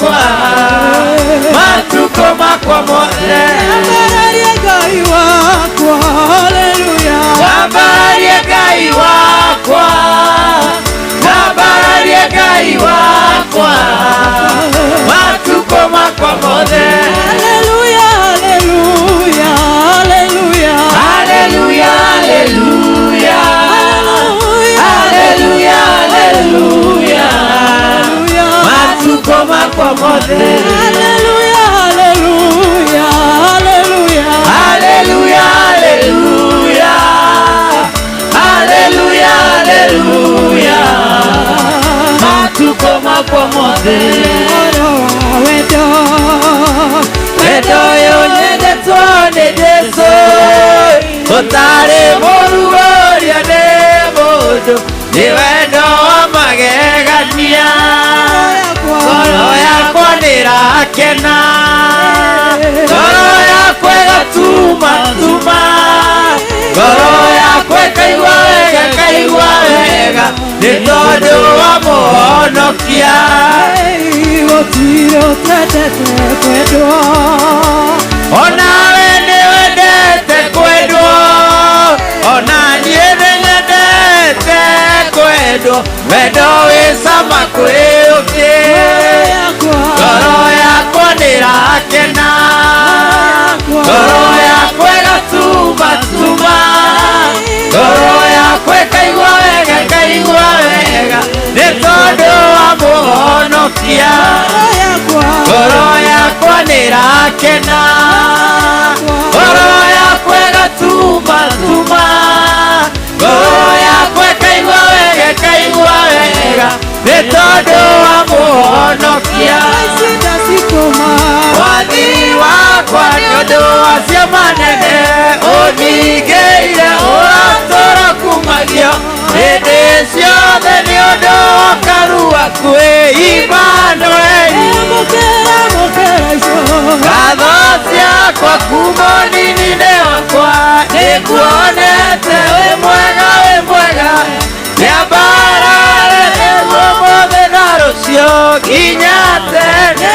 wakwa matuko makwa mothe Tambararia Ngai wakwa haleluya tambararia Ngai wakwa tambararia Ngai wakwa matuko makwa mothe haleluya haleluya haleluya haleluya haleluya haleluya haleluya matuko makwa mothe haleluya haleluya haleluya haleluya haleluya haleluya matuko makwa mothe wendo wendo yo nyendetwo nĩ Jesũ ũtarĩ mũruoria nĩ mũndũ nĩ wendo wa magegania ngoro yakwa nĩrakena ngoro yakwa ĩgatuma tuma ngoro yakwa ĩkaigua wega nĩ tondũ wa mũhonokia gũtirĩ ũtendete kwendwo onawe nĩ wendete kwendwo ona niĩ nĩnyendete kwendwo wendo wĩ cama kwĩ ũngĩ ngoro yakwa nĩrakena ngoro yakwa ĩgatuma tuma ngoro yakwa ĩkaigua wega nĩ tondũ wa mũhonokia ngoro yakwa nĩrakena ngoro yakwa ĩgatuma tuma ngoro yakwa ĩkaigua wega nĩ tondũ wa mũhonokia wathi wakwa nĩ ũndũ wacio manene ũningĩire ũratũra kumagio hĩndĩ ciothe nĩ ũndũ wa karua kwĩ Imanueli ngatho ciakwa kuma ũnini-inĩ wakwa nĩnguonete wĩ mwega nĩambarare nĩguo ũmũthĩ na rũciũ nginya tene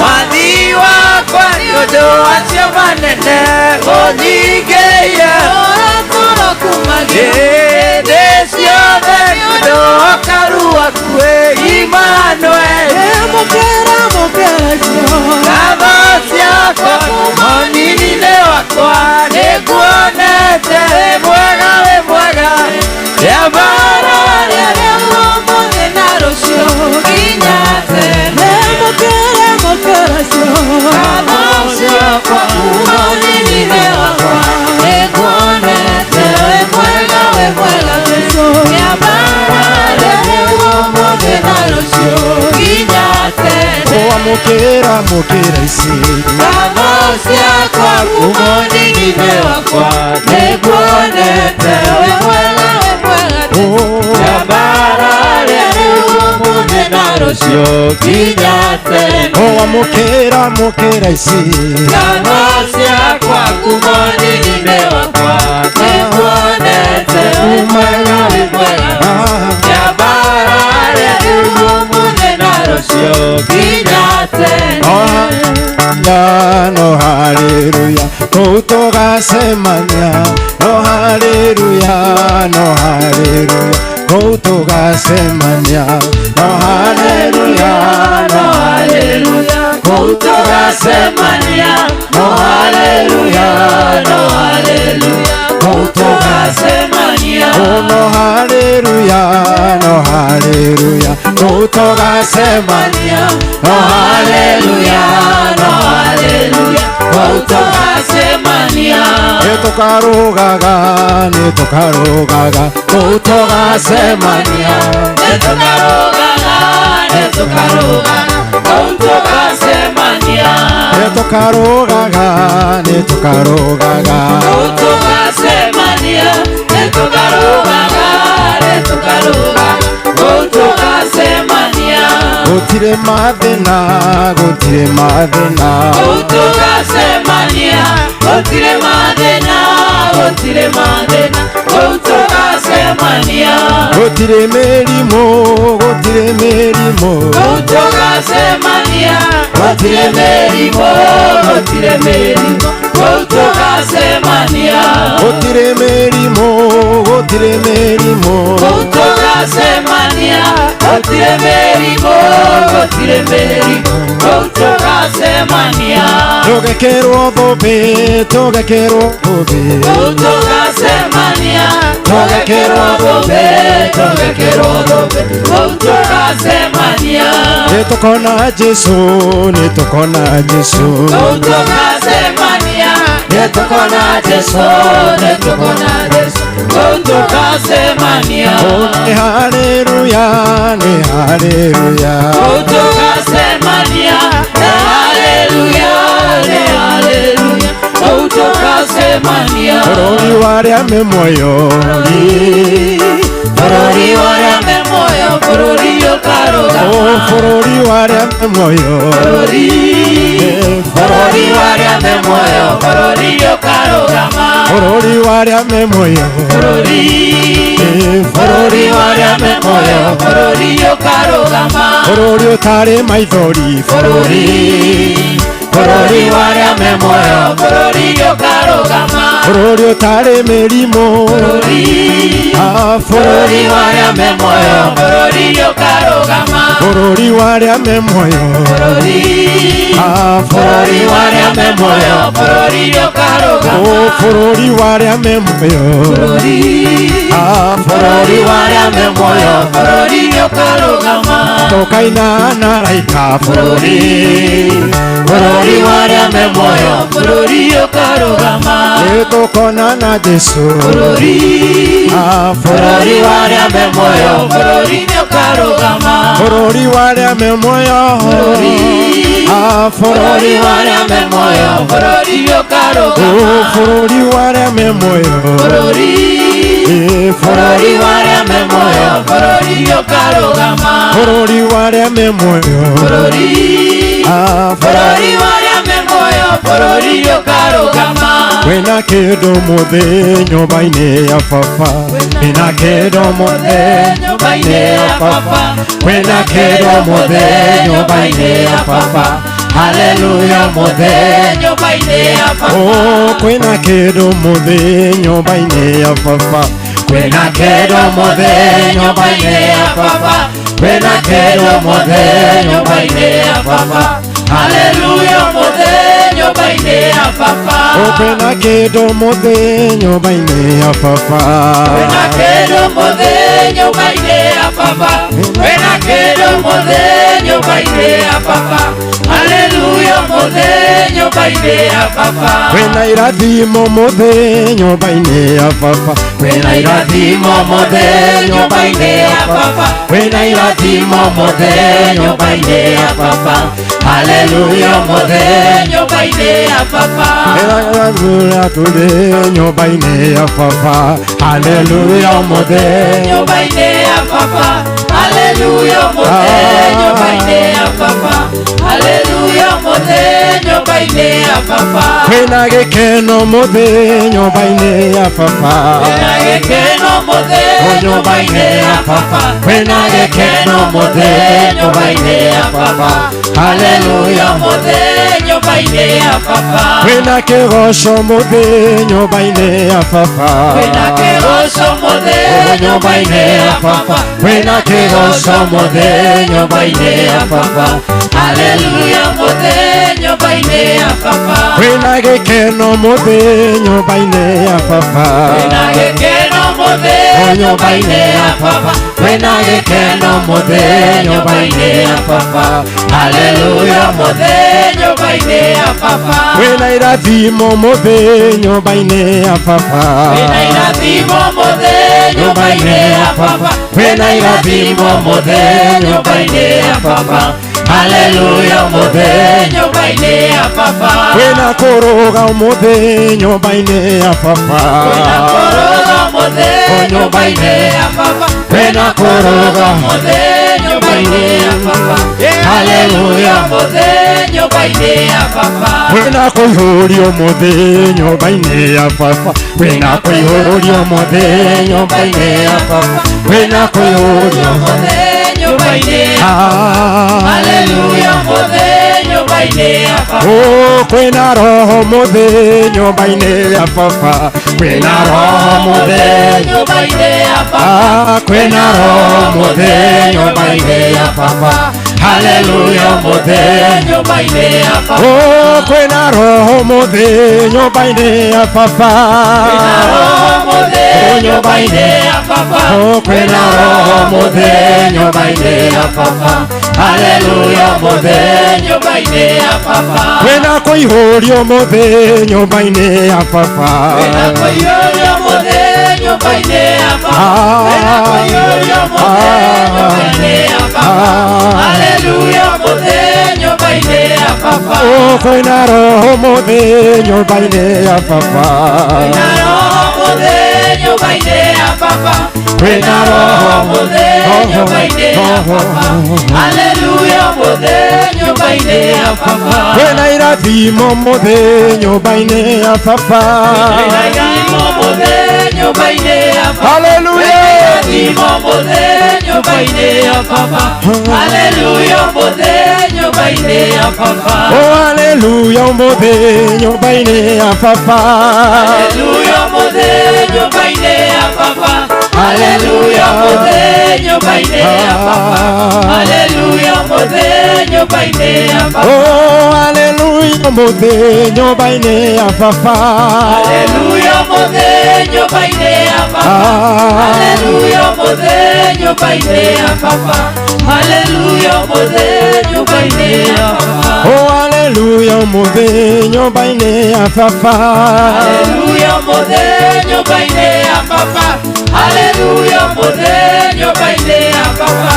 wathi wakwa nĩ ũndũ wacio manene ũningĩire ũratũra kumagio hĩndĩ ciothe nĩ ũndũ wa karua kwĩ Imanueli ngatho ciakwa kuma ũnini-inĩ wakwa nĩnguonete wĩ mwega nĩambarare nĩguo ũmũthĩ na rũciũ nginya tene ngatho ciakwa kuma ũnini-inĩ wakwa nĩnguonete wĩ mwega nĩambarare nĩguo ũmũthĩ na rũciũ nginya tene mukira ici ngatho ciakwa kuma ũnini-inĩ wakwa nĩnguonete wĩ mwega nĩambarare nĩguo ũmũthĩ na rũciũ nginya tene mukira ici ngatho ciakwa kuma ũnini-inĩ wakwa nĩnguonete wĩ mwega nĩambarare nĩguo ũmũthĩ na rũciũ nginya tene no haleluya tũgasemania no haleluya tũgasemania no haleluya tũgasemania no haleluya tũgasemania no haleluya tũgasemania no haleluya tũgasemania nĩtũkarũgaga tũgasemania nĩtũkarũgaga tũgasemania nĩtũkarũgaga tũgasemania tũgasemania gũtirĩ mathĩna tũgasemania gũtirĩ mathĩna tũgasemania tũgacemania gũtirĩ mĩrimũ gũtirĩ mĩrimũ kũu tũgacemania gũtirĩ mĩrimũ gũtirĩ mĩrimũ kũu tũgacemania gũtirĩ mĩrimũ gũtirĩ mĩrimũ kũu tũgacemania gũtirĩ mĩrimũ gũtirĩ mĩrimũ kũu tũgacemania tũgekerwo thũmbĩ tũgekerwo thũmbĩ kũu tũgacemania tũgekerwo thũmbĩ tũgekerwo thũmbĩ kũu tũgacemania nĩtũkona Jesũ nĩtũkona Jesũ kũu tũgacemania nĩtũkona Jesũ nĩtũkona Jesũ kũu tũgacemania nĩ haleluya nĩ haleluya kũu tũgacemania nĩ haleluya nĩ haleluya kũu tũgacemania bũrũri wa arĩa me muoyo bũrũri wa arĩa me muoyo bũrũri ũkarũgama bũrũri wa arĩa me muoyo bũrũri wa arĩa me muoyo bũrũri ũkarũgama bũrũri wa arĩa me muoyo bũrũri wa arĩa me muoyo bũrũri ũkarũgama bũrũri ũtarĩ maithori bũrũri wa arĩa me muoyo bũrũri ũkarũgama bũrũri ũtarĩ mĩrimũ bũrũri wa arĩa me muoyo bũrũri ũkarũgama bũrũri wa arĩa me muoyo bũrũri wa arĩa me muoyo bũrũri ũkarũgama bũrũri wa arĩa me muoyo bũrũri wa arĩa me muoyo bũrũri ũkarũgama tũkaina na raika bũrũri wa arĩa me muoyo bũrũri ũkarũgama nĩtũkona na Jesũ bũrũri wa arĩa me muoyo bũrũri ũkarũgama bũrũri wa arĩa me muoyo bũrũri wa arĩa me muoyo bũrũri ũkarũgama bũrũri wa arĩa me muoyo bũrũri wa arĩa me muoyo bũrũri ũkarũgama bũrũri wa arĩa me muoyo bũrũri wa arĩa me muoyo bũrũri ũkarũgama kwĩna kĩndũ mũthĩ nyũmba-inĩ ya baba kwĩna kĩndũ mũthĩ nyũmba-inĩ ya baba kwĩna kĩndũ mũthĩ nyũmba-inĩ ya baba haleluya mũthĩ nyũmba-inĩ ya baba kwĩna kĩndũ mũthĩ nyũmba-inĩ ya baba kwĩna kĩndũ mũthĩ nyũmba-inĩ ya baba kwĩna kĩndũ mũthĩ nyũmba-inĩ ya baba haleluya mũthĩ nyũmba-inĩ ya baba kwĩna kĩndũ mũthĩ nyũmba-inĩ ya baba kwĩna kĩndũ mũthĩ nyũmba-inĩ ya baba kwĩna kĩndũ mũthĩ nyũmba-inĩ ya baba haleluya mũthĩ nyũmba-inĩ ya baba kwĩna irathimo mũthĩ nyũmba-inĩ ya baba kwĩna irathimo mũthĩ nyũmba-inĩ ya baba kwĩna irathimo mũthĩ nyũmba-inĩ ya baba haleluya mũthĩ nyũmba-inĩ ya baba haleluya tũrĩ nyũmba-inĩ ya baba haleluya mũthĩ nyũmba-inĩ ya baba haleluya mũthĩ nyũmba-inĩ ya baba haleluya mũthĩ nyũmba-inĩ ya baba kwĩna gĩkeno mũthĩ nyũmba-inĩ ya baba kwĩna gĩkeno mũthĩ nyũmba-inĩ ya baba kwĩna gĩkeno mũthĩ nyũmba-inĩ ya baba haleluya mũthĩ nyũmba-inĩ ya baba kwĩna kĩgoco mũthĩ nyũmba-inĩ ya baba kwĩna kĩgoco mũthĩ nyũmba-inĩ ya baba kwĩna kĩgoco mũthĩ nyũmba-inĩ ya baba haleluya mũthĩ nyũmba-inĩ ya baba kwĩna gĩkeno mũthĩ nyũmba-inĩ ya baba kwĩna gĩkeno mũthĩ nyũmba-inĩ ya baba kwĩna gĩkeno mũthĩ nyũmba-inĩ ya baba haleluya mũthĩ nyũmba-inĩ ya baba kwĩna irathimo mũthĩ nyũmba-inĩ ya baba kwĩna irathimo mũthĩ nyũmba-inĩ ya baba kwĩna irathimo mũthĩ nyũmba-inĩ ya baba haleluya mũthĩ nyũmba-inĩ ya baba kwĩna kũrũga mũthĩ nyũmba-inĩ ya baba kwĩna kũrũga mũthĩ nyũmba-inĩ ya baba kwĩna kũrũga mũthĩ nyũmba-inĩ nyumba-inĩ ya baba. Haleluya mũthĩ nyũmba-inĩ ya baba. Wĩna kũihũrio mũthĩ nyũmba-inĩ ya baba. Wĩna kũihũrio mũthĩ nyũmba-inĩ ya baba. Wĩna kũihũrio mũthĩ nyũmba-inĩ ya baba. Haleluya mũthĩ nyũmba-inĩ ya baba. Kwĩna roho mũthĩ nyũmba-inĩ ya baba. Kwĩna roho mũthĩ nyũmba-inĩ ya baba. Kwĩna roho mũthĩ nyũmba-inĩ ya baba. Haleluya mũthĩ nyũmba-inĩ ya baba. Kwĩna roho mũthĩ nyũmba-inĩ ya baba. Kwĩna roho mũthĩ nyũmba-inĩ ya baba. Kwĩna roho mũthĩ nyũmba-inĩ ya baba. Haleluya mũthĩ nyũmba-inĩ ya baba. Kwĩna kũihũrio mũthĩ nyũmba-inĩ ya baba. Kwĩna kũihũrio mũthĩ nyũmba-inĩ ya baba. Kwĩna kũihũrio mũthĩ nyũmba-inĩ ya baba. Haleluya mũthĩ nyũmba-inĩ ya baba. Kwĩna roho mũthĩ nyũmba-inĩ ya baba. Kwĩna roho mũthĩ nyũmba-inĩ ya baba. Kwĩna roho mũthĩ nyũmba-inĩ ya baba. Haleluya mũthĩ nyũmba-inĩ ya baba. Kwĩna irathimo mũthĩ nyũmba-inĩ ya baba. Kwĩna irathimo mũthĩ nyũmba-inĩ ya baba. Haleluya. Irathimo mũthĩ nyũmba-inĩ ya baba. Haleluya mũthĩ nyũmba-inĩ ya baba. Haleluya mũthĩ nyũmba-inĩ ya baba. Haleluya mũthĩ nyũmba-inĩ ya baba. Haleluya mũthĩ nyũmba-inĩ ya baba. Haleluya mũthĩ nyũmba-inĩ ya baba. Haleluya mũthĩ nyũmba-inĩ ya baba. Haleluya mũthĩ nyũmba-inĩ ya baba. Haleluya mũthĩ nyũmba-inĩ ya baba. Haleluya mũthĩ nyũmba-inĩ ya baba. Haleluya mũthĩ nyũmba-inĩ ya baba. Haleluya mũthĩ nyũmba-inĩ ya baba. Haleluya mũthĩ nyũmba-inĩ ya baba.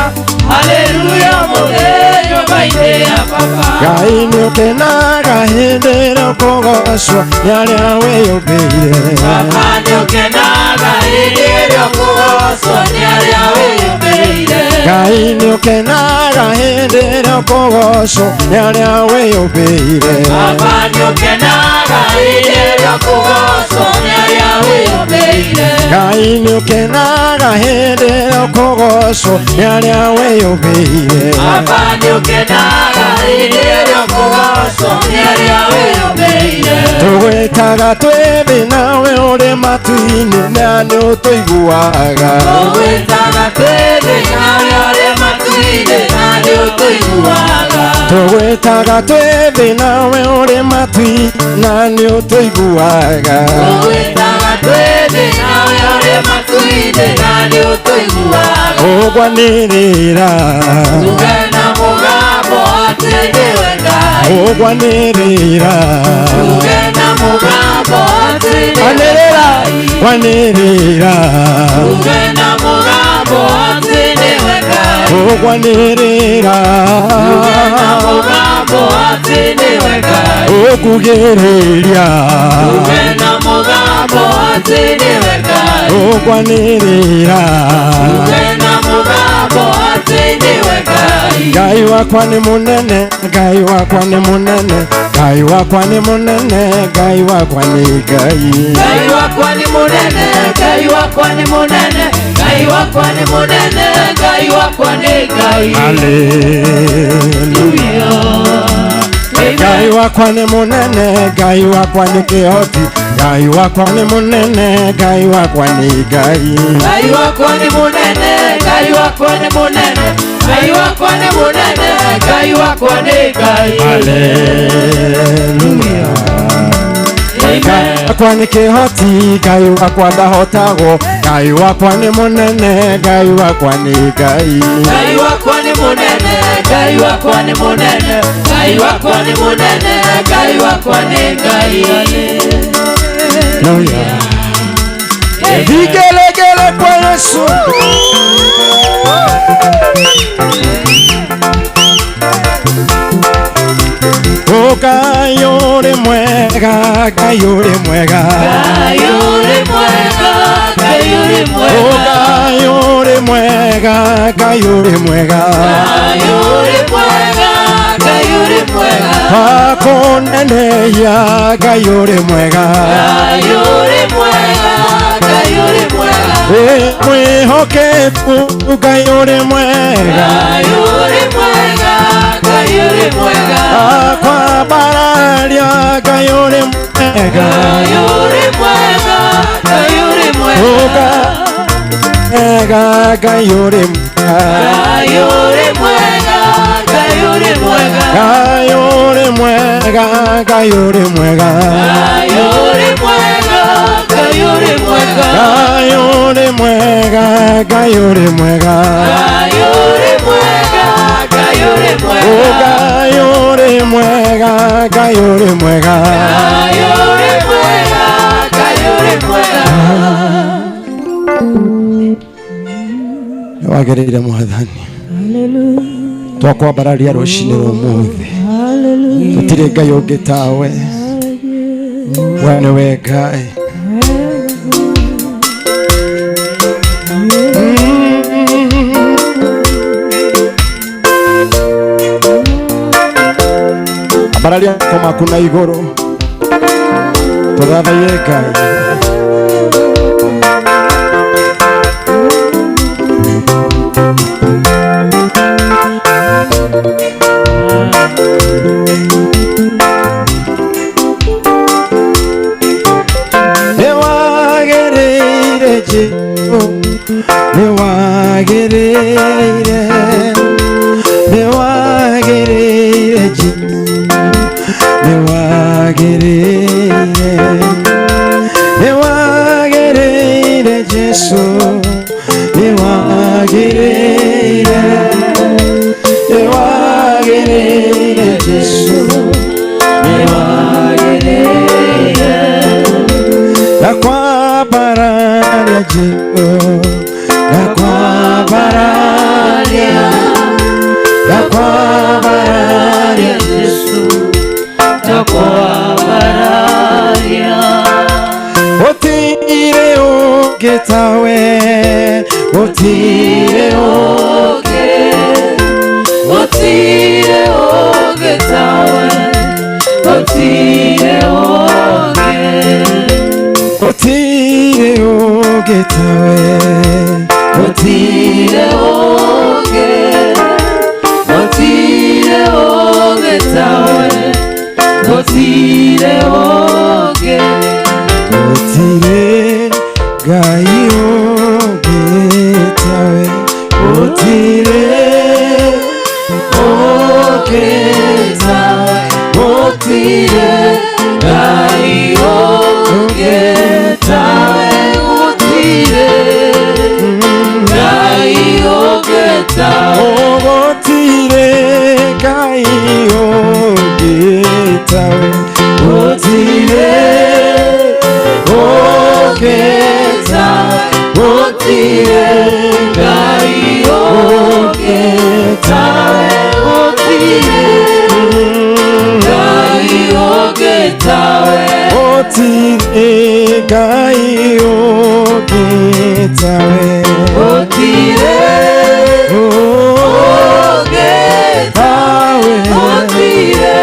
Haleluya mũthĩ nyũmba-inĩ ya baba. Ngai nĩũkenaga hĩndĩ ĩrĩa ũkũgocwo nĩ arĩa wĩyũmbĩire. Baba nĩũkenaga hĩndĩ ĩrĩa ũkũgocwo nĩ arĩa wĩyũmbĩire. Ngai nĩũkenaga hĩndĩ ĩrĩa ũkũgocwo nĩ arĩa wĩyũmbĩire. Baba nĩũkenaga hĩndĩ ĩrĩa ũkũgocwo nĩ arĩa wĩyũmbĩire. Ngai nĩũkenaga hĩndĩ ĩrĩa ũkũgocwo nĩ arĩa wĩyũmbĩire. Baba nĩũkenaga hĩndĩ ĩrĩa ũkũgocwo nĩ arĩa wĩyũmbĩire. Tũgwĩtaga twĩ nawe ũrĩ matu-inĩ na nĩũtũiguaga. Tũgwĩtaga twĩ nawe ũrĩ matu-inĩ na nĩũtũiguaga. Tũgwĩtaga twĩ nawe ũrĩ matu-inĩ na nĩũtũiguaga. Tũgwĩtaga twĩ nawe ũrĩ matu-inĩ na nĩũtũiguaga. Ũgwanĩrĩra Tuge na mũgambo atĩ nĩwe Ngai. Ũgwanĩrĩra Tuge na mũgambo atĩ nĩwe Anĩrĩra Ngai. Gwanĩrĩra Tuge na mũgambo atĩ nĩwe Ngai. Ũgwanĩrĩra Tuge na mũgambo atĩ nĩwe Ngai. Ũkugĩrĩria Tuge na mũgambo atĩ nĩwe Ngai. Ũgwanĩrĩra Tuge na mũgambo atĩ nĩwe Ngai. Ngai wakwa nĩ mũnene, Ngai wakwa nĩ mũnene, Ngai wakwa nĩ mũnene, Ngai wakwa nĩ Ngai. Ngai wakwa nĩ mũnene, Ngai wakwa nĩ mũnene, Ngai wakwa nĩ mũnene, Ngai wakwa nĩ Ngai. Haleluya. Ngai wakwa nĩ mũnene, Ngai wakwa nĩ kĩhoti, Ngai wakwa nĩ mũnene, Ngai wakwa nĩ Ngai. Ngai wakwa nĩ mũnene, Ngai wakwa nĩ mũnene, Ngai wakwa nĩ mũnene, Ngai wakwa nĩ Ngai. Haleluya. Ngai wakwa nĩ kĩhoti, Ngai wakwa ndahotagwo, Ngai wakwa nĩ mũnene, Ngai wakwa nĩ Ngai. Ngai wakwa nĩ mũnene, Ngai wakwa nĩ mũnene, Ngai wakwa nĩ mũnene, Ngai wakwa nĩ Ngai. Haleluya. Vigelegele kwa Yesu. Ngai ũrĩ mwega, Ngai ũrĩ mwega, Ngai ũrĩ mwega, Ngai ũrĩ mwega, Ngai ũrĩ mwega, mwega, Ngai uri mwega, Ngai uri mwega, Ngai uri mwega, akunenehia, Ngai uri mwega, Ngai uri mwega, Ngai uri mwega, mwihokeku, Ngai uri mwega, Ngai uri mwega, Ngai uri mwega, akwambararia, Ngai uri mwega, Ngai uri mwega, Ngai uri mwega, Ngai uri mwega, Ngai uri mwega, Ngai uri mwega, Ngai uri mwega, Ngai uri mwega, Ngai uri mwega, Ngai uri mwega, Ngai uri mwega, Ngai uri mwega, Ngai uri mwega, Ngai uri mwega, Ngai uri mwega, Ngai uri mwega, Ngai uri mwega, Ngai uri mwega. Wagereire Mwathani, twakwambararia ruciinĩ rũmũthĩ, tũtirĩ Ngai ũngĩ tawe, we nĩwe Ngai. Ambararia moko maku na igũrũ, tũthathaiye Ngai. Nĩwagĩrĩire Jesũ, nĩwagĩrĩire, nĩwagĩrĩire Jesũ, nĩwagĩrĩire, nĩwagĩrĩire Jesũ, nĩwagĩrĩire, nĩwagĩrĩire Jesũ, nĩwagĩrĩire, ndakwambararia Jesũ, ndakwambararia, ndakwambararia Jesũ, Ndakwambararia, gũtirĩ ũngĩ tawe, gũtirĩ ũngĩ, gũtirĩ ũngĩ tawe, gũtirĩ ũngĩ, gũtirĩ ũngĩ tawe, gũtirĩ ũngĩ, gũtirĩ ũngĩ tawe, gũtirĩ ũngĩ, gũtirĩ Ngai ũngĩ tawe, gũtirĩ ũngĩ tawe, gũtirĩ Ngai ũngĩ tawe, gũtirĩ Ngai ũngĩ tawe, gũtirĩ Ngai ũngĩ tawe, gũtirĩ ũngĩ tawe, gũtirĩ Ngai ũngĩ tawe, gũtirĩ Ngai ũngĩ tawe, gũtirĩ Ngai ũngĩ tawe, gũtirĩ ũngĩ tawe, gũtirĩ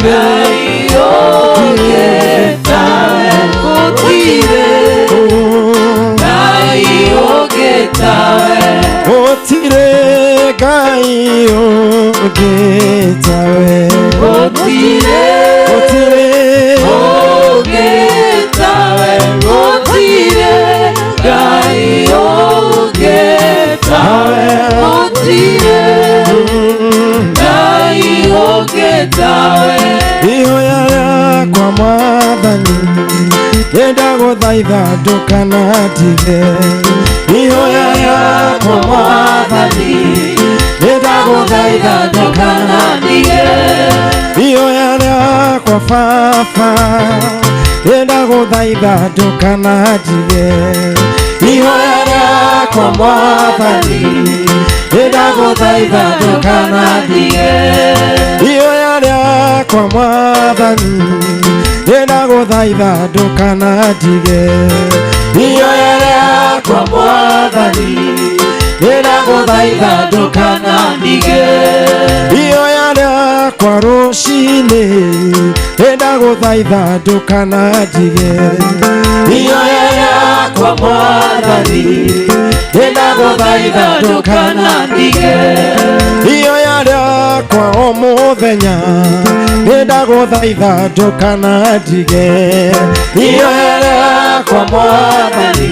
Ngai ũngĩ tawe, gũtirĩ Ngai ũngĩ tawe, gũtirĩ Ngai ũngĩ tawe, gũtirĩ gũtirĩ ũngĩ tawe, gũtirĩ Ngai ũngĩ tawe, gũtirĩ Ngai ũngĩ tawe. ihoya rĩakwa Mwathani, nĩndagũthaitha ndũkanandige, ihoya rĩakwa Mwathani, nĩndagũthaitha ndũkanandige, ihoya rĩakwa Baba, nĩndagũthaitha ndũkanandige, ihoya rĩakwa Mwathani, nĩndagũthaitha ndũkanandige, ihoya rĩakwa Mwathani, nĩndagũthaitha ndũkanandige, ihoya rĩakwa Mwathani, ndagũthaitha ndũkanandige. Ihoya rĩakwa rũcinĩ ndagũthaitha ndũkanandige. Ihoya rĩakwa Mwathani ndagũthaitha ndũkanandige. Ihoya rĩakwa o mũthenya ndagũthaitha ndũkanandige. Ihoya rĩakwa Mwathani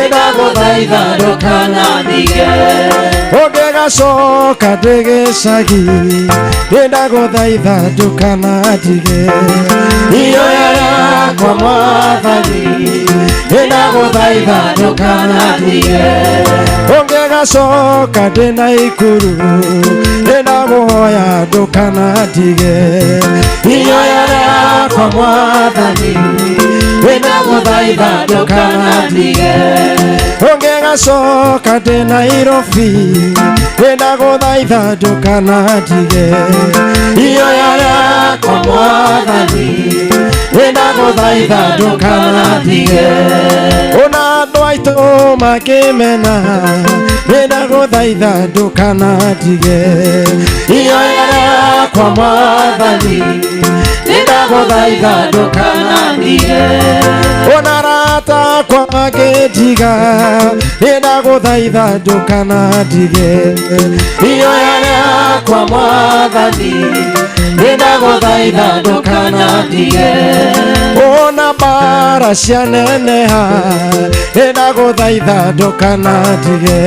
ndagũthaitha ndũkanandige. Ũngĩgacoka ndĩgĩcagi ndagũthaitha ndũkanandige. Ihoya rĩakwa Mwathani ndagũthaitha ndũkanandige. Ũngĩgacoka ndĩ Naikuru ndagũhoya ndũkanandige. Ihoya rĩakwa Mwathani ndagũthaitha ndũkanandige. Ũngĩgacoka ndĩ Nairobi ndagũthaitha ndũkanandige. Ihoya rĩakwa Mwathani ndagũthaitha ndũkanandige. Ona andũ aitũ makĩmena ndagũthaitha ndũkanandige. Ihoya rĩakwa Mwathani ndagũthaitha ndũkanandige. Ona arata akwa makĩndiga ndagũthaitha ndũkanandige. Ihoya rĩakwa Mwathani ndagũthaitha ndũkanandige. Ona mbara cianeneha ndagũthaitha ndũkanandige.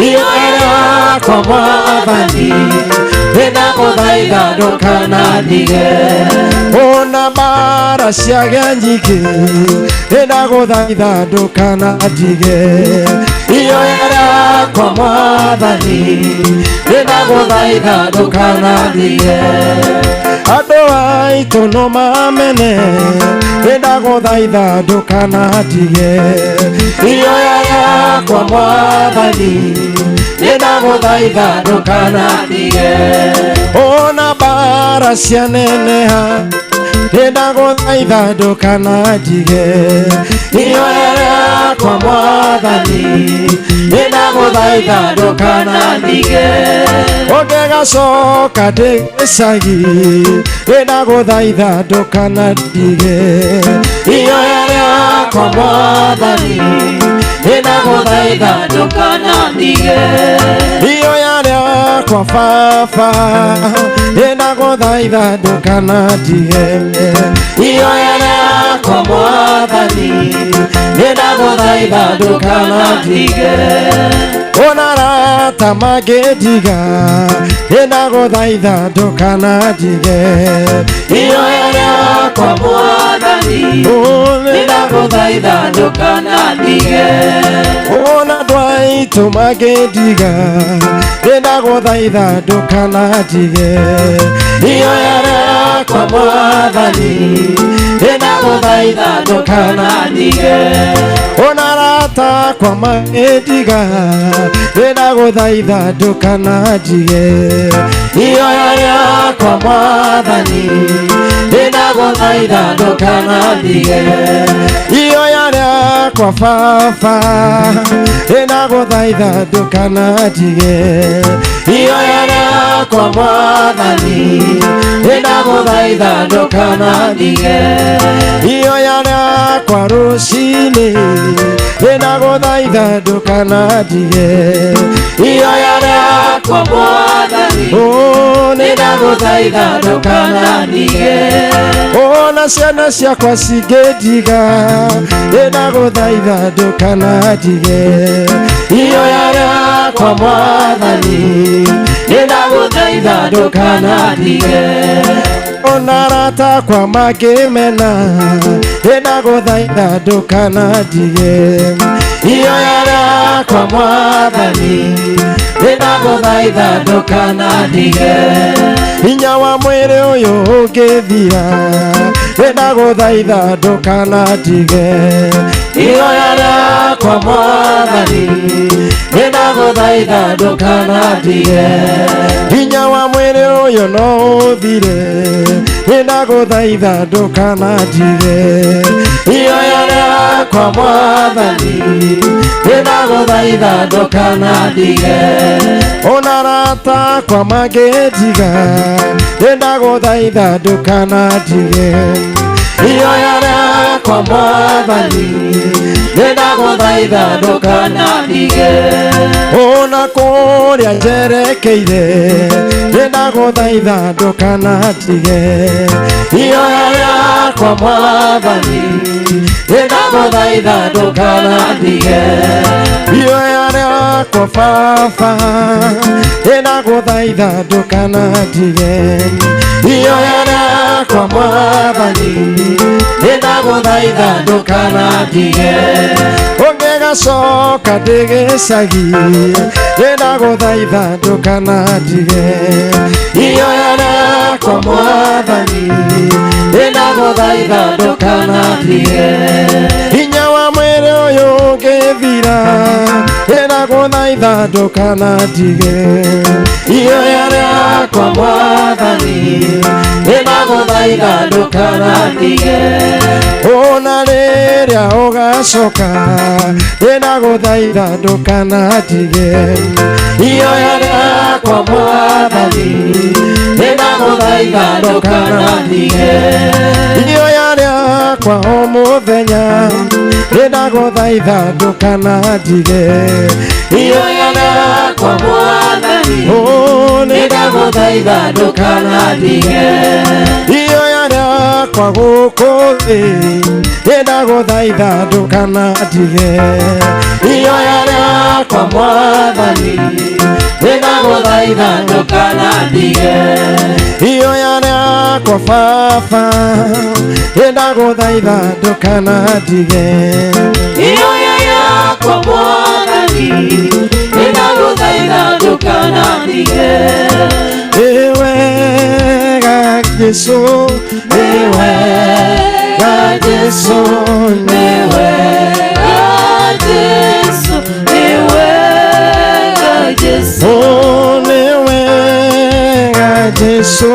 Ihoya rĩakwa Mwathani ndagũthaitha ndũkanandige. Ona mbara ciagĩa nyingĩ ndagũthaitha ndũkanandige. Ihoya rĩakwa Mwathani ndagũthaitha ndũkanandige. Andũ aitũ no mamene ndagũthaitha ndũkanandige. Ihoya rĩakwa Mwathani ndagũthaitha ndũkanandige. Ona mbara cianeneha ndagũthaitha ndũkanandige. Ihoya rĩakwa Mwathani ndagũthaitha ndũkanandige. Ũngĩgacoka ndĩ gĩcagi ndagũthaitha ndũkanandige. Ihoya rĩakwa Mwathani ndagũthaitha ndũkanandige. Ihoya rĩakwa Baba ndagũthaitha ndũkanandige. Ihoya rĩakwa Mwathani ndagũthaitha ndũkanandige. Ona arata makĩndiga ndagũthaitha ndũkanandige. Ihoya rĩakwa Mwathani ndagũthaitha ndũkanandige. Ona andũ aitũ makĩndiga ndagũthaitha ndũkanandige. Ihoya rĩakwa Mwathani ndagũthaitha ndũkanandige. Ona arata akwa makĩndiga ndagũthaitha ndũkanandige. Ihoya rĩakwa Mwathani ndagũthaitha ndũkanandige. Ihoya rĩakwa Baba ndagũthaitha ndũkanandige. Ihoya rĩakwa Mwathani ndagũthaitha ndũkanandige. Ihoya rĩakwa rũcinĩ ndagũthaitha ndũkanandige. Ihoya rĩakwa Mwathani ndagũthaitha ndũkanandige. Ona ciana ciakwa cingĩndiga ndagũthaitha ndũkanandige. Ihoya rĩakwa Mwathani ndagũthaitha ndũkanandige. Ona arata akwa makĩmena ndagũthaitha ndũkanandige. Ihoya rĩakwa Mwathani ndagũthaitha ndũkanandige. Hinya wa mwĩrĩ ũyũ ũngĩthira ndagũthaitha ndũkanandige. Ihoya rĩakwa Mwathani ndagũthaitha ndũkanandige. Hinya wa mwĩrĩ ũyũ no ũthire ndagũthaitha ndũkanandige. Ihoya rĩakwa kwa mwathani ndaguthaitha ndukanandige ona rata kwa magetiga ndaguthaitha ndukanandige iyoya kwa mwathani ndaguthaitha ndukanandige ona kuria njerekeire ndaguthaitha ndukanandige iyoya kwa mwathani ndaguthaitha ndukanandige iyoya kwa baba ndaguthaitha ndukanandige iyoya kwa mwathani ndaguthaitha ndukanandige ongegacoka ndigicagi ndaguthaitha ndukanandige iyoya kwa mwathani ndaguthaitha ndukanandige hinya wa mwiri uyu ngithira ndaguthaitha ndukanandige iyoya kwa mwathani ndaguthaitha ndukanandige ona riria ugacoka ndaguthaitha ndukanandige iyoya kwa mwathani ndaguthaitha ndukanandige iyoya kwa o muthenya ndaguthaitha ndukanandige iyoya kwa mwathani ndaguthaitha ndukanandige iyoya kwa guku thi ndaguthaitha ndukanandige iyoya kwa mwathani ndaguthaitha ndukanandige iyoya kwa baba ndaguthaitha ndukanandige iyoya kwa mwathani ndaguthaitha ndukanandige wega Yesu wega Yesu wega Yesu wega Yesu wega Yesu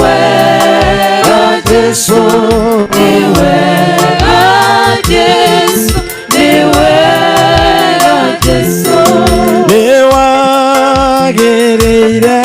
wega Yesu wega Yesu wega Yesu wagirira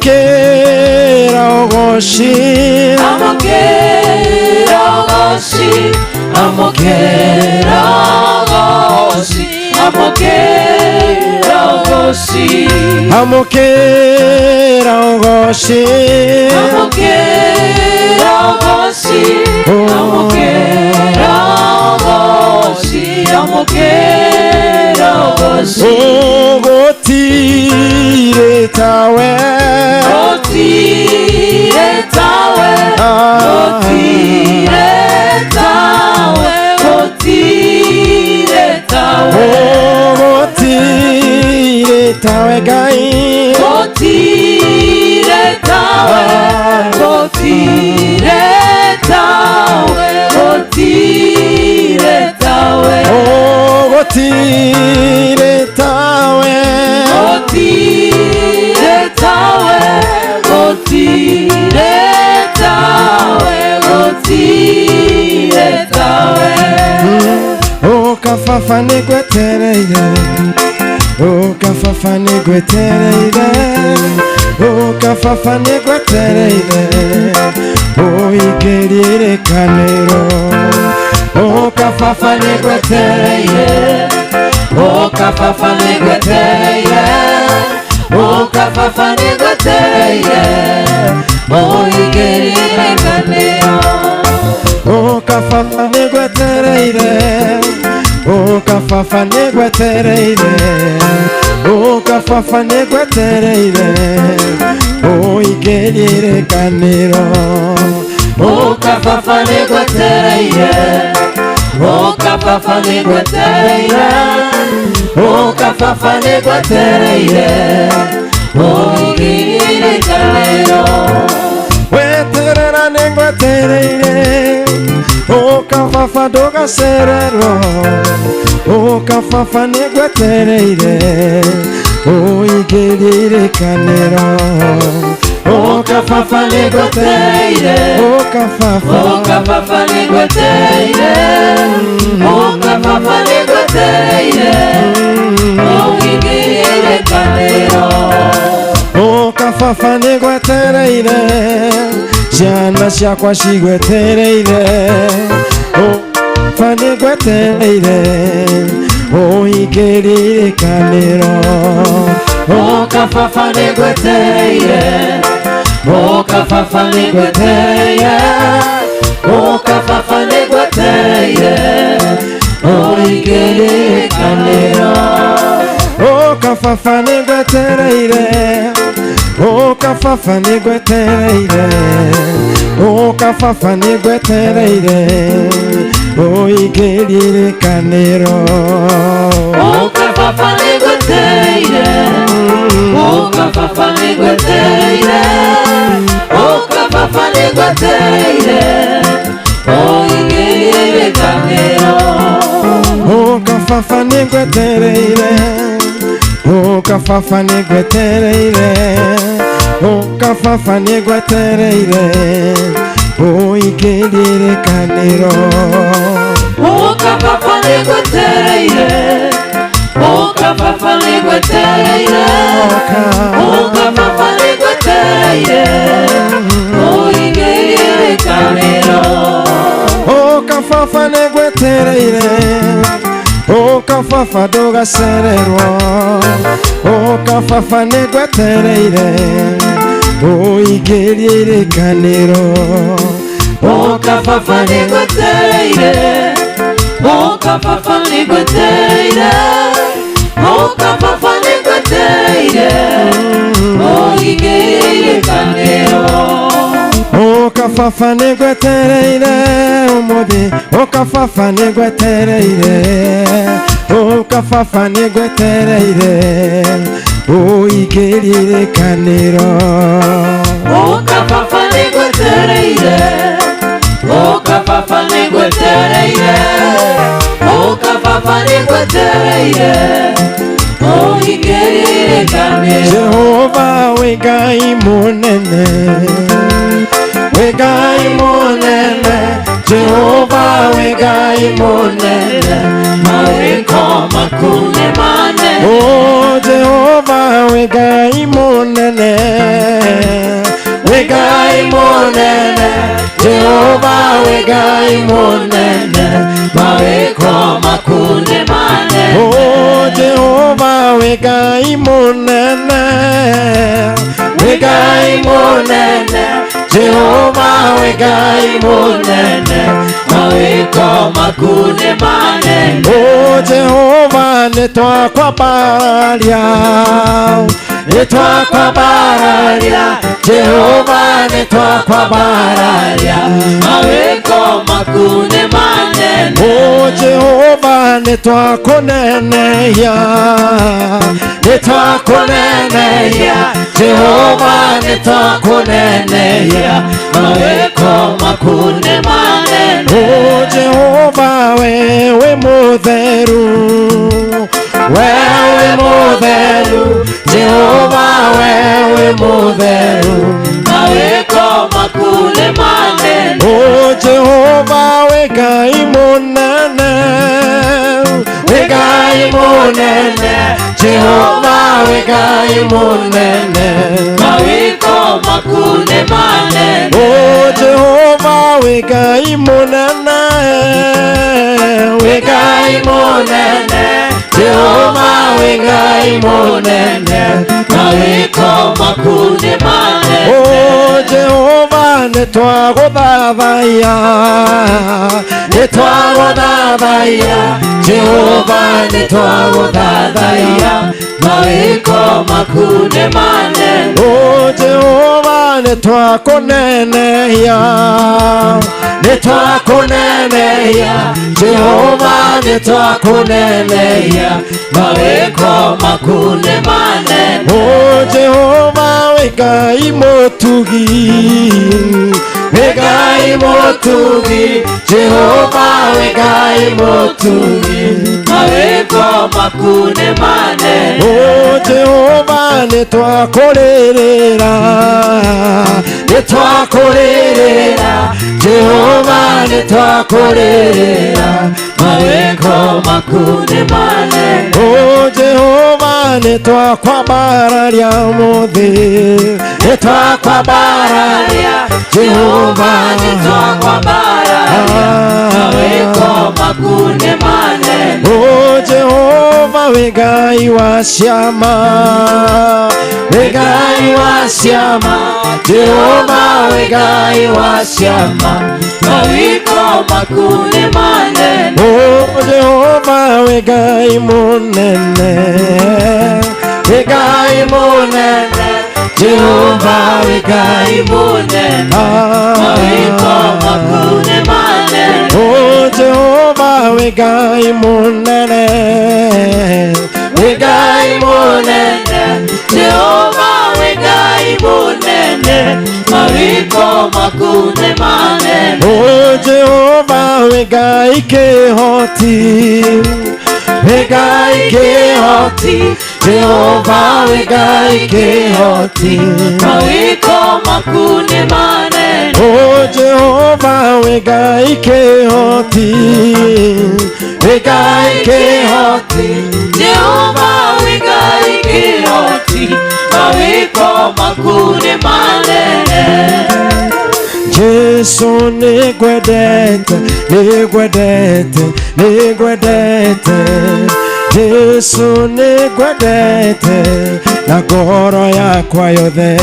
amukira ogoshi amukira ogoshi amukira ogoshi amukira ogoshi amukira ogoshi amukira ogoshi amukira ogoshi amukira ogoshi ogotire tawe otire tawe otire tawe otire tawe ogotire tawe gai otire tawe otire tawe otire tawe ogotire tawe otire tawe otire tawe otire tawe okafafa nigwetereire okafafa nigwetereire okafafa nigwetereire oigerire kanero okafafa nigwetereire okafafa nigwetereire okafafa nigwetereire Oigĩrĩre kanĩro. O kababa nĩgwetereire, o kababa nĩgwetereire, o kababa nĩgwetereire, oigĩrĩre kanĩro. O kababa nĩgwetereire, o kababa nĩgwetereire, o kababa nĩgwetereire, oigĩrĩre kanĩro. Weterera nĩgwetereire, o kababa ndũgacererwo, o kababa nĩgwetereire, oigĩrĩre kanĩro. O kababa nĩgwetereire, o kababa, o kababa nĩgwetereire, o kababa nĩgwetereire, oigĩrĩre kanĩro. o kababa nĩgwetereire, ciana ciakwa cigwetereire, o kababa nĩgwetereire, oigĩrĩre kanĩro. O kababa nĩgwetereire, o kababa nĩgwetereire, o kababa nĩgwetereire, oigĩrĩre kanĩro. O kababa nĩgwetereire, o kababa nĩgwetereire, o kababa nĩgwetereire, oigĩrĩre kanĩro. O kababa nĩgwetereire, o kababa nĩgwetereire, o kababa nĩgwetereire, oigĩrĩre kanĩro. O kababa nĩgwetereire, o kababa nĩgwetereire, o kababa nĩgwetereire, oigĩrĩre kanĩro. O kababa nĩgwetereire, o kababa nĩgwetereire, o kababa nĩgwetereire, oigĩrĩre kanĩro. O kababa nĩgwetereire, o kababa ndũgacererwo, o kababa nĩgwetereire, oigĩrĩre kanĩro. O kababa nĩgwetereire, o kababa nĩgwetereire, o kababa nĩgwetereire, oigĩrĩre kanĩro. O kababa nĩgwetereire ũmũthĩ, o kababa nĩgwetereire, o kababa nĩgwetereire, oigĩrĩre kanĩro. O kababa nĩgwetereire, o kababa nĩgwetereire, o kababa nĩgwetereire, oigĩrĩre kanĩro. Jehova wĩ Ngai mũnene, wĩ Ngai mũnene, Jehova wĩ Ngai mũnene, Mawĩko maku nĩ manene. o Jehova wĩ Ngai mũnene, wĩ Ngai mũnene, Jehova wĩ Ngai mũnene, Mawĩko maku nĩ manene. o Jehova wĩ Ngai mũnene, wĩ Ngai mũnene, Jehova wĩ Ngai mũnene, Mawĩko maku nĩ manene. o Jehova nĩ twakwambararia, nĩ twakwambararia, Jehova nĩ twakwambararia, Mawĩko maku nĩ manene. o Jehova nĩ twakũnenehia, nĩ twakũnenehia, Jehova nĩ twakũnenehia, Mawĩko maku nĩ manene. o Jehova we wĩ mũtheru, we wĩ mũtheru, Jehova we wĩ mũtheru, Mawĩko maku nĩ manene. o Jehova wĩ Ngai mũnene, wĩ Ngai mũnene, Jehova wĩ Ngai mũnene, Mawĩko maku nĩ manene. o Jehova wĩ Ngai mũnene, wĩ Ngai mũnene, Jehova wĩ Ngai mũnene, Mawĩko maku nĩ manene. o Jehova nitwaguthathaiya nitwaguthathaiya Jehova nitwaguthathaiya mawiko makune manene O Jehova nitwakunenehia nitwakunenehia Jehova nitwakunenehia mawiko makune manene O Jehova we Ngai mutugi we Ngai mutugi Jehova we Ngai mutugi mawiko makune manene O Jehova nitwakuririra nitwakuririra Jehova nitwakuririra mawiko makune manene O Jehova nitwakwambararia muthi nitwakwambararia Jehova nitwakwambararia mawiko makune manene O Jehova we Ngai wa ciama we Ngai wa ciama Jehova we Ngai wa ciama mawiko makune manene O Jehova we Ngai munene we Ngai munene Jehova we Ngai munene mawiko makune manene O Jehova we Ngai munene we Ngai munene Jehova we Ngai munene mawiko makune manene O Jehova we Ngai kihoti we Ngai kihoti Jehova we Ngai kihoti mawiko makune manene O Jehova we Ngai kihoti we Ngai kihoti Jehova we Ngai kihoti mawiko makune manene Jesu nigwendete nigwendete nigwendete Jesu nigwendete na ngoro yakwa yothe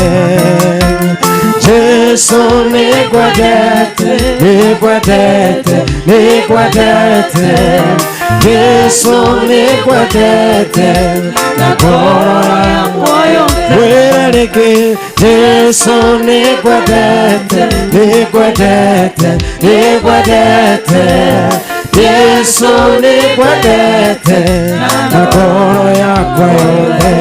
Jesu nigwendete nigwendete nigwendete Jesu nigwendete na ngoro yakwa yothe wira rĩngĩ Jesu nigwendete nigwendete nigwendete Jesu nigwendete na ngoro yakwa yothe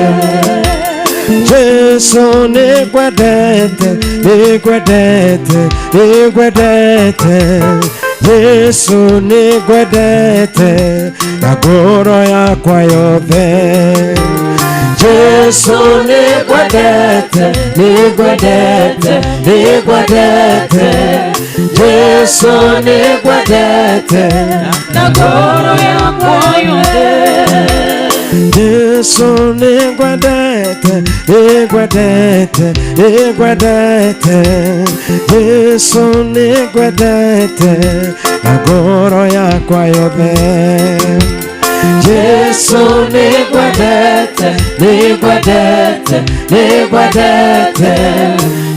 Jesu nigwendete nigwendete nigwendete Jesu nigwendete na ngoro yakwa yothe Jesu nigwendete nigwendete nigwendete Jesu nigwendete na ngoro yakwa yothe Jesu nigwendete nigwendete nigwendete Jesu nigwendete na ngoro yakwa yothe Jesu nigwendete nigwendete nigwendete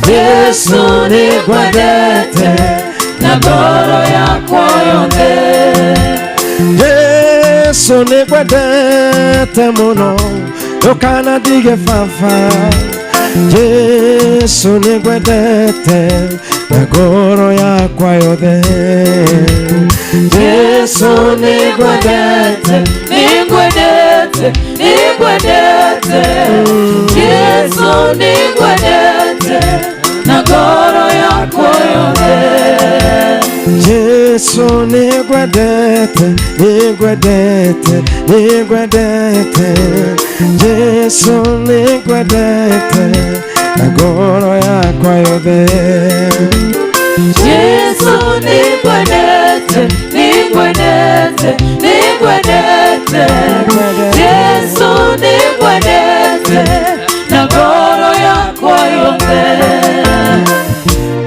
Jesu nigwendete na ngoro yakwa yothe Jesu nigwendete muno ndũkanandige baba Jesu nigwendete na ngoro yakwa yothe Jesu nigwendete nigwendete nigwendete Jesu nigwendete na ngoro yakwa yothe Jesu nigwendete nigwendete nigwendete Jesu nigwendete na ngoro yakwa yothe Jesu nigwendete nigwendete nigwendete Jesu nigwendete na ngoro yakwa yothe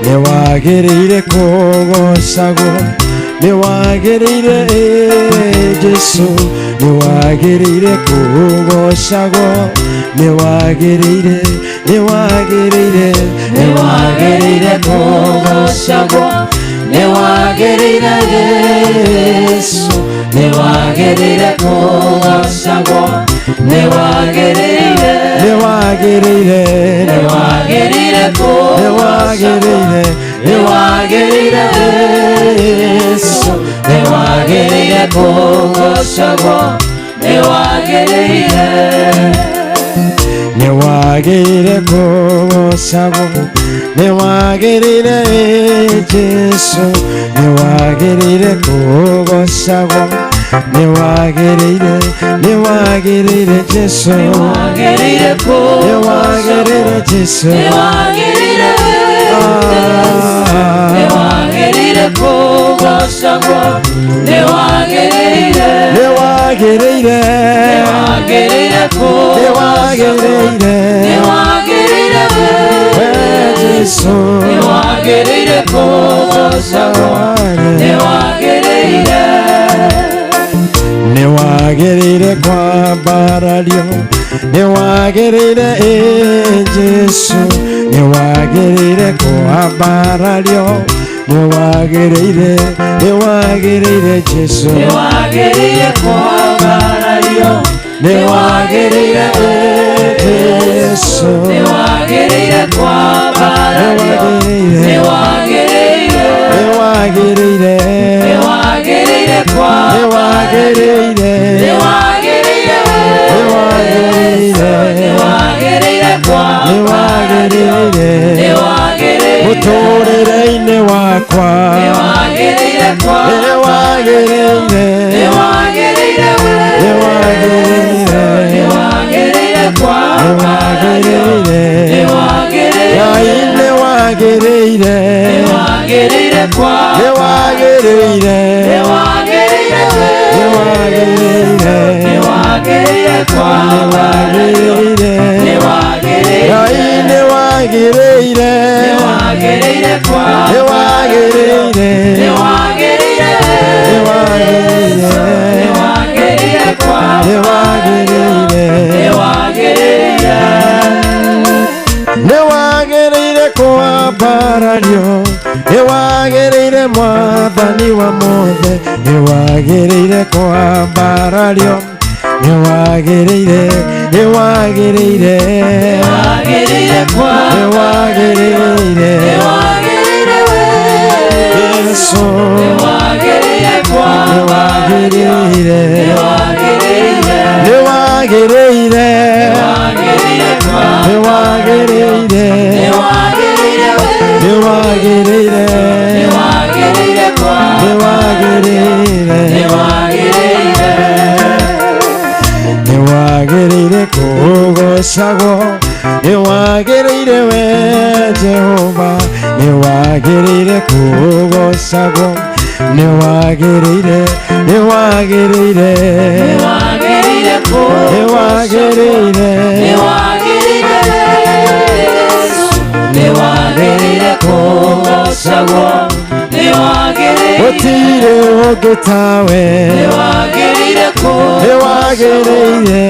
Niwagĩrĩire kũgocagwo niwagĩrĩire Jesu niwagĩrĩire kũgocagwo niwagĩrĩire niwagĩrĩire niwagĩrĩire kũgocagwo kugocagwo niwagĩrĩire Yesu niwagĩrĩire kugocagwo niwagĩrĩire niwagĩrĩire niwagĩrĩire kugocagwo niwagĩrĩire Yesu niwagĩrĩire kugocagwo niwagĩrĩire niwagĩrĩire kugocagwo niwagĩrĩire Yesu niwagĩrĩire kugocagwo niwagĩrĩire Yesu niwagĩrĩire Yesu niwagĩrĩire kugocagwo niwagĩrĩire niwagĩrĩire Yesu niwagĩrĩire kugocagwo niwagĩrĩire niwagĩrĩire kwambarario niwagĩrĩire Yesu niwagĩrĩire kwambarario niwagĩrĩire Yesu niwagĩrĩire kwambarario niwagĩrĩire Yesu niwagĩrĩire kwambarario niwagĩrĩire niwagĩrĩire kwambarario niwagĩrĩire mũtũrĩre-inĩ wakwa niwagĩrĩire niwagĩrĩire Ngai niwagĩrĩire niwagĩrĩire kwambarario niwagĩrĩire mwathani wa mothe niwagĩrĩire kwambarario niwagĩrĩire Yesu niwagĩrĩire niwagĩrĩire kugocagwo niwagĩrĩire we Jehova niwagĩrĩire kugocagwo niwagĩrĩire gũtirĩ ũngĩ tawe niwagĩrĩire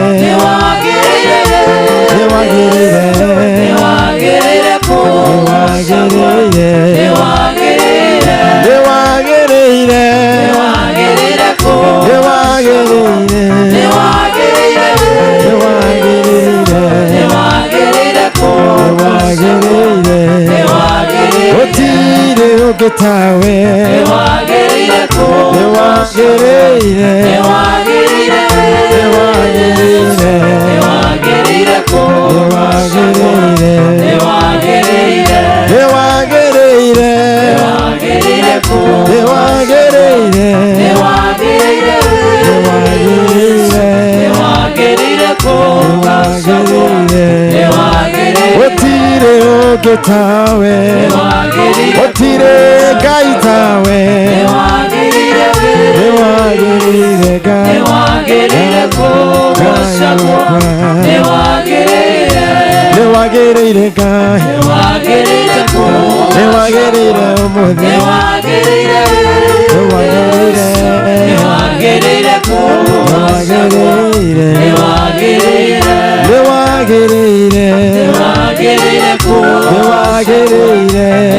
tawe tawe otire Ngai tawe niwagĩrĩire Ngai niwagĩrĩire Ngai niwagĩrĩire ũmũthĩ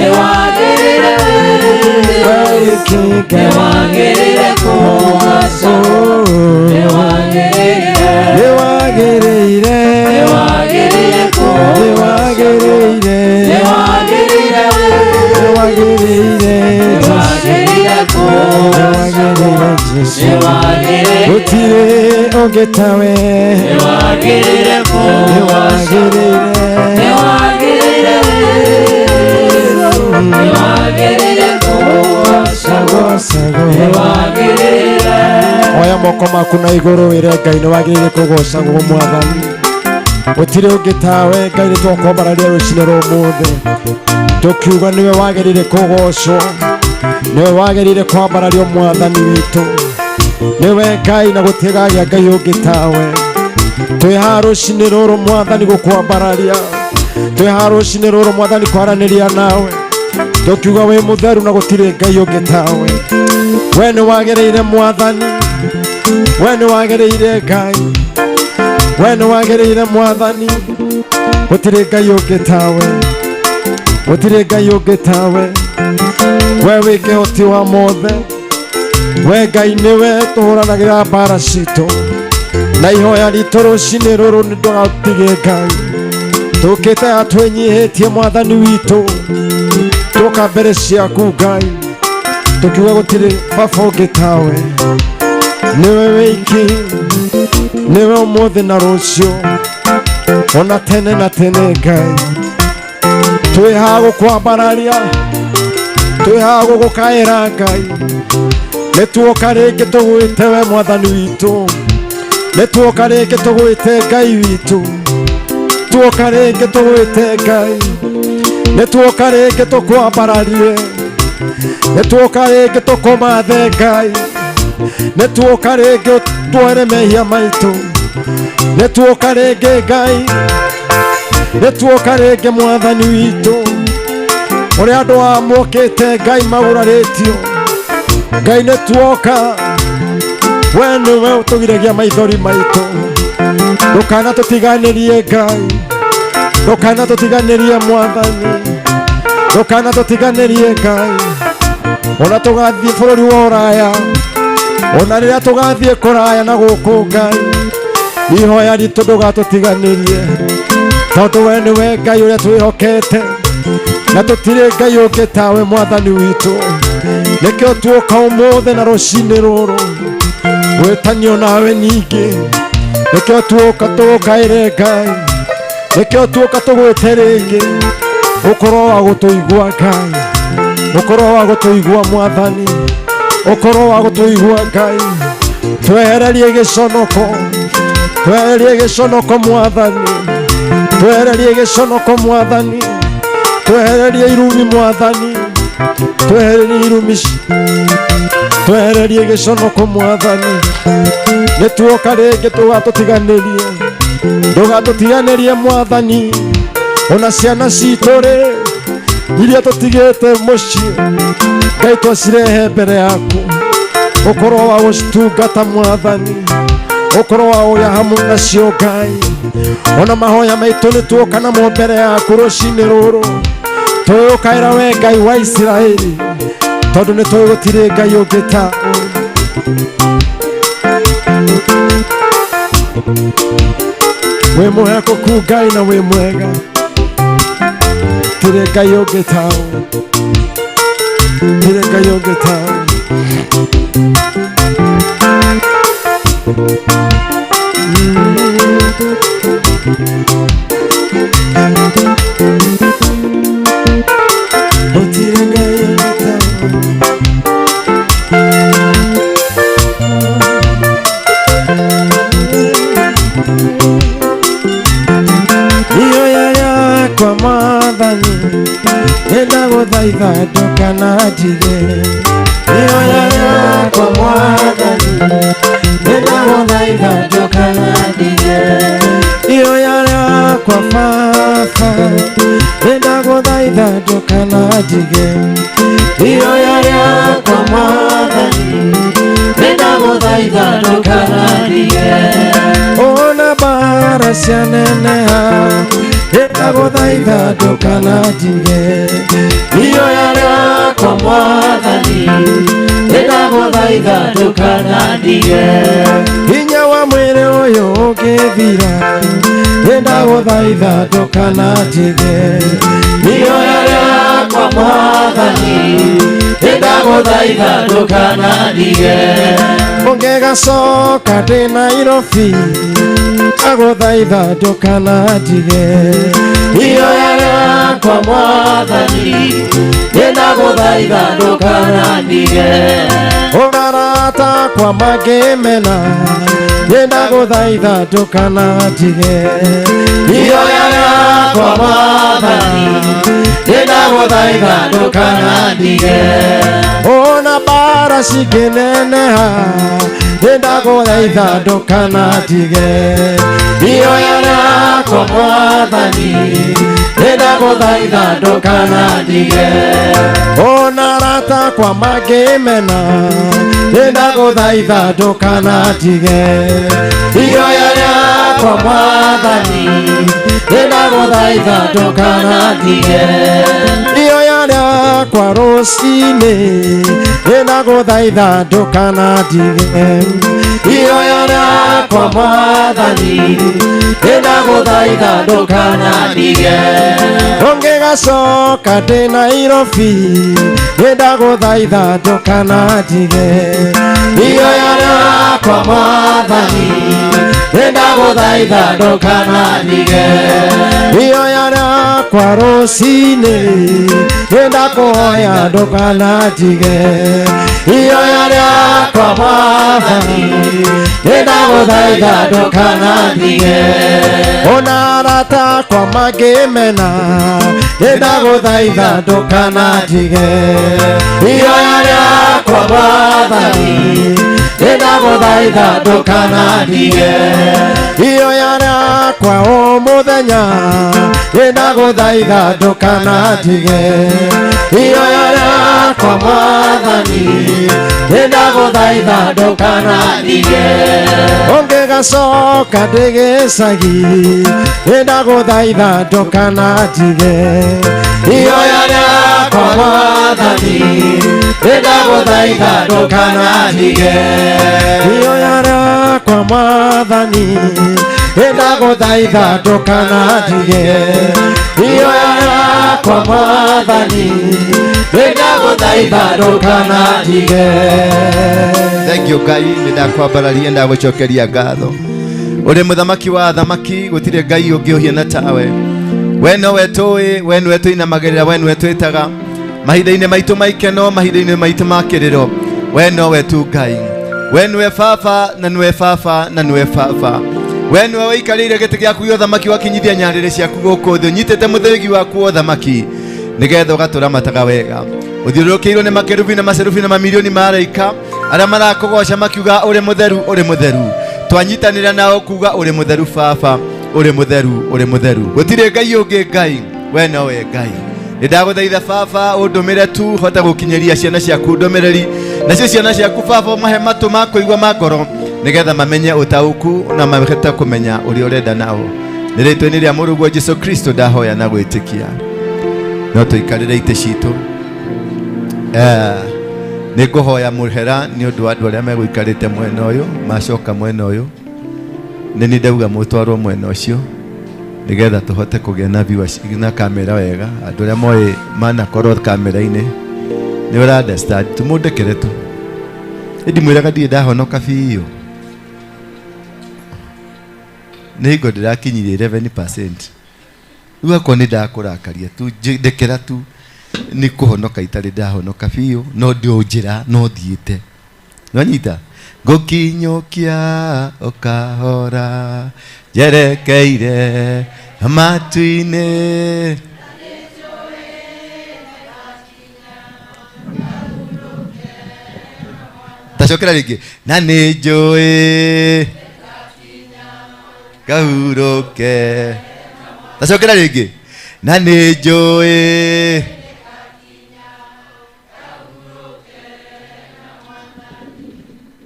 niwagĩrĩire wĩkĩke nĩwagĩrĩire kũgocwo nĩwagĩrĩire nĩwagĩrĩire nĩwagĩrĩire nĩwagĩrĩire nĩwagĩrĩire nĩwagĩrĩire Jesũ gũtirĩ ũngĩ tawe nĩwagĩrĩire nĩwagĩrĩire oya moko maku na igũrũ wĩre Ngai nĩwagĩrĩire kũgocagwo Mwathani gũtirĩ ũngĩ tawe Ngai nĩtwakwambararia rũciinĩ rũmũthĩ tũkiuga nĩwe wagĩrĩire kũgocwo nĩwe wagĩrĩire kwambarario Mwathani witũ nĩwe Ngai na gũtigagĩa Ngai ũngĩ tawe twĩ haha rũciinĩ rũrũ Mwathani gũkwambararia twĩ haha rũciinĩ rũrũ Mwathani kwaranĩria nawe tũkiuga wĩ mũtheru na gũtirĩ Ngai ũngĩ tawe we nĩ wagĩrĩire Mwathani we nĩ wagĩrĩire Ngai we nĩ wagĩrĩire Mwathani gũtirĩ Ngai ũngĩ tawe gũtirĩ Ngai ũngĩ tawe we wĩ kĩhoti wa mothe we Ngai nĩwe tũhũranagĩra mbara citũ na ihoya ritũ rũciinĩ rũrũ nĩ ndũgatige Ngai tũkĩte atwĩnyihĩtie Mwathani witũ tũka mbere ciaku Ngai tũkiuga gũtirĩ baba ũngĩ tawe nĩwe wĩiki nĩwe ũmũthĩ na rũciũ ona tene na tene Ngai twĩ haha gũkwambararia twĩ haha gũgũkaĩra Ngai nĩtuoka rĩngĩ tũgwĩte we Mwathani witũ nĩtuoka rĩngĩ tũgwĩte Ngai witũ tuoka rĩngĩ tũgwĩte Ngai nĩtuoka rĩngĩ tũkwambararie nĩtuoka rĩngĩ tũkũmathe Ngai nĩtuoka rĩngĩ tuoere mehia maitũ nĩtuoka rĩngĩ Ngai nĩtuoka rĩngĩ Mwathani witũ ũrĩa andũ amũkĩte Ngai magurarĩtio Ngai nĩtuoka we nĩwe ũtũgiragia maithori maitũ ndũkana tũtiganĩrie Ngai ndũkana tũtiganĩrie Mwathani ndũkana tũtiganĩrie Ngai ona tũgathiĩ bũrũri wa ũraya ona rĩrĩa tũgathiĩ kũraya na gũkũ Ngai ihoya ritũ ndũgatũtiganĩrie tondũ we nĩwe Ngai ũrĩa twĩhokete na tũtirĩ Ngai ũngĩ tawe Mwathani witũ nĩkĩo tuoka ũmũthĩ na rũciinĩ rũrũ gwĩtanio nawe ningĩ nĩkĩo tuoka tũgũkaĩre Ngai nĩkĩo tuoka tũgwĩte rĩngĩ ũkorwo wa gũtũigua Ngai ũkorwo wa gũtũigua Mwathani ũkorwo wa gũtũigua Ngai twehererie gĩconoko twehererie gĩconoko Mwathani twehererie gĩconoko Mwathani twehererie irumi Mwathani twehererie irumi twehererie gĩconoko Mwathani nĩtuoka rĩngĩ tũgatũtiganĩrie ndũgatũtiganĩrie Mwathani ona ciana citũ rĩ iria tũtigĩte mũciĩ Ngai twacirehe mbere yaku ũkorwo wa gũcitungata Mwathani ũkorwo wa ũrĩa hamwe nacio Ngai ona mahoya maitũ nĩtuoka namo mbere yaku rũciinĩ rũrũ tũgũkaĩra we Ngai wa Isiraeli tondũ nĩtũĩ gũtirĩ Ngai ũngĩ tawe wĩ mwĩhokeku Ngai na wĩ mwega tũtirĩ Ngai ũngĩ tawe tũtirĩ Ngai ũngĩ tawe gũtirĩ Ngai ũngĩ tawe ihoya rĩakwa Mwathani nĩndagũthaitha ndũkananjige ihoya rĩakwa Mwathani nĩndagũthaitha ndũkananjige ihoya rĩakwa Baba nĩndagũthaitha ndũkananjige ihoya rĩakwa Mwathani nĩndagũthaitha ndũkananjige ona mbara cianeneha nĩndagũthaitha ndũkananjige ihoya rĩakwa Mwathani mwathani ndaguthaitha ndukanandige hinya wa mwĩrĩ ũyũ ũngĩthira ndaguthaitha ndukanandige ihoya rĩakwa mwathani ndaguthaitha ndukanandige ũngĩgacoka ndĩ Nairobi ndaguthaitha ndukanandige ihoya rĩakwa mwathani ndaguthaitha ndukanandige ũrarata kwa mangĩmena ndaguthaitha ndukanandige ihoya rĩakwa mwathani ndaguthaitha ndukanandige ona mbara cingĩneneha ndaguthaitha ndukanandige ihoya rĩakwa mwathani ndaguthaitha ndukanandige ona arata kwa mangĩmena ndaguthaitha ndukanandige ihoya rĩakwa mwathani ndaguthaitha ndukanandige ihoya rĩakwa rũcinĩ ndaguthaitha ndukanandige ihoya rĩakwa mwathani ndaguthaitha ndukanandige ũngĩgacoka ndĩ Nairobi ndaguthaitha ndukanandige ihoya rĩakwa mwathani ndaguthaitha ndukanandige ihoya rĩakwa rũcinĩ ndakũhoya ndukanandige ihoya rĩakwa mwathani ndaguthaitha ndukanandige ona arata kwa mangĩmena ndaguthaitha ndukanandige ihoya rĩakwa mwathani ndaguthaitha ndukanandige ihoya rĩakwa o mũthenya ndaguthaitha ndukanandige ihoya rĩakwa mwathani ndaguthaitha ndukanandige ũngĩgacoka ndĩ gĩcagi ndaguthaitha ndukanandige ihoya rĩakwa mwathani ndaguthaitha ndukanandige ihoya rĩakwa mwathani ndaguthaitha ndukanandige ihoya rĩakwa mwathani ndaguthaitha ndukanandige Thank you Ngai ndakwambararia ndagũcokeria ngatho uri muthamaki wa thamaki gutire Ngai ungi uhiana tawe we nowe tũĩ we nĩwe twĩinamagĩrĩra we nĩwe twĩtaga mahinda-inĩ maitũ maikeno mahinda-inĩ maitũ ma kĩrĩro we nowe tu Ngai we nĩwe baba na nĩwe baba na nĩwe baba we nĩwe waikarĩire gĩtĩ gĩaku gĩa ũthamaki wakinyithia nyarĩrĩ ciaku gũkũ thĩ ũnyitĩte mũthĩgi waku wa ũthamaki nĩgetha ũgatũramataga wega ũthiũrũrũkĩirwo nĩ makerubi na macerubi na mamirioni ma araika arĩa marakũgoca makiuga ũrĩ mũtheru ũrĩ mũtheru twanyitanĩra nao kuga ũrĩ mũtheru baba ũrĩ mũtheru ũrĩ mũtheru gũtirĩ Ngai ũngĩ Ngai we nowe Ngai nĩndagũthaitha baba ũndũmĩre tu hota gũkinyĩria ciana ciaku ndũmĩrĩri nacio ciana ciaku baba mahe matũ ma kũigua ma ngoro nĩgetha mamenye ũtaũku na mahote kũmenya ũrĩa ũrenda nao nĩ rĩtwa-inĩ rĩa mũrũguo Jesũ Kristo ndahoya na gwĩtĩkia no tũikarĩre itĩ citũ nĩ ngũhoya mũhera nĩ ũndũ wa andũ arĩa megũikarĩte mwena ũyũ macoka mwena ũyũ nĩ niĩ ndauga mũtwarwo mwena ũcio nĩgetha tũhote kũgĩa na viewers na kamera wega andũ arĩa moĩ manakorwo kamera-inĩ nĩ ũra understand tũmũndekere tu ndimwĩraga ndirĩ ndahonoka biũ nĩ hingo ndĩrakinyirie 11% rĩu akorwo nĩ ndakũrakaria tu ndekera tu nĩ kũhonoka itarĩ ndahonoka biũ no ndĩũnjĩra no thiĩte nwanyita ngũkinyũkia ũkahora njerekeire matu-inĩ tacokera rĩngĩ na nĩ njũĩ ngahurũke tacokera rĩngĩ na nĩ njũĩ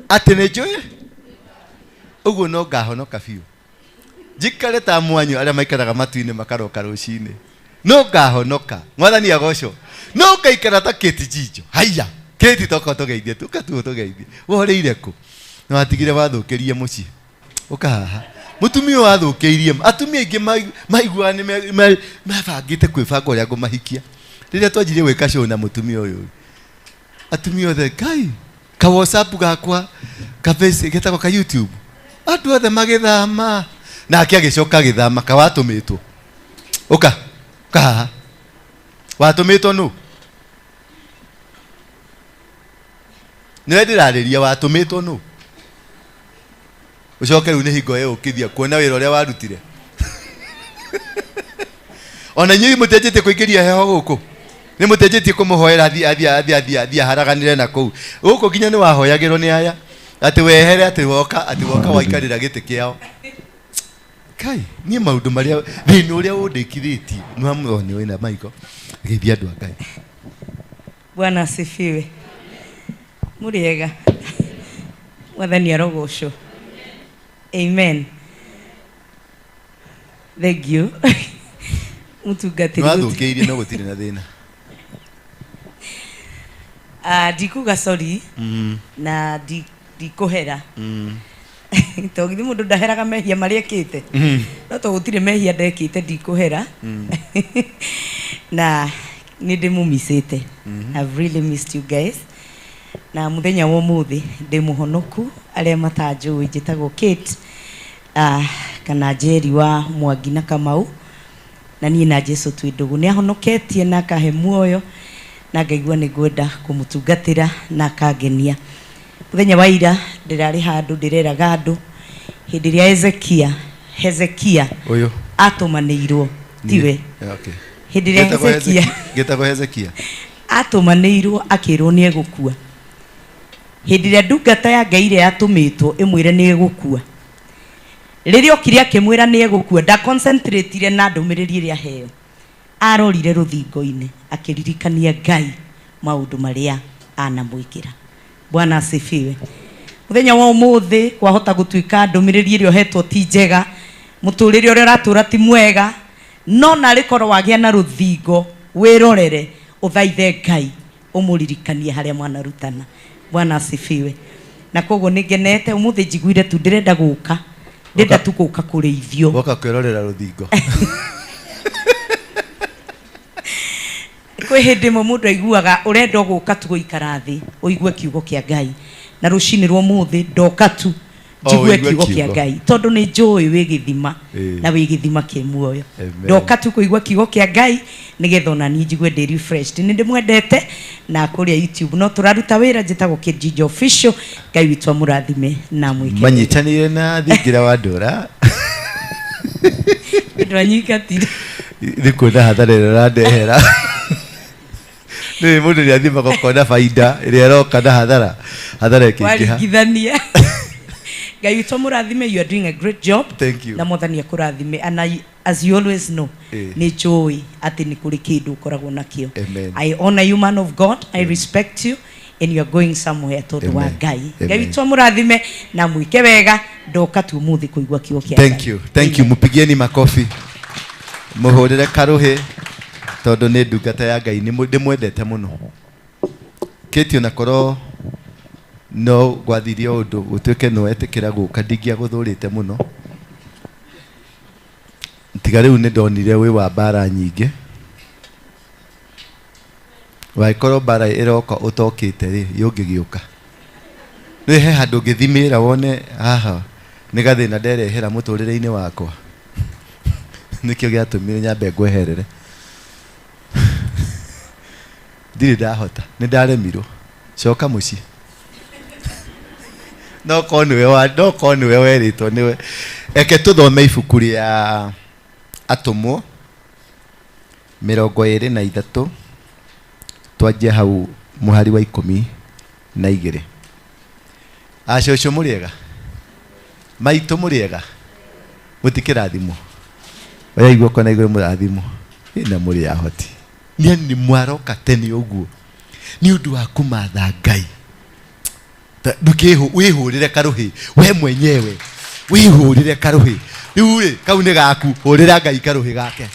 atĩ nĩ njũĩ ũguo no ngahonoka biũ njikare ta mwanyu arĩa maikaraga matu-inĩ makaroka rũcinĩ no ngahonoka mwathani agocwo no kaikara ta keti jijo haya keti toko togeithie tukatu togeithie woreire ku no atigire wathukirie mucie ukahaha mutumio wathukirie atumia ingi maigua ni mabangite kwibanga uria ngumahikia riria twanjirie gwika show na mutumia uyu atumia othe kai ka WhatsApp gakwa ka Facebook getako ka YouTube andu othe magithama na akiagicoka githama ka watumitwo uka ka watumitwo no ndirariria watumitwo no ucoke riu ni hingo ye ukithia kuona wira uria warutire ona nyinyi mutejetie kuingiria heho guku ni mutejetie kumuhoera athi haraganire na kou guku ginya ni wahoyagirwo ni aya ati wehere ati woka waikarira giti kiao kai ni maundu maria thini uria undikithitie ni amoni wina maiko geithia andu Ngai. Bwana asifiwe. Muriega. Mwathani arogocwo. Amen. Thank you. Mutungatiri. Wathukiirie no gutire na thina. Ndikuga sorry. Na ndikuhera. Togithi mundu ndaheraga mehia maria ekite. No to gutire mehia ndekite ndikuhera. Na nindimumisite. I've really missed you guys. Na muthenya wa muthi ndi muhonoku aria matanjui njitagwo Kate kana Jerry wa Mwangi na Kamau na nie na Jesu twindugu ni ahonoketie na kahe muoyo na ngaigua ni gwenda kumutungatira na kangenia. Muthenya wa ira ndirari handu ndireraga andu hindi ria Hezekia uyu atumanirwo tiwe okay hindi ria Hezekia getagwo Hezekia atumanirwo akirwo ni egukua hindi ria ndungata ya Ngai ria atumitwo imwire ni egukua riria okire akimwira ni egukua nda concentrate ire na ndumiriri ria heo arorire ruthingo-ini akiririkania Ngai maundu maria anamwikira. Bwana asifiwe. Muthenya wa umuthi kwahota gutuika ndumiriri ire ohetwo ti njega muturire uria ratura ti mwega no na rikorwo wagia na ruthingo wirorere uthaithe Ngai umuririkanie haria mwana rutana. Bwana asifiwe. Na koguo ningenete umuthi njiguire tu ndirenda guka ndenda tu guka kureithio woka kwirorera ruthingo kwe hindi mo mundu aiguaga urenda guka tu guikara thi uigue kiugo kia Ngai na rucini rwo muthi ndoka tu jigue kiugo kia Ngai tondu ni njui wi githima na wi githima ki muoyo ndoka tu kuigua kiugo kia Ngai nigetha ona ni jigue ndi refreshed ni ndimwendete na kuria YouTube no turaruta wira njitagwo Kijiji Official. Ngai witu amurathime na mwike manyitanire na thingira wa ndura ndwanyika tire ndikuona hathara randehera ni mundu ni athima gukona faida iria roka na hathara ikingithania. Ngai witu amurathime, you are doing a great job. Thank you. Na mwathani akurathime and as you always know ni joy ati ni kuri kindu ukoragwo nakio. I honor you man of God. I respect you and you are going somewhere tondu wa Ngai. Ngai witu amurathime na mwike wega ndoka tu muthi kuigua kiugo kia Ngai. Thank you mupigieni makofi muhurire karuhi tondu ni ndungata ya Ngai ni ndimwendete muno. Keti ona korwo no gwathirie undu gutuike no etikira guka ndingia guthurite muno tiga riu ni ndonire wi wa bara nyingi waikoro bara iroka utokite ri yungigiuka ni he handu ngithimira wone haha ni gathina nderehera muturire-ini wakwa nikio giatumire nyambe ngweherere ndiri ndahota ni ndaremirwo coka muci no konwe weritwo niwe eke tuthome ibuku ria Atumwo 23 twanjie hau muhari wa 12. Acocå muriega maitu muriega mutikirathimo oya igwo kona igwe murathimo ina muri ahoti ni mwaroka tene uguo ni undu wa kumatha Ngai wihurire karuhi we mwenyewe wihurire karuhi riu ri kau ni gaku hurira Ngai karuhi gake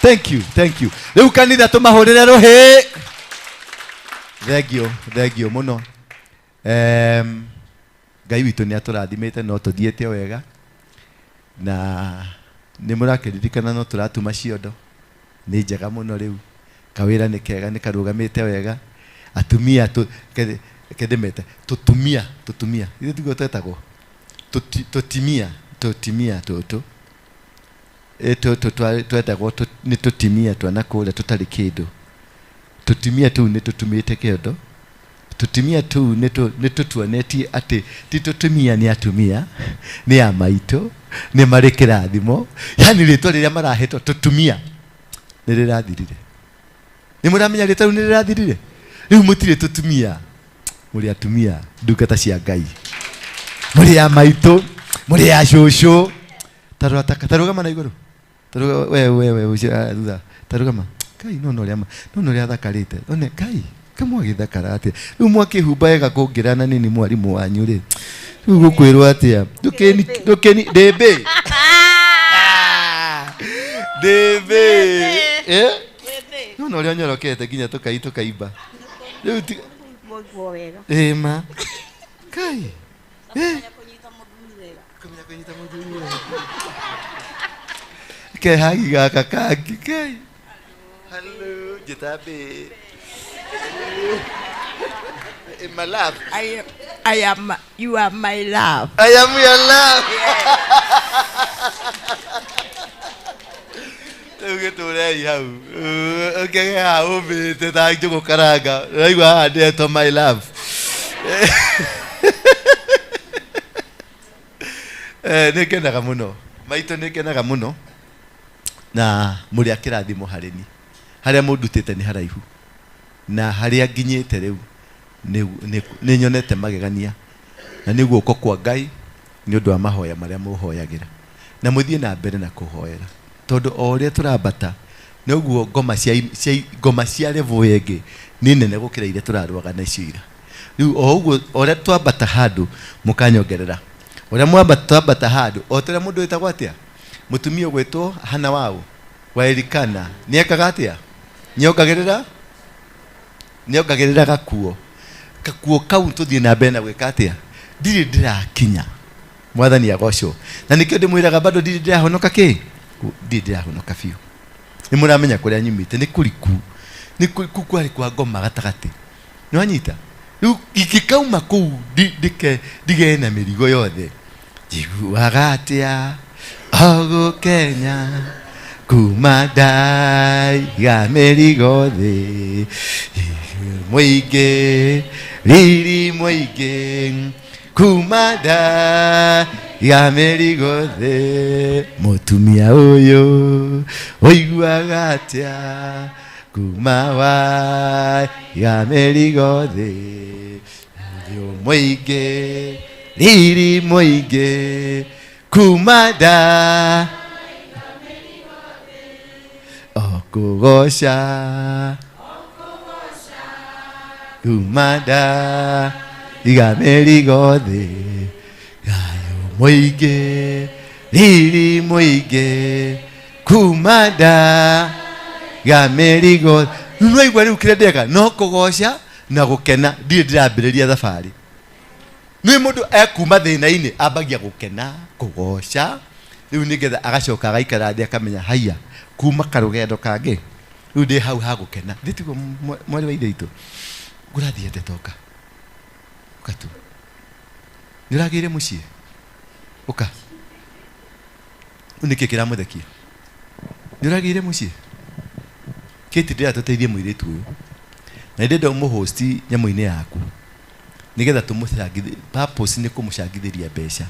Thank you. Riu kanitha tumahurire ruhi. Thank you muno. Ngai witũ nĩ atũrathimĩte no tũthiĩte wega na nĩ mũrakiririkana no tũratuma ciondo nĩ njega mũno rĩu kawĩra nĩ kega nĩ karũgamĩte wega atumia kedemete tutumia ithuĩ tiguo twetagwo tutimia tũtũ twetagwo nĩ tutimia twana kũrĩa tũtarĩ kĩndũ tutimia tũu nĩ tũtumĩte kĩondo tutimia tu nĩ tũtuonetie atĩ ti tutumia nĩ atumia nĩ a maitũ nĩ marĩ kĩrathimo yani rĩtwa rĩrĩa marahetwo tutumia nĩ rĩrathirire nĩ mũramenya rĩtwa rĩu nĩ rĩrathirire rĩu mũtirĩ tutumia mũrĩ atumia ndungata cia Ngai mũrĩ a maitũ mũrĩ a cũcũ tarũgama na igũrũ we thutha tarũgama Ngai no rĩa thakarĩte one Ngai kamwagithakara atia riu mwakihumba ega kungirana nini mwarimu wanyu ri riu gukwirwo atia ndukeni debe no ria nyorokete nginya tukaimba riu ma Kai kumenya kunyita muthuri wega ke hagi gaka kangi Kai hello jitabe in my love. You are my love. I am your love. Tugeturei hau. Okay, hau bete ta jugo karanga. Raigua ande to my love. Nĩkenaga mũno. Maitũ nĩkenaga mũno. Na mũrĩ akĩrathimo harĩni. Harĩa mũndutĩte nĩ haraihu. Na harĩa nginyĩte rĩu nĩ nyonete magegania na nĩ guoko kwa Ngai nĩ ũndũ wa mahoya marĩa mũhoyagĩra na mũthiĩ na mbere na kũhoera tondũ o ũrĩa tũrambata nĩ ũguo ngoma cia level ĩngĩ nĩ nene gũkĩra iria tũrarũaga nacio ira rĩu o ũguo ũrĩa twambata handũ mũkanyongerera ũrĩa twambata handũ o tũrĩa mũndũ wĩtagwo atĩa mũtumia ũgwĩtwo Hana wao wa Elikana nĩekaga atĩa nyongagĩrĩra gakuo kau tũthiĩ na mbere na gwĩka atĩa ndirĩ ndĩrakinya mwathani agocwo na nĩkĩo ndĩmwĩraga bado ndirĩ ndĩrahonoka ndirĩ ndĩrahonoka biũ nĩ mũramenya kũrĩa nyumĩte nĩ kũriku kwarĩ kwa ngoma gatagatĩ nĩwanyita rĩu ingĩkauma kũu ndigene na mĩrigo yothe njiguaga atĩa ogo Kenya kuma ndaiga mĩrigo thĩ mũingĩ riri mũingĩ kuma ndaiga mĩrigo thĩ mũtumia ũyũ ũiguaga atĩa kuma waiga mĩrigo thĩ mũingĩ riri mũingĩ kuma ndaiga kugosha kumada iga merigo thĩ gayo mũingĩ riri mũingĩ kumada iga merigo nũigua rĩu kĩrĩa ndeka no kũgoca na gũkena ndirĩ ndĩrambĩrĩria thabarĩ nĩ mũndũ ekuma thĩna-inĩ ambagia gũkena kũgoca rĩu nĩgetha agacoka agaikara thĩ akamenya haiya kuma karũgendo kangĩ rĩu ndĩ hau ha gũkena ndĩtiguo mwarĩ wa ithe itũ ngũrathiĩte toka ũka tu nĩ ũragĩire mũciĩ ũka nĩkĩ kĩramũthekia nĩ ũragĩire mũciĩ kĩti ndĩratũteithie mũirĩtu ũyũ na ndĩrenda ũmũhosti nyamũ-inĩ yaku nĩgetha tũmũcangithie purpose nĩ kũmũcangithĩria mbeca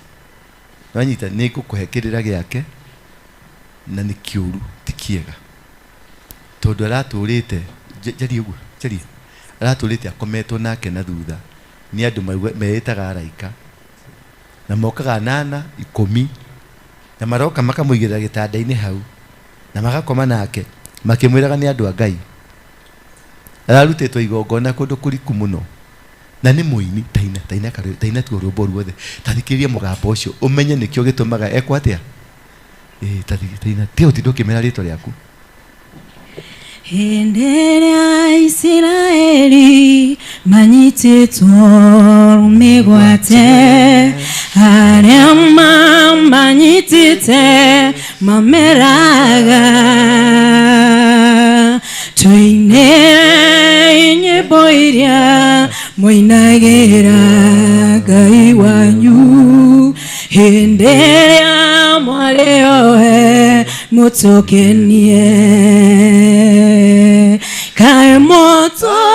wanyita nĩ ngũkũhe kĩrĩra gĩake na nĩ kĩũru ti kĩega tondũ aratũrĩte jaria ũguo jaria aratũrĩte akometwo nake na thutha nĩ andũ meĩtaga araika na mokaga 8 10 na maroka makamũigĩrĩra gĩtanda-inĩ hau na magakoma nake makĩmwĩraga nĩ andũ a Ngai ararutĩtwo igongona kũndũ kũriku mũno na nĩ mũini taina tuo rwĩmbo ruothe tathikĩrĩria mũgambo ũcio ũmenye nĩkĩo gĩtũmaga ekwo atĩa taina tio ti ndũkĩmera rĩtwa rĩaku Henderea Israeli manyitĩtwo mĩgwate arĩa manyitĩte mameraga tũine nyĩmbo iria mũinagĩra Ngai wanyu hĩndĩ ĩrĩa mwarĩ ohe mũtũkenie kaĩ mũtũĩ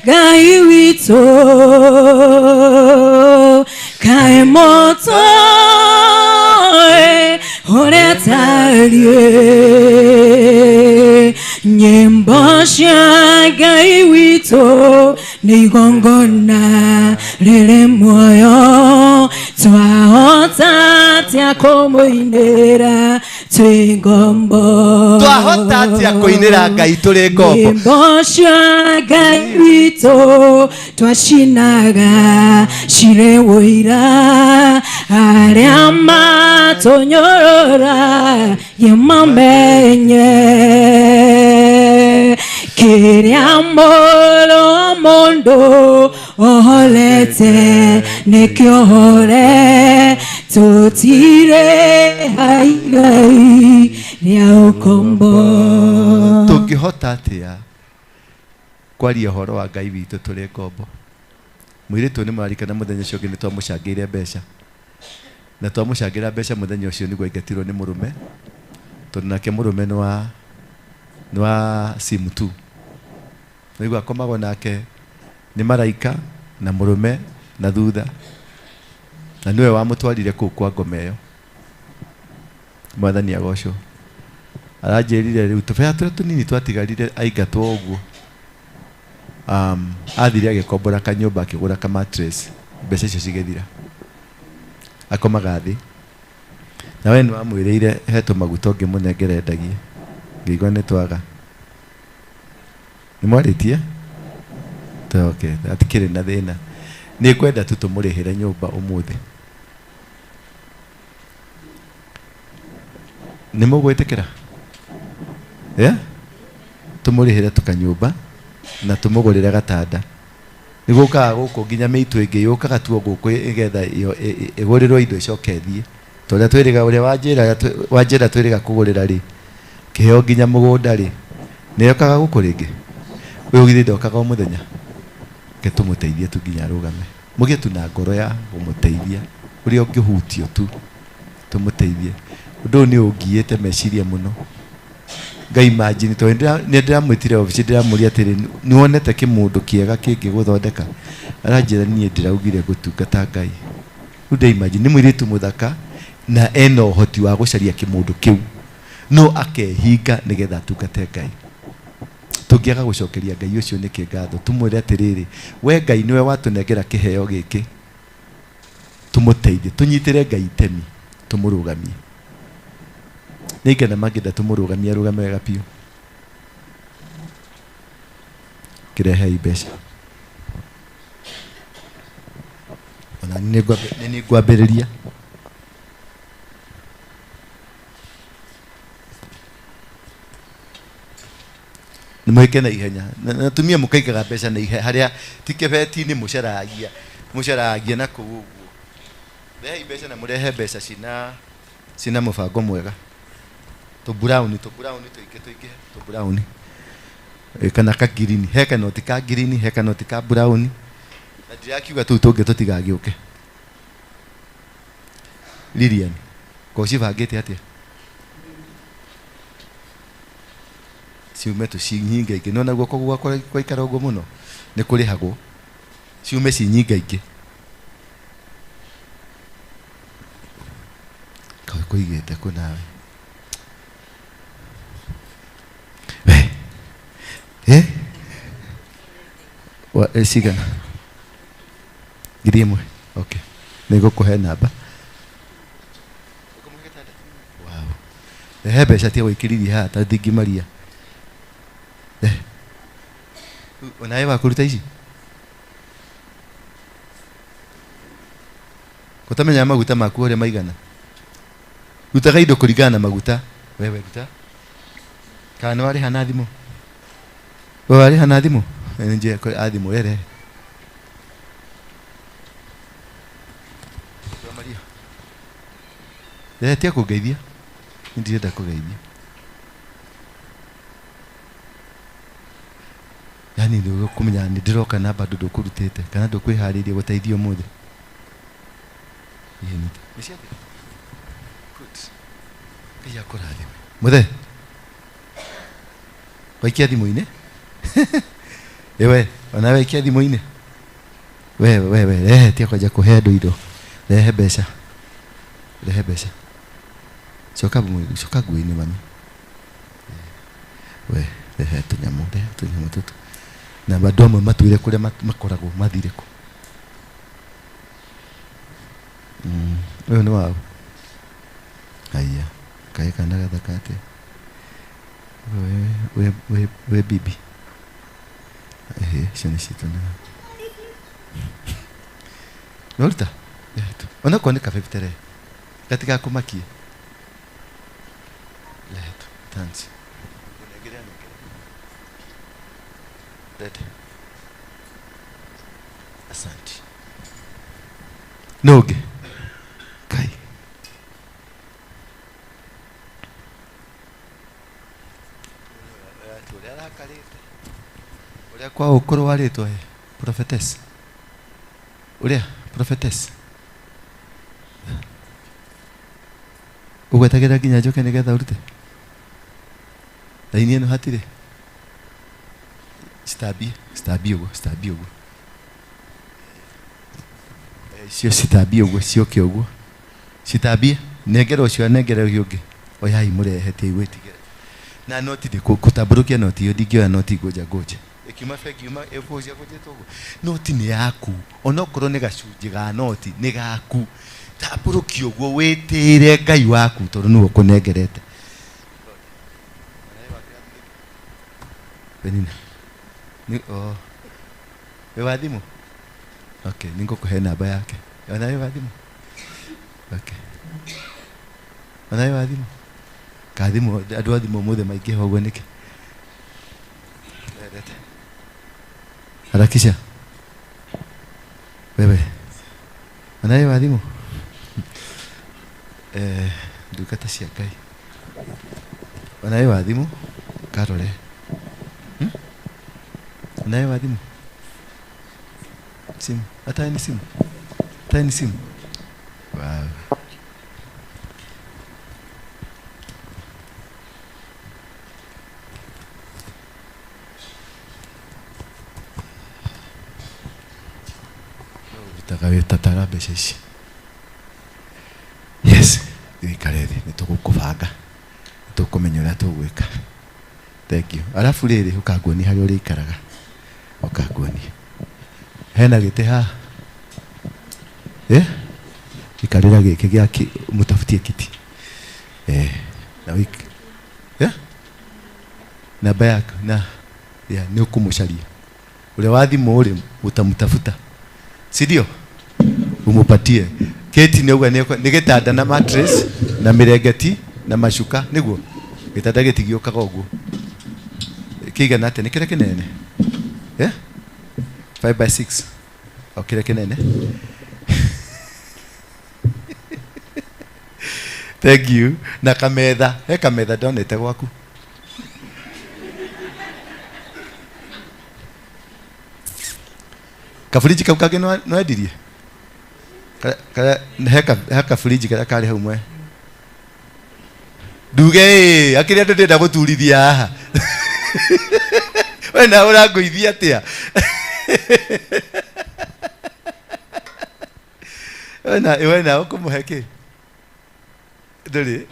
Ngai witũ kaĩ mũtũĩ ũrĩa tariĩ nyĩmbo cia Ngai witũ nĩ igongona rĩrĩ muoyo twahota atĩa kũmũinĩra twĩ ngombo twahota atĩa kũinĩra Ngai tũrĩ ngombo nyĩmbo cia Ngai witũ twacinaga cirĩ ũira arĩa matũnyorora yemamenye kĩrĩa mũndũ oholete nĩkĩohore tũtirĩ haigai rĩa ũkombo tũngĩhota atĩa kwaria ũhoro wa Ngai witũ tũrĩ ngombo mũirĩtu nĩ marikana mũthenya ũcio ũngĩ nĩ twamũcangĩire mbeca na twamũcangĩra mbeca mũthenya ũcio nĩguo aingatirwo nĩ mũrũme tondũ nake mũrũme nĩ wa simu tu nĩguo akomagwo nake nĩ maraika na mũrũme na thutha na niwe wamũtwarire kũu kwa ngoma ĩyo mwathani agocwo aranjĩrire rĩu tũbea tũrĩa tũnini twatigarire aingatwo ũguo athire agĩkombora kanyũmba akĩgũra ka mattress mbeca icio cigĩthira akomaga thĩ na we nĩ wamwĩrĩire he tũmaguta ũngĩmũnengere ndagie ngĩigua nĩ twaga nĩ mwarĩtie okay atikĩrĩ na thĩna nĩ kwenda tu tũmũrĩhĩre nyũmba ũmũthĩ nĩ mũgwĩtĩkĩra tũmũrĩhĩre tũkanyũmba na tũmũgũrĩre gatanda nĩ gũkaga gũkũ nginya mĩitũ ĩngĩ yũkaga tuo gũkũ ĩgetha ĩgũrĩrwo indo icoke thiĩ tondũ twĩrĩga ũrĩa wanjĩra twĩrĩga kũgũrĩra rĩ kĩheo nginya mũgũnda rĩ nĩ yokaga gũkũ rĩngĩ ũyũ githĩ ndokaga o mũthenya ke tũmũteithie tu nginya arũgame mũgĩe tu na ngoro ya gũmũteithia ũrĩa ũngĩhutio tu tũmũteithie ũndũ nĩ ũngiĩte meciria mũno Ngai imagine tondũ nĩ ndĩramwĩtire obici ndĩramũria atĩrĩ nĩ wonete kĩmũndũ kĩega kĩngĩgũthondeka aranjĩra niĩ ndĩraugire gũtungata Ngai rĩu ndĩimagine nĩ mũirĩtu mũthaka na ena ũhoti wa gũcaria kĩmũndũ kĩu no akehinga nĩgetha atungate Ngai tũngĩaga gũcokeria Ngai ũcio nĩkĩ ngatho tũmwĩre atĩrĩrĩ we Ngai nĩwe watũnengera kĩheo gĩkĩ tũmũteithie tũnyitĩre Ngai itemi tũmũrũgamie nĩngena mangĩenda tũmũrũgamie arũgame wega biũ kĩrehei mbeca ona nĩ ngwambĩrĩria nĩ mwĩke na ihenya na tumia mũkaikaga mbeca na ihenya harĩa ti kĩbeti-inĩ mũcaragia na kũu ũguo rehei mbeca na mũrehe mbeca cina mũbango mwega tũburauni tũingĩ kana ka green he kanoti ka green he kanoti ka brown na ndirakiuga tũu tũngĩ tũtigagĩũke Lilian kocibangĩte atĩa ciume tũcinyinga ingĩ nona guoko gwakwa kwaikara ũguo mũno nĩ kũrĩhagwo ciume cinyinga ingĩ kũigĩte kũ nawe cigana ngiri ĩmwe okay nĩngũkũhe namba he mbeca tia gwĩkĩrithia haha ta ndingĩmaria onawe wakũruta ici ũtamenya maguta maku ũrĩa maigana rutaga indo kũringana na maguta wewe ruta Kana wari hana thimu. Wari hana thimu. Nje ko athimu rere. Maria. Tia kugeithia. Ndirenda kugeithia. Yani ndio kumenya ndiroka na bado ndukurutete kana ndukwiharirie guteithio muthe. Yeni. Mesiathi. Good. Kia kurathime. Muthe. Waikia thimu-ini? Ewe, ona waikia thimu-ini? Wewe, tia kwaja kuhe andu indo. Rehe mbeca. Rehe mbeca. Coka nguo-ini mami. We, rehe tunyamu tutu. Na bado amwe matuire kuria makoragwo mathire ku. Uyu ni wao. Haya, kae kana gathakate. We bibi. Shani shitana. Nolta. Yetu. Ona kone kafe vitere. Katika kumakie. Letu. Tanzi. Asante. Noge. Kai. Uria kwa ukuru waritwo prophetess. Uria prophetess. Ugwetagira ginya njoke nigetha urute. Laini eno hatire. Stabie uguo. Cio sitabie uguo, cioke uguo. Sitabie, negera ucio negera ugi. Oyai murehete igwitigera. Na noti de kutaburukia noti yo digio noti goja. Ekima feki uma efoja goje togo. Noti ni yaku. Onokorwo ne gacunji ga noti ni gaku. Taburukia uguo wetire Ngai waku tondu nuo kunengerete. Benina. Wewe thimu? Okay, ningo kuhe namba yake. Ona wewe thimu? Okay. Ona wewe thimu? Ka thimu andu thimu muthe maingi hoguo niki. Harakisha. Wewe. Ona wewe thimu? Ndukata cia Ngai. Ona wewe thimu? Karore. Naye wadimu simu hata ni simu wow. Utakawe tatara besheshi. Yes, ikaredi nitugukubanga tukumenyera tugwika. Thank you. Alafu riri ukaguoni hari uri ikaraga. Ukaguoni. Hena gite ha. Ikarira gike gyaki mutafutie kiti. Na wiki. Na bayaka na ni ukumucaria. Ule wathimu uri utamutafuta. Si ndio? Umupatie. Keti ni uga ni gitanda na mattress na mirengeti na mashuka niguo. Gitanda gitigiokaga uguo. Kiga nate ni kile kinene. 5x6. Kile kinene. Thank you. Na kametha. Kametha donete gwaku. Kafuriji kau kage no edirie. Heka furiji kara kari hau mwe. Nduge akiri andu ndenda guturithia haha. Wena uranguithia atia? Wena ukumuheke. Nduri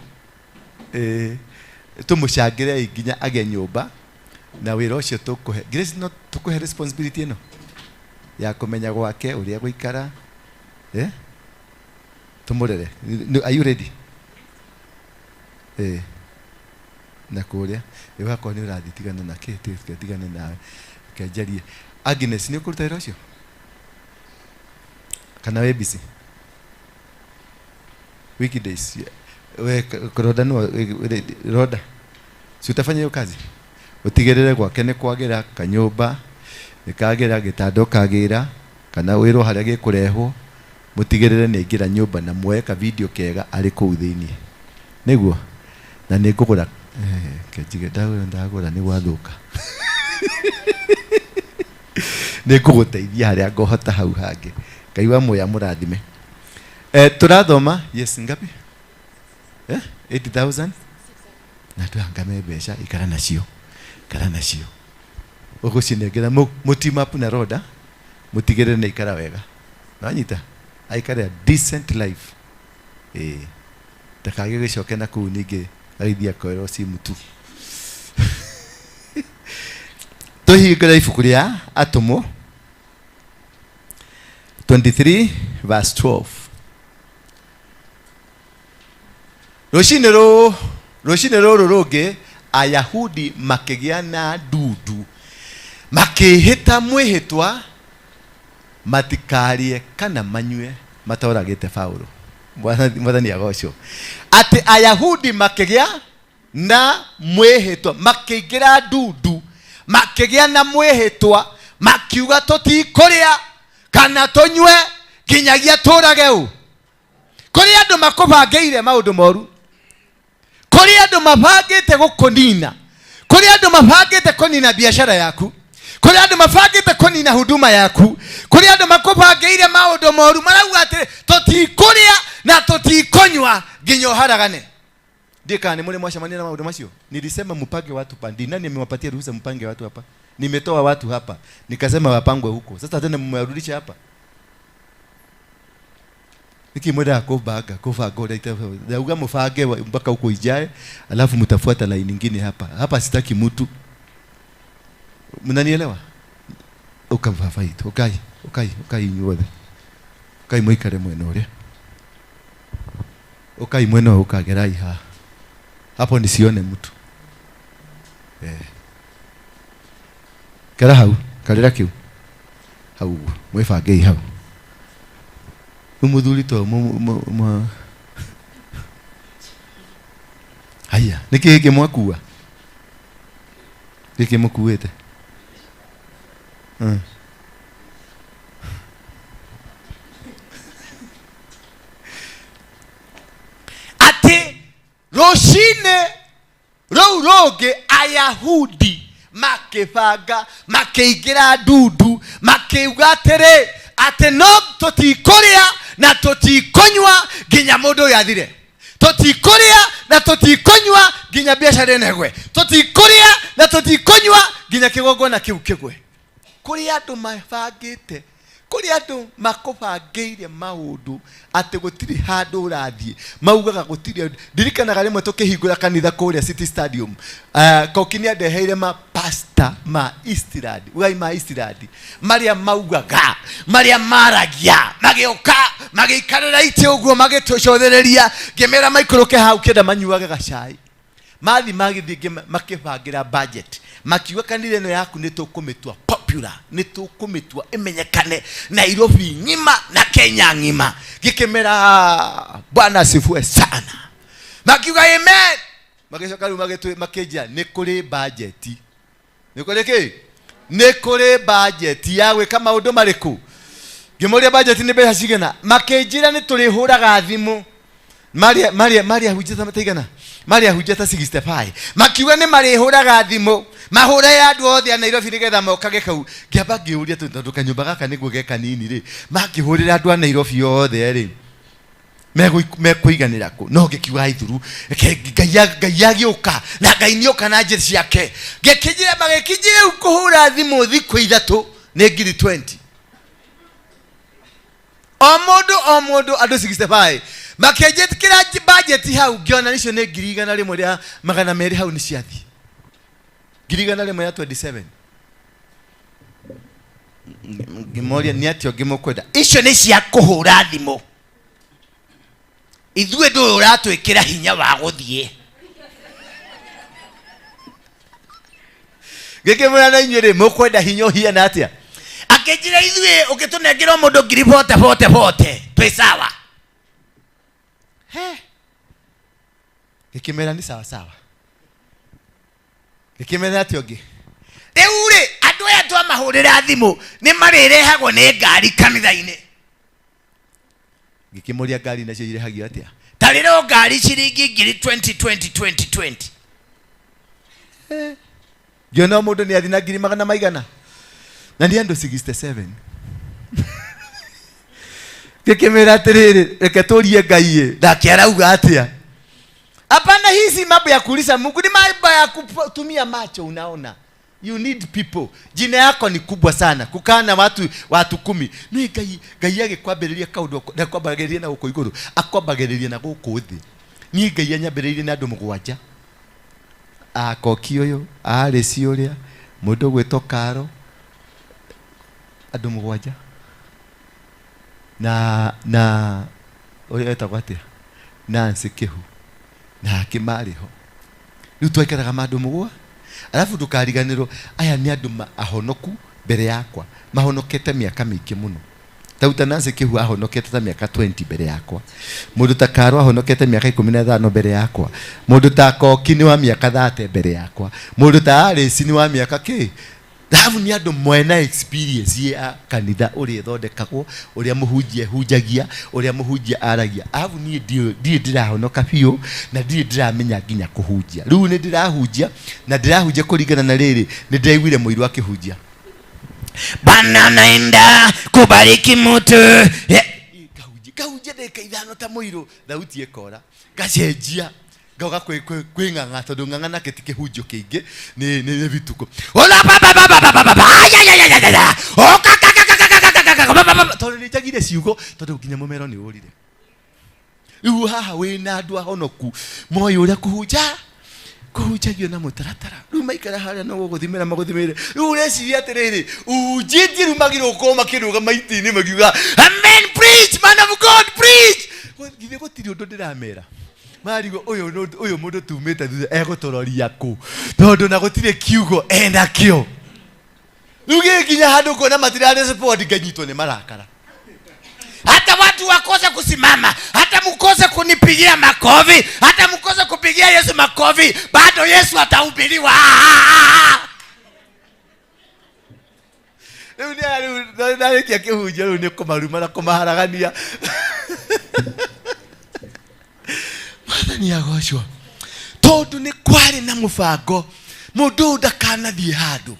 tumucangire nginya age nyumba na wira ucio tukuhe. Grace no tukuhe responsibility eno ya kumenya gwake uria guikara. Tumurere. Are you ready? Na kuria iwa ko ni urathi tigana na kete tigana nawe kenjarie. Agnes ni ukuruta wira ucio kana we busy weekdays? We Roda no Roda Si utafanya hiyo kazi? Utigirire gwake ni kwagira kanyumba, nikagira gitando kagira, kana wiro haria gikurehwo, mutigirire ni ingira nyumba na mueka video kega ari kuu thiini. Niguo na ni ngugura kejige ndagura ni gwathuka. Ni kuguteithia haria ngohota hau hangi. Ngai wa moya murathime. Turathoma yes ngapi? 80,000 na tuhangame besha ikara nacio. Kara nacio. Ugucinengera mutima pu na roda mutigere na ikara wega. Nanyita aikare a decent life. Takage gicoke na kuu ningi aithia kwero si mutu. Tuhingura ibuku ria Atomo 23 verse 12. Rucini ruru rungi Ayahudi makigia na ndudu makihita mwihitwa matikarie kana manyue matoragite Paulo. Mwathani agocwo. Ati Ayahudi makigia na mwihitwa makigira ndudu makigia na mwihitwa makiuga tutikuria kana tunywe kinyagia turageu. Kuri andu makubangeire maundu moru, kuri andu mabangite gukunina, kuri andu mabangite kunina biashara yaku, kuri andu mabangite kunina huduma yaku, kuri andu makubangeire maundu moru marauga ati tutikuria na tutikunywa nginya haragane. Ndikani mule mwashamania na maundu macio. Nilisema mpange watu pandi. Nani amewapatia ruhusa mpange watu hapa? Nimetoa watu hapa nikasema wapangwe huko. Sasa tena mmerudisha hapa. Niki mwenda kubaga kufaga ita dauga mfage mpaka huko ijae, alafu mtafuata line nyingine hapa. Hapa sitaki mtu. Mnanielewa? Ukamfafaito. Okay nyuothe. Okay muikare mweno ule. Okay mweno ukagerai ha. Hapo nisione mtu. Kara hau, kalera kiu. Hau, mwefage hau. Umuthuri to haya, niki hiki mwakua. Niki mukuete. Ati rucine ruroge Ayahudi makibanga makiingira ndudu makiuga atiri ati no tutikuria na tutikunywa nginya mundu yathire, tutikuria na tutikunywa nginya biashara negwe, tutikuria na tutikunywa nginya kigongona kiu kigwe. Kuri andu mabangite, kuri andu makubangeire maundu ati gutiri handu urathie maugaga gutiri. Ndirikanaga rimwe tukihingura kanitha kuria City Stadium, kokinia ndeheire ma pastor ma Eastland, ugai ma Eastland maria maugaga maria maragia magioka magikarira ite uguo magitucothereria ngemera maikuruke hau kenda manyuaga gacai mathi magithige makibangira budget makiuga kanitha no yaku nitukumitua popular, nitukumitua imenyekane Nairobi ngima na Kenya ngima. Gikemera Bwana sifue sana. Makiuga amen. Makicoka riu makejia ni kuri budget. Ni kuri ki? Ni kuri budget ya gwika maundu mariku. Ngimuria budget ni mbeca cigana. Makejira ni turihuraga thimu. Maria hujeta mataigana. Maria hujeta 65. Makiuga ni marihuraga thimu. Mahura ya andu othe a Nairobi nigetha mokage kau. Ngiamba ngiuria tondu kanyumba gaka niguo geka nini ri. Makihurira andu a Nairobi othe ri. Mekuiganira ku. No gikiuga ithuru. Ngai agioka na Ngai nioka na njĩra ciake. Ngikijire magikijire ukuhura thimu thikũ ithatu ni ngiri 20. O mundu andu 65. Makijetikira budget hau ngiona nicio ni ngiri 100 ria 200 hau ni ciathi. Ngiri 100 ya 27. Ngimoria ni atio ngimukwenda. Icio ni cia kuhura thimu. Ithue ndu uratwikira hinya wa guthie. Ngikimura na inyuĩ mukwenda hinya hiana atia. Akejira ithue ugitunengera mundu ngiri 40 twi sawa. Ngikimera ni sawa sawa. Gikimera ati ongi. Riu ri andu aya twamahurira thimu ni marirehagwo ni ngari kanitha-ini. Gikimuria ngari nacio irehagio atia? Tariro ngari ciringi ngiri 2020. Giona mundu ni athina ngiri magana maigana. Na ni andu 67. Gikimera atiriri reke turie Ngai ndake arauga atia? Hapana, hizi mambo ya kuuliza Mungu ni mambo ya kutumia macho. Unaona, you need people. Jina yako ni kubwa sana, kukaa na watu 10. Ni Ngai agikwambiriria kaundu na kwambagiriria na guko iguru, akwambagiriria na guko thi. Ni Ngai anyambiririe na andu 7. Akoki uyu ari ciuria mundu gwito Karo, andu 7 na oyo etagwo atia? Nancy Kihu na Kimariho. Riu twekeraga mandu 7, alafu ndukariganirwo aya ni andu ahonoku mbere yakwa, mahonokete miaka mingi muno. Tauta Nancy Kihu ahonokete ta miaka 20 mbere yakwa. Mundu ta Karo ahonokete miaka 15 mbere yakwa. Mundu ta Koki ni wa miaka 30 mbere yakwa. Mundu ta Alice ni wa miaka ki. Davu ni andu mwena experience ya kanitha uri thondekagwo, uria muhunjia hunjagia, uria muhunjia aragia. Avu ni die ndirahonoka biu na die ndiramenya nginya kuhunjia. Riu ni ndirahunjia na ndirahunjia kuringana na riri ni ndaiguire muiru akihunjia. Bana naenda kubariki mtu. Kahunjia ndeka 5 ta muiru, thauti ekora. Gacenjia. Goga kwinganga tondu ngangana ketike hunjo kingi ni bituko. Ola baba ya. Tondu ni jagire ciugo tondu nginya mumero ni urire. Riu haha wina andu ahonoku moyo uria kuhunjagio na mutaratara. Riu maikara haria no guthimira maguthimire. Riu ureciria atiriri unjiti riu magiro uko makiruga maiti-ini magiuga Amen, preach man of God, preach. Githe gutiri undu ndiramera. Marigo uyu mundu tumite thutha egutororia ku tondu na gutire kiugo enda kio. Riu gikinya handu kona matirare support nganyitwo ni marakara. Hata watu wakose kusimama, hata mkose kunipigia makofi, hata mkose kupigia Yesu makofi, bado Yesu atahubiriwa. Riu ni arikia kihunjia riu ni kumaruma na kumaharagania. Mathani agocwo tondu ni kwari na mubango mundu ndakanathie handu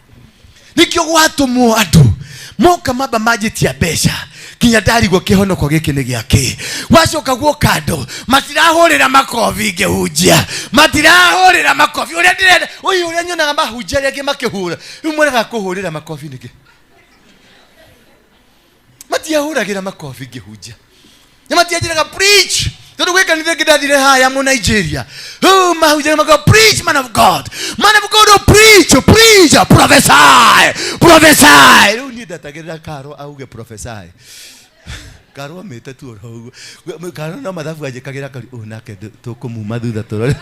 nikio gwatumwo andu moka mamba majitia mbeca kinya ndarigwo kihonoko giki ni giake wacoka guoka andu matirahurira makofi ngihunjia matirahurira makofi uria ndirenda uyu uria nyonaga mahunjia ringi makihura riu mwerega kuhurira makofi niki matiahuragira makofi ngihunjia matiajiraga preach. Tondu gwika ni thenge ndathire haya mu Nigeria. Mahunjia mago preach man of God. Man of God, oh, preach, prophesy. Riu ni ndatagirira Karo auge prophesy. Karo amete tu oro. Karo na mathabu ajikagira kari nake tukumuma thutha turore.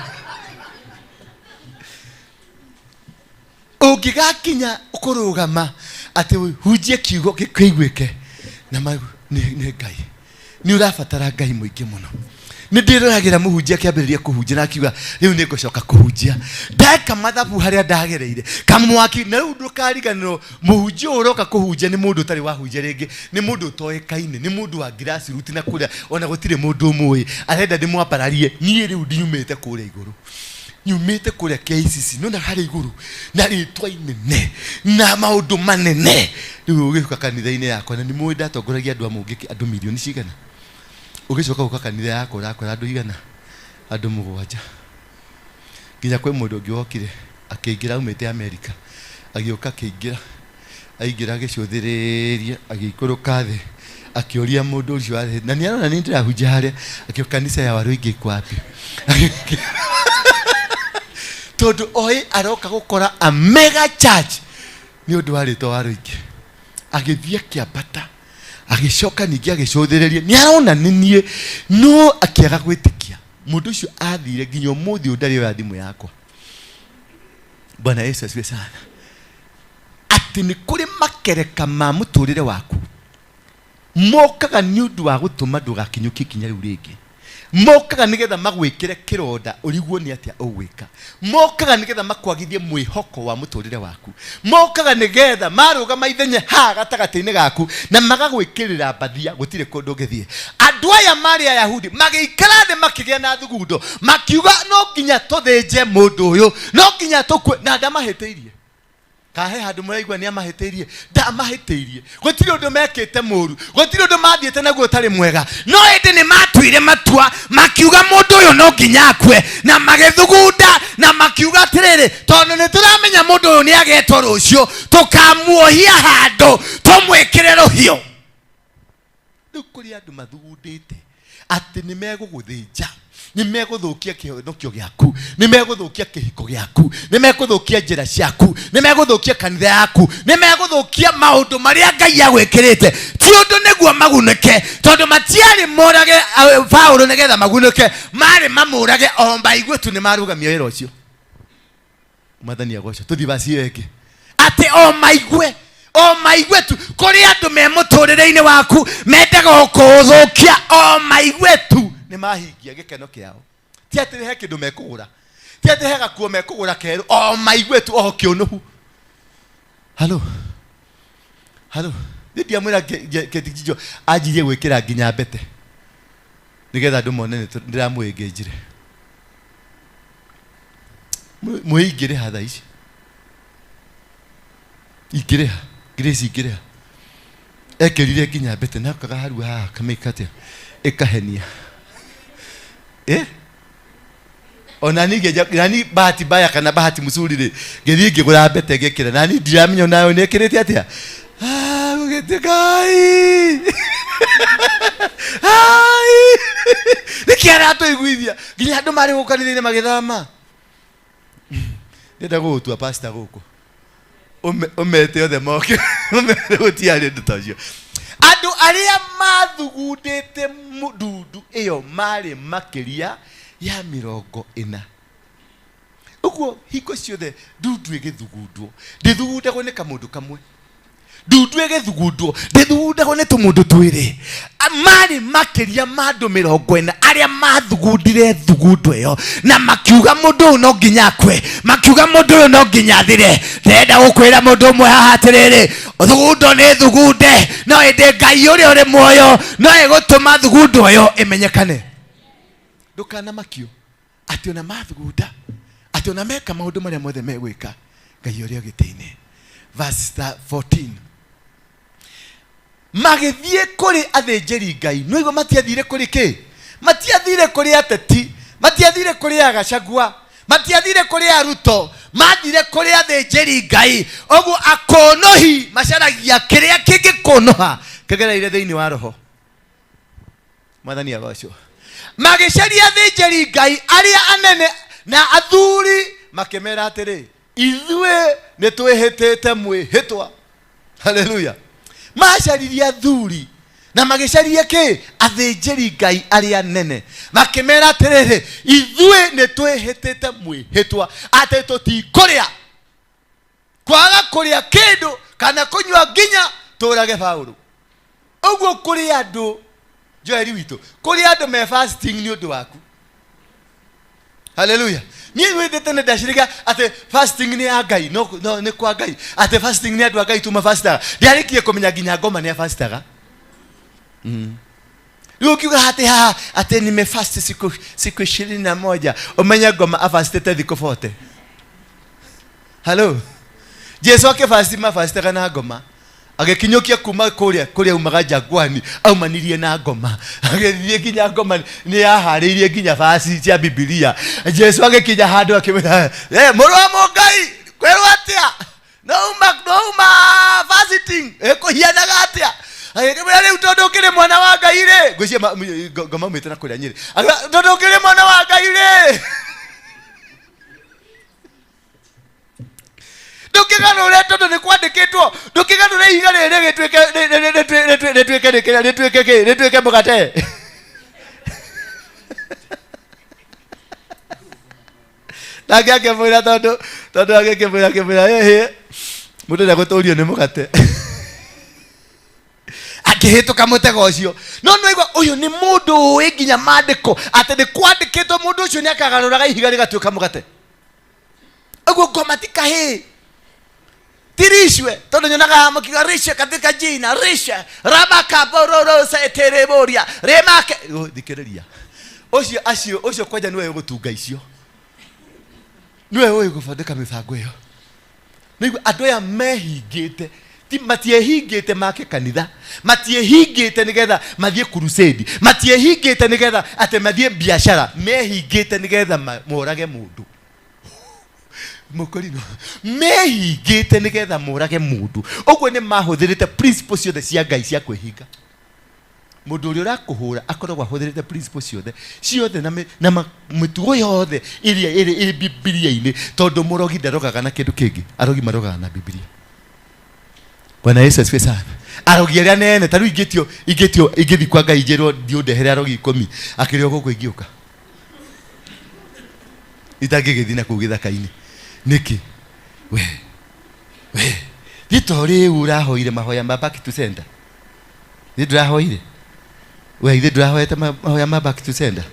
Ugigakinya ukurugama ati hunjie kiugo gikiguike na ni Ngai. Ni urabatara Ngai muingi muno. Ni ndiragira muhunjia kiambiriria kuhunjia na akiuga riu ni ngucoka kuhunjia ndeka mathabu haria ndagereire kamwaki na riu ndukariganirwo muhunjia uroka kuhunjia ni mundu tari wahunjia ringi ni mundu toekaine ni mundu wa grassroots na kuria ona gutire mundu umwe arenda ndimwambararie nie riu ndiumite kuria iguru nyumite kuria KCC nona hari iguru na ritwa inene na maundu manene riu ugikuka kanitha-ini yakwa na ni mwe ndatongoragia andu amungi andu milioni cigana ugicoka uka kanitha yako rakora andu igana andu 7 nginya kwe mundu ungi wokire akiingira umite America agioka akiingira aingira agicuthiriria agikuruka thi akioria mundu ucio athe na ni arona ni ndirahunjia haria akioka kanisa ya waru ingi kwapi tondu oi aroka gukora a mega church ni undu wa ritwa waru ingi agithie kiambata agicoka ningi agicuthiriria ni arona ninie no akiaga gwitikia mundu ucio athire nginya muthi ndari wa thimu yakwa. Bwana Yesu asifiwe sana. Ati ni kuri makereka ma muturire waku mokaga ni undu wa gutuma ndugakinyuki kinya riu ringi mokaga nigetha magwikire kironda uriguo ni atia ugwika, mokaga nigetha makwagithie mwihoko wa muturire waku, mokaga nigetha marugama ithenya ha gatagati-ini gaku na magagwikirira mbathia gutire kundu ngithie. Andu aya mari Ayahudi magiikara thi makigia na thugundo makiuga no nginya tuthinje mundu uyu, no nginya tukwe, na ndamahitiirie kahe handu muraigua ni amahitiirie, ndamahitiirie gutire undu mekite muru, gutire undu mathiete naguo utari mwega, no indi ni matuire matua makiuga mundu uyu no nginya akwe, na magithugunda na makiuga atiriri tondu ni turamenya mundu uyu ni agetwo rucio tukamuohia handu tumwikire ruhio. Riu kuri andu mathugundite ati ni meguguthinja, ni meguthukia kihonokio giaku, ni meguthukia kihiko giaku, ni meguthukia njira ciaku, ni meguthukia kanitha yaku, ni meguthukia maundu maria Ngai agwikirite ti undu niguo magunike, tondu matiari morage Paulo nigetha magunike, mari mamurage o maigwetu ni marugamia wira ucio. Mwathani agocwo tuthi basi yeke ati o maigwetu kuri andu me muturire-ini waku mendaga ukuthukia o maigwetu ni mahingia gikeno kiao, ti ati he kindu mekugura, ti ati he gakuo mekugura keru, o maigwetu o kiunuhu. Halo ndia mwira ketikijo ajirie gwikira nginya mbete nigetha andu mone ndiramwingijire muingire hatha ici ikireha Grace ikireha ekirire nginya mbete na kaga haru ha kamikatia ikahenia ona nani bahati baya kana bahati mzuri ngithii ngigura mbete ngikira nani ndiramenya nayo nekirite atia ugetekai nikiara tuiguithia nginya andu mari gukanithine magithama ndenda gutua pastor guku umete othe moke umete gutiari ndu tacio. Andu aria mathugundite ndundu iyo mari makiria ya 40. Uguo hiko ciothe ndundu igithugundwo ndithugundagwo ni kamundu kamwe, ndundu igithugundwo ndithugundagwo ni tumundu twiri, mari makiria mandu 40 aria mathugundire thugundo iyo na makiuga mundu no nginya akwe, makiuga mundu no nginya athire. Ndenda gukwira mundu umwe haha atiriri, thugundo ni thugunde, no indi Ngai uria uri muoyo no igutuma thugundo iyo imenyekane. Ndukana makio ati ona mathugunda, ati ona meka maundu maria mothe megwika Ngai uria gitine. Verse 14 magithie kuri athinjiri Ngai, no igo matiathire kuri ki, matiathire kuri ateti, matiathire kuri Agacagua, matiathire kuri Aruto, mathire kuri athinjiri Ngai. Ogu akonohi macaragia kiria kingikonoha kigereire thiini wa roho. Mwathani agocwo magicaria athinjiri Ngai aria anene na athuri makimera atiri ithue ni twihitite mwihitwa. Haleluya. Macariria athuri na magicaria ki athinjiri Ngai aria nene makimera atiriri ithue ni twihitite mwihitwa ati tutikuria kwaga kuria kindu kana kunywa nginya turage Paulo. Uguo kuri andu Joeli witu kuri andu me fasting ni undu waku. Haleluya. Ni wendete na dashirika ate fasting ni Ngai no ni kwa Ngai ate fasting ni andu Ngai tuma fastaga ndiarikie kumenya nginya ngoma ni fastaga. Ukiuga hata ate nimefast siku 21 umenya ngoma afastete thiko 40. Hello. Jesu akifasti mafastaga na ngoma agekinyokia kuma kuria umaga Jangwani au manirie na ngoma agethie kinya ngoma ni yaharirie kinya fasi cia Biblia. Jesu agekinya handu akimera muromo Ngai kwerwa atia no fasting ekuhianaga atia agekimera riu tondu kire mwana wa Ngai ri ngwicia ngoma mwite na kuria nyiri tondu kire mwana wa Ngai ri ndukiganure tondu ni kwandikitwo ndukiganure ihiga riri gitwike mugate. Nake akimwira tondu akimwira mundu ndaguturio ni mugate. akihituka mutego ucio no noigwa uyu ni mundu winginya mandiko ati ni kwandikitwo mundu ucio ni akagaruraga ihiga rigatuika mugate uguo ngomatika hi tirishwe tondu nyonaga mukigarisha katika jina risha rabaka bororo setereboria remake dikiriria ucio kwaja niwe gutunga icio niwe wewe gufandika mibango iyo nigu andu aya mehingite ti matiehingite make kanitha matiehingite nigetha mathie crusade matiehingite nigetha ate mathie biashara mehingite nigetha morage mundu mukorino mehingite nigetha morage mundu ogwo ni mahuthirite principles ciothe cia Ngai cia kwihinga mundu uri urakuhura akoragwo ahuthirite principles ciothe na mitugo yothe iria iri Biblia-ini tondu murogi ndarogaga na kindu kingi arogi marogaga na Biblia. Bwana Yesu asifiwe sana. Arogi aria nene taru ingithi kwa Ngai njirwo ndiundehere arogi 10 akirio guku ingiuka itangigithina kuu githaka-ini niki we thitori urahoire mahoya ma back to sender ndirahoire we ithe ndirahoete mahoya ma back to sender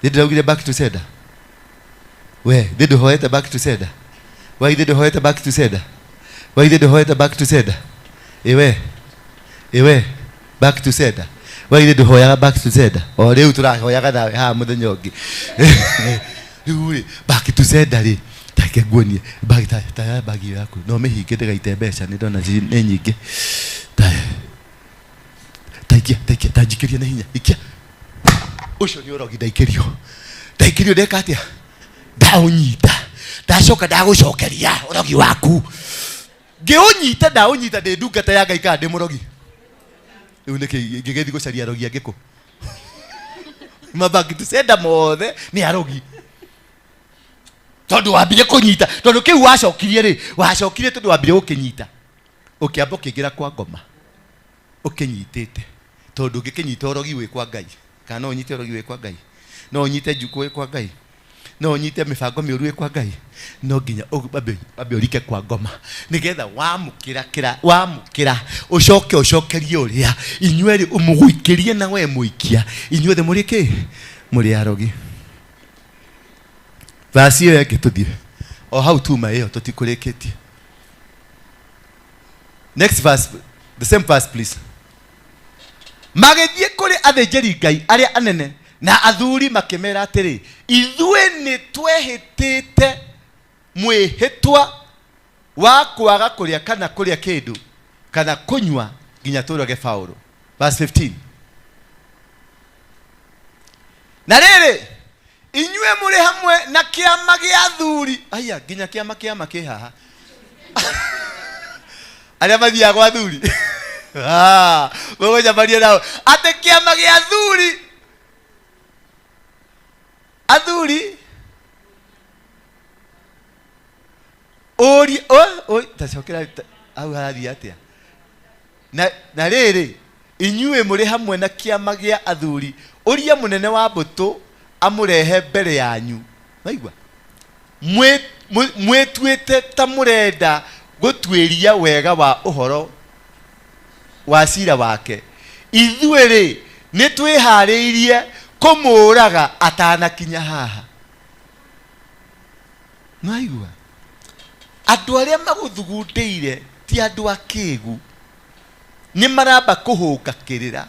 ndiraugire back to sender we ithe ndirahoete back to sender we ithe ndirahoete back to sender we ithe ndirahoete back to sender ewe back to sender we ithe ndirahoyaga back to sender o riu turahoyaga nawe ha muthenya ungi riu back to sender ri take guonie bagi yaku no mehingite gaite mbeca ni ndona ni nyingi tajikiria na hinya ikia ucio ni urogi ndaikirio ndeka atia ndaunyita ndacoka ndagucokeria urogi waku ndaunyita ndi ndungata ya Ngai kandi murogi riu niki ngigethi gucaria arogi angiko mabagi tusenda mothe ni arogi tondu wambire kunyita tondu kiu wacokirie tondu wambire gukinyita ukiamba ukiingira kwa ngoma ukinyitite tondu ngikinyita urogi wi kwa Ngai kana no unyite urogi wi kwa Ngai no unyite njuku wi kwa Ngai no unyite mibango miuru wi kwa Ngai no nginya babe urike kwa ngoma nigetha wamukira ucokerie uria inyueri umuguikirie na we muikia inyuothe muri ki muri arogi. Vasi yo yake tuthie o how to my yo tutikureketie. Next verse, the same verse please. Magethie kuri athĩnjĩri Ngai aria anene na athuri makimera atiri ithue ni twehitite mwihitwa wa kwaga kuria kana kuria kindu kana kunywa nginya turoge Paulo. Verse 15. Na rĩrĩ inyue muri hamwe na kiama gia athuri aya nginya kiama kihaha aria mathia gwa athuri gogoja baria nao ate kiama gia athuri ori tacokera au harathi atia na rĩrĩ inyue muri hamwe na kiama gia athuri uria munene wa mbutu amurehe mbere yanyu naigwa mwetwite ta murenda gutwiria wega wa uhoro wa cira wake ithue ri ni twihariirie kumuraga atanakinya haha naigwa andu aria maguthugundeire ti andu akigu ni maramba kuhuka kirira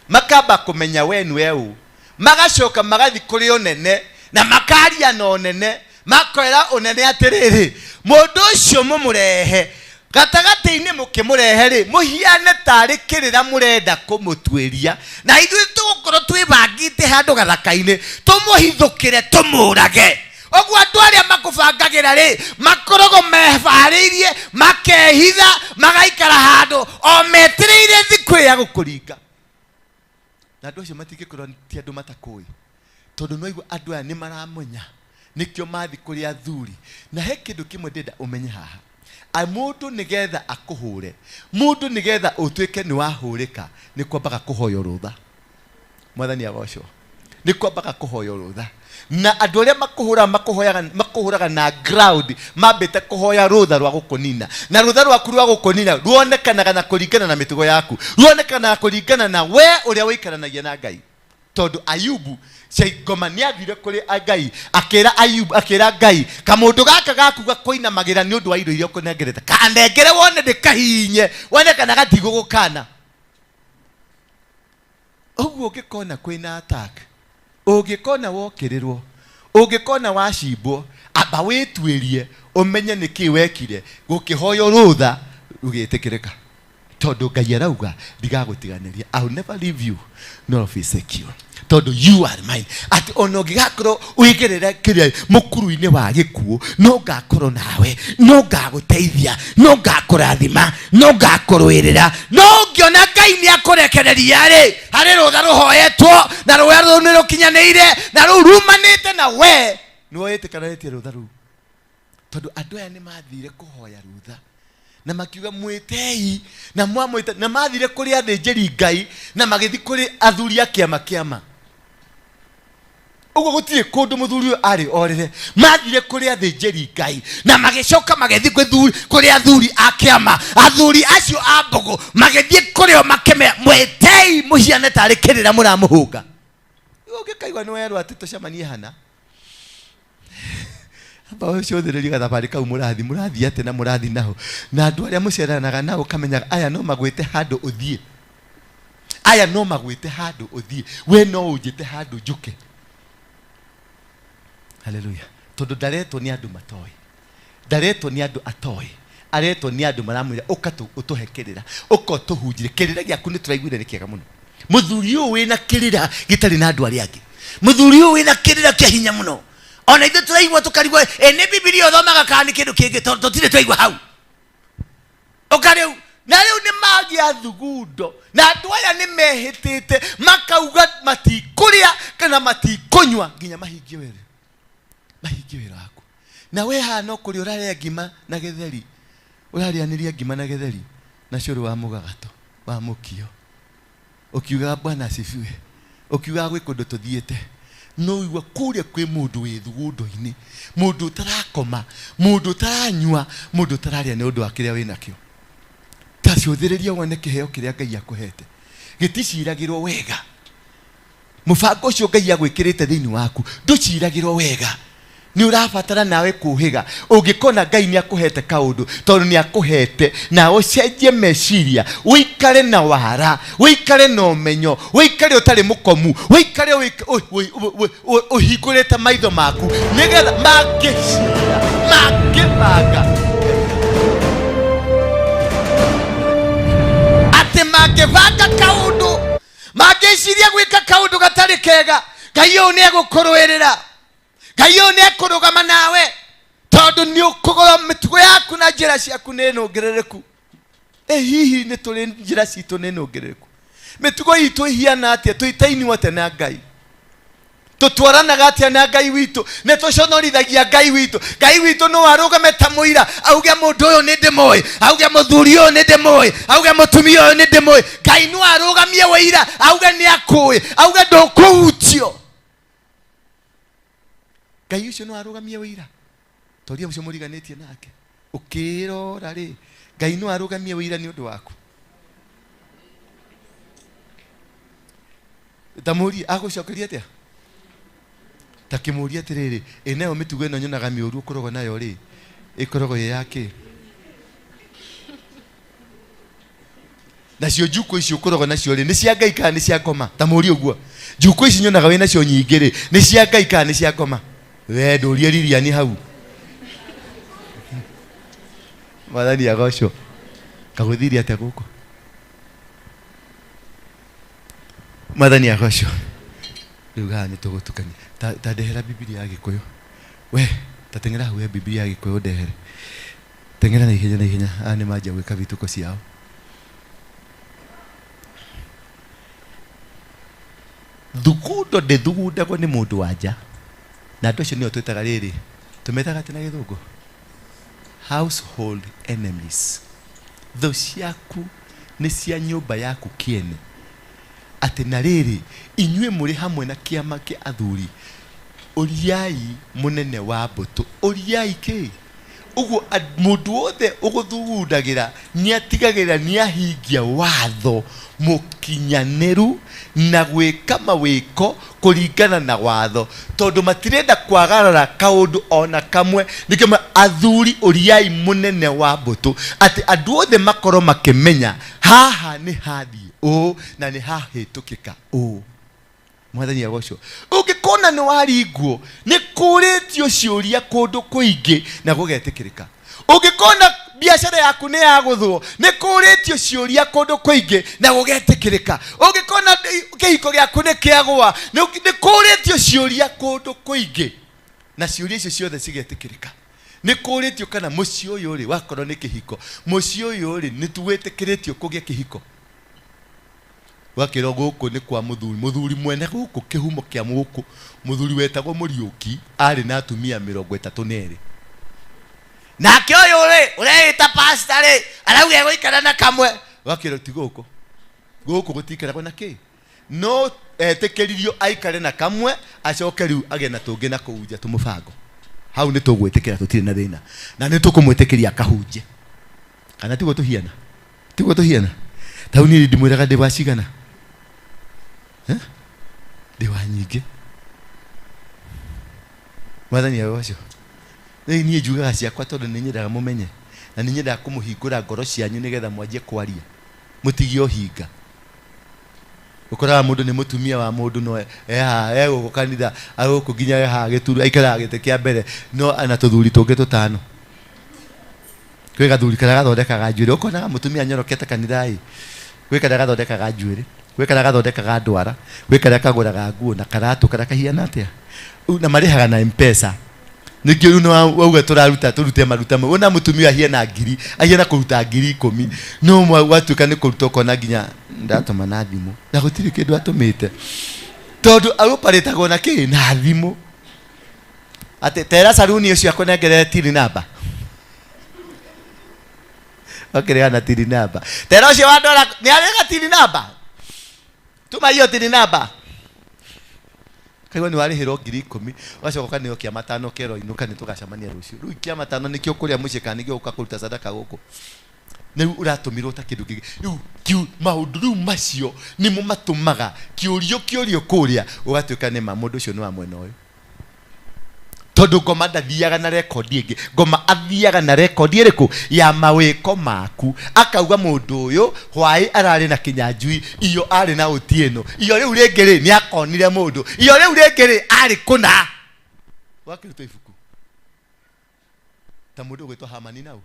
makamba kumenya wenu eu magacoka magathi kuri onene na makaria no nene makwera onene atiriri mundu ucio mumurehe gatagati-ini mukimurehe ri muhiane tari kirira murenda kumutwiria na ithuĩ tugukorwo twibangite handu gathaka-ini tumuhithukire tumurage ogwo andu aria makubangagira ri makorogo mehariirie makehitha magaikara handu o metereire thiku ya gukuringa na andu acio matingĩkorwo ti andu matakũĩ tondu noigua andu aya nĩ maramenya nikio mathi kuri athuri na he kindu kimwe ndenda umenye haha mundu nigetha akuhure mundu nigetha utuike ni wahurika ni kwambaga kuhoyo rutha mwathani agocwo nĩ kwambaga kũhoya rũtha. Na andũ arĩa makũhũraga na ground mambĩte kũhoya rũtha rwa gũkũnina. Na rũtha rwaku rwa gũkũnina ruonekanaga na kũringana na mĩtugo yaku, ruonekanaga na kũringana na we ũrĩa ũikaranagia na Ngai. Tondũ Ayubu Ngoma nĩ athire kũrĩ Ngai akĩra Ayubu, akĩra Ngai, kamũndũ gaka gaku gakoinamagĩra nĩ ũndũ wa indo iria ũkũnengerete, kanengere wone ndĩkahinye, wone kana gatigũgũkana. Ũguo ũngĩkona kwĩna attack, ũngĩkona wokĩrĩrwo, ũngĩkona wacimbwo, amba wĩtuĩrie ũmenye nĩkĩ wekire, gũkĩhoyo rũtha rũgĩtĩkĩrĩka. Tondũ Ngai arauga ndigagũtiganĩria, I will never leave you nor forsake you. Tondũ you are mine. Ati ono ũngĩgakorwo ũigĩrĩre kĩrĩa mũkuru-inĩ wa gĩkuũ, no ngakorwo nawe, no ngagũteithia, no ngakũrathima, no ngakũrũĩrĩra, no ngĩona Ngai nĩ akũrekereria rĩ, harĩ rũtha rũhoyetwo na rũya rũu nĩ rũkinyanĩire na rũu rumanĩte na we nĩ wĩtĩkanĩtie rũtha rũu. Tondũ andũ aya nĩ mathire kũhoya rũtha na makiuga mwĩtei na mwamwĩte, na mathire kũrĩ athĩnjĩri Ngai na magĩthi kũrĩ athuri a kĩama. Ũguo gũtirĩ kũndũ mũthuri ũyũ arĩ orĩre, mathire kũrĩ athĩnjĩri Ngai na magĩcoka magĩthi kũrĩ athuri a kĩama. Athuri acio a mbogo magĩthiĩ kũrĩ o makĩmera mwĩtei mũhiane tarĩ kĩrĩra mũramũhũnga. Ũngĩkaigua nĩ werwo atĩ tũcemanie hana, amba ũcũthĩrĩrie gathabarĩ kau mũrathiĩ atĩ na mũrathiĩ naho, na andũ arĩa mũceranaga nao ũkamenyaga aya no magwĩte handũ ũthiĩ, aya no magwĩte handũ ũthiĩ, we no ũnjĩte handũ njũke. Haleluya. Tondũ ndaretwo nĩ andũ matoĩ, ndaretwo nĩ andũ atoĩ, aretwo nĩ andũ maramwĩra ũka ũtũhe ũka ũtũhunjire kĩrĩra gĩaku nĩ tũraiguire nĩ kĩega mũno. Mũthuri ũyũ wĩna kĩrĩra gĩtarĩ na andũ arĩa angĩ, mũthuri ũyũ wĩna kĩrĩra kĩa hinya mũno. Ona ithuĩ tũraigua tũkarigwo nĩ Bibilia ũthomaga kana nĩ kĩndũ kĩngĩ, tondũ tũtirĩ twaigua hau. Ũkarĩu na rĩu nĩ magĩa thugundo na andũ aya nĩ mehĩtĩte makauga matikũrĩa kana matikũnyua nginya mahingie wĩra waku. Na we haha no kũrĩa ũrarĩa ngima na gĩtheri, ũrarĩanĩria ngima na gĩtheri na cũrũ wa mũgagato wa mũkio, ũkiuga Bwana asifiwe, ũkiuga gwĩ kũndũ tũthiĩte, no igua kũrĩa kwĩ mũndũ wĩ thugundo-inĩ, mũndũ ũtarakoma, mũndũ ũtaranyua, mũndũ ũtararĩa nĩ ũndũ wa kĩrĩa wĩnakĩo. Ta cũthĩrĩria wone kĩheo kĩrĩa Ngai akũhete, gĩticiragĩrwo wega. Mũbango ũcio Ngai agwĩkĩrĩte thĩinĩ waku ndũciragĩrwo wega, nĩ ũrabatara nawe kũhĩga. Ũngĩkona Ngai nĩ akũhete kaũndũ, tondũ nĩ akũhete, na ũcenjie meciria, ũikare na wara, ũikare na ũmenyo, ũikare ũtarĩ mũkomu, ũikare ũhingũrĩte maitho maku nĩgetha mangĩcira mangĩbanga atĩ mangĩbanga kaũndũ, mangĩciria gwĩka kaũndũ gatarĩ kega, Ngai ũyũ nĩ egũkũrũĩrĩra, Ngai ũyũ nĩ ekũrũgama nawe, tondũ nĩ ũkũgũra mĩtugo yaku na njĩra ciaku nĩ nũngĩrĩrĩku. Hihi nĩ tũrĩ njĩra citũ nĩ nũngĩrĩrĩku? Mĩtugo itũ ihiana atĩa? Tũitainio atĩa na Ngai? Tũtwaranaga atĩa na Ngai witũ? Nĩ tũconorithagia Ngai witũ? Ngai witũ no arũgame ta mũira auge mũndũ ũyũ nĩ ndĩmũĩ, auge mũthuri ũyũ nĩ ndĩmũĩ, auge mũtumia ũyũ nĩ ndĩmũĩ? Ngai no arũgamie wĩira auge nĩ akũĩ, auge ndũkũhutio? Ngai ũcio no arũgamie wĩira? Toria ũcio mũriganĩtie nake ũkĩrora rĩ, Ngai no arũgamie wĩira nĩ ũndũ waku? Tamũria agũcokeria atĩa? Takĩmũria atĩrĩrĩ, nayo mĩtugo ĩno nyonaga mĩũru ũkoragwo nayo rĩ, ĩkoragwo ĩ yake? Nacio njukũ ici ũkoragwo nacio rĩ, nĩ cia Ngai kana nĩ cia ngoma? Tamũria ũguo. Njukũ ici nyonaga wĩ nacio nyingĩ rĩ, nĩ cia Ngai kana nĩ cia ngoma? We ndũrie Lilian hau. Mwathani agocwo. Kagũthiria atĩa gũkũ? Mwathani agocwo. Rĩu haha nĩ tũgũtukania. Ta ndehera Bibilia ya Gĩkũyũ. We, ta teng'era hau ya Bibilia ya Gĩkũyũ ndehere. Teng'era na ihenya. Aya nĩ manjia gwĩka vituko ciao. Thugundo ndĩthugundagwo nĩ mũndũ wa nja. Na andũ acio nĩo twĩtaga rĩrĩ, tũmetaga atĩ na Gĩthũngũ, household enemies. Thũ ciaku nĩ cia nyũmba yaku kĩene. ati na riri inyue muri hamwe na kiama kia athuri uriai munene wa mbutu uriai ki uguo mundu wothe uguthugundagira ni atigagira ni ahingia watho mukinyaniru na gwika mawiko kuringana na watho tondu matirenda kwagarara kaundu ona kamwe nikema athuri uriai munene wa mbutu ati andu othe makoro makimenya haha ni hathi o na ni hahitukika o mwathani agocwo ungikona ni waringwo ni kuritio ciuria kundu kuingi na gugetikirika ungikona biashara yaku ni yaguthwo ni kuritio ciuria kundu kuingi na gugetikirika ungikona kihiko gyaku ni kiagwa ni kuritio ciuria kundu kuingi na ciuria icio ciothe cigetikirika ni kuritio kana muci uyu ri wakorwo ni kihiko muci uyu ri ni tuwetikiritio kugia kihiko wakiro guku ni kwa muthuri mwene guku kihumo kia muku muthuri wetagwo Muriuki ari na atumia 32 nake uyu ri ureita pastor ri arauge guikara na kamwe wakiro ti guku gutikara na ki no etekeririo aikare na kamwe acoke riu age na tungi na kuunja tumubango hau ni tugwetekera tutire na thina na ni tukumwetekeria kahunje kana tiguo tuhiana tau ni ndimwiraga ndibacigana ndiwa nyingi mwathani agoco ni njugaga ciakwa tondu ni nyendaga mumenye na ni nyendaga kumuhingura ngoro cianyu nigetha mwanjie kwaria mutigio hinga ukora mundu ni mutumia wa mundu no ego kanitha aguku nginya ha gituru aikara gite kia mbere no ana tuthuri tungi tutano kwe gathuri kara gathondekaga njuire ukona mutumia nyorokete kanithai kwe kara gathondekaga njuire kwe kara gathondekaga ndwara kwe kara kaguraga nguo na karatu kara kahiana atia na marihaga na M-Pesa nikio runo wauga turute maruta ona mutumia hiena ngiri ahiena kuruta ngiri 10 no watuka ni kuruta kona nginya ndatuma na thimu na gutiri kindu atumite tondu aruparitagwo na ki na thimu ate tera saruni ucio akonengere tiri namba okere ana tiri namba tera ucio wa dola ni arega tiri namba tuma hiyo tiri namba kaiwa ni wari hero ngiri 10 wacoka kanio kia matano kero inuka ni tugacamania rucio ru kia matano nikio kuria mucika nigio ukakuruta sadaka guku ni uratumirwo ta kindu kingi ru kiu maundu macio ni mo matumaga kiurio kuria ugatuika ni mamundu cio ni wa mwena uyu tondu ngoma ndathiaga na rekodi ingi ngoma athiaga na rekodi iriku ya mawiko maku akauga mundu uyu hwai arari na kinyanjui iyo ari na utieno iyo riu ringiri ni akonire mundu iyo riu ringiri ari kuna wakiruta ifuku ta mundu gwitwa Hamani nau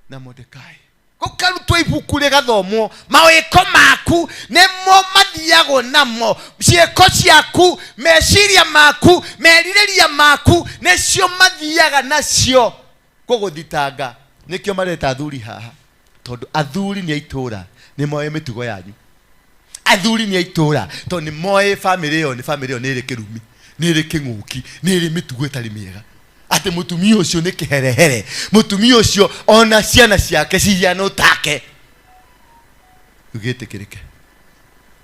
na Mordekai gukarutwa ibuku rigathomwo mawiko maku nimo mathiago namo cieko ciaku meciria maku meririria maku nicio mathiaga nacio kuguthitanga nikio mareta athuri haha tondu athuri ni aitura ni moe mitugo yanyu athuri ni aitura tondu ni moe family yo ni iri kirumi ni iri kinguki ni iri mitugo itari miega ate mutumia ucio ni kiherehere mutumia ucio ona ciana ciake ciana utake ugetekirike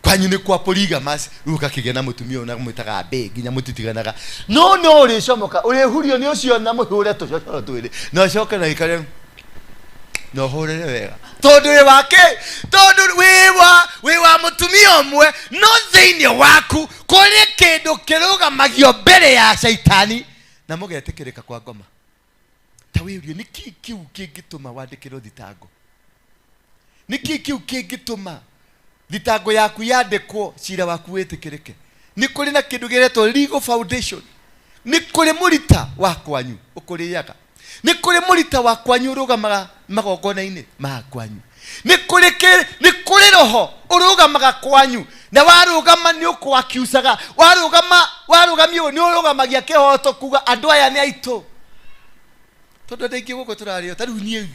kwanyu ni kwa polygamous ruka kigena mutumia ona mwitaga be nginya mutitiganaga no uri comoka uri hurio ni ucio na muhure tucocoro twiri no coke na ikare no horere wega tondu we wa mutumia umwe no thiini waku kuri kindu kirugamagio mbere ya shaitani na mugetikirika kwa ngoma ta wirio ni kiu kingituma wandikirwo thitango ni kiu kingituma thitango yaku yandikwo cira waku witikirike ni kuri na kindu giretwo legal foundation ni kuri murita wa kwanyu ukuriyaga ni kuri murita wa kwanyu urugamaga magongona-ini ma kwanyu ni kuri roho urugamaga kwanyu na warugama ni ukwakiusaga warugamio ni urugamagia kihoto kuga andu aya ni aitu tondu ndingi guko turario tariu nie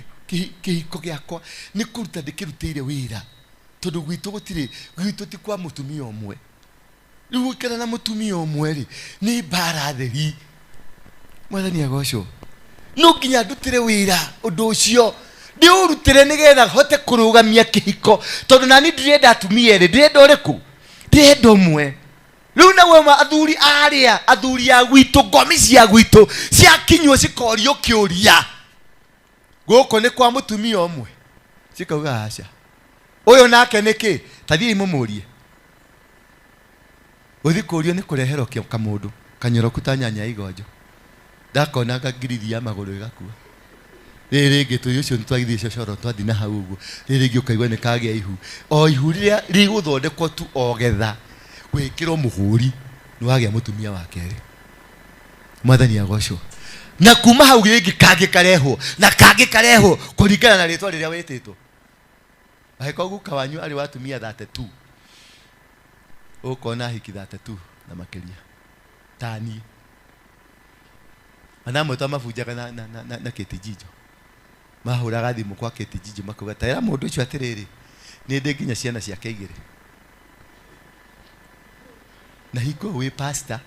kihiko giakwa ni kuruta ndikirutire wira tondu gwitu ti kwa mutumia umwe riu kana na mutumia umwe ri ni bara theri mwathani agocwo no nginya ndutire wira undu ucio ndi urutire nigetha hote kurugamia kihiko tondu nani ndirenda atumia eri ndirenda uriku ndirenda umwe riu nawe athuri ya gwitu ngomi cia gwitu ciakinywo cikorio kiuria guko ni kwa mutumia umwe cikauga aca uyu nake niki tathii mumurie uthi kurio ni kurehero kamundu kanyoroku ta nyanya igonjo ndakona ngagiriria ya maguru igakua riri ngituri ucio ntwagithie cocoro twathi na hau uguo riri ngiukaigwa ni kagia ihu o ihu riria riguthondekwo tu ogetha gwikirwo muhuri ni wagia mutumia wa keri mwathani agocwo na kuma hau ringi kangi karehwo kuringana na ritwa riria wititwo ahiko guka wanyu ari watumia 32 ukona hiki 32 na makeria tani anamwe tamafunjaga na ketijijo mahuraga thimu kwa ketijijo makuga taira mundu ucio atiriri ni ndi nginya ciana ciake igiri na hiko we pastor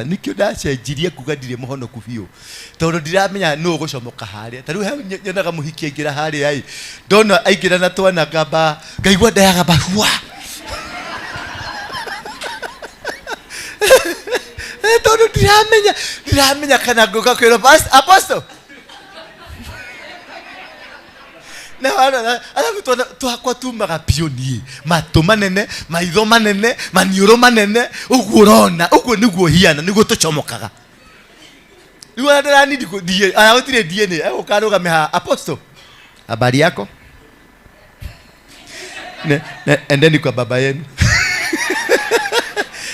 nikio ndacenjirie kuga ndire muhonoku biu tondu ndiramenya no gucomoka haria tariu nyonaga muhiki aingira haria ai ndona aingira na twana ngamba ngaigua ndayaga bahua tondu ndiramenya kana ngoka kwira apostle na alafu twakwa tumaga pioni matu manene maitho manene maniuro manene uguo rona uguo niguo hiana niguo tucomokaga riu ndarani ndie agutire DNA ukaruga meha apostle habari yako endeni kwa baba yenu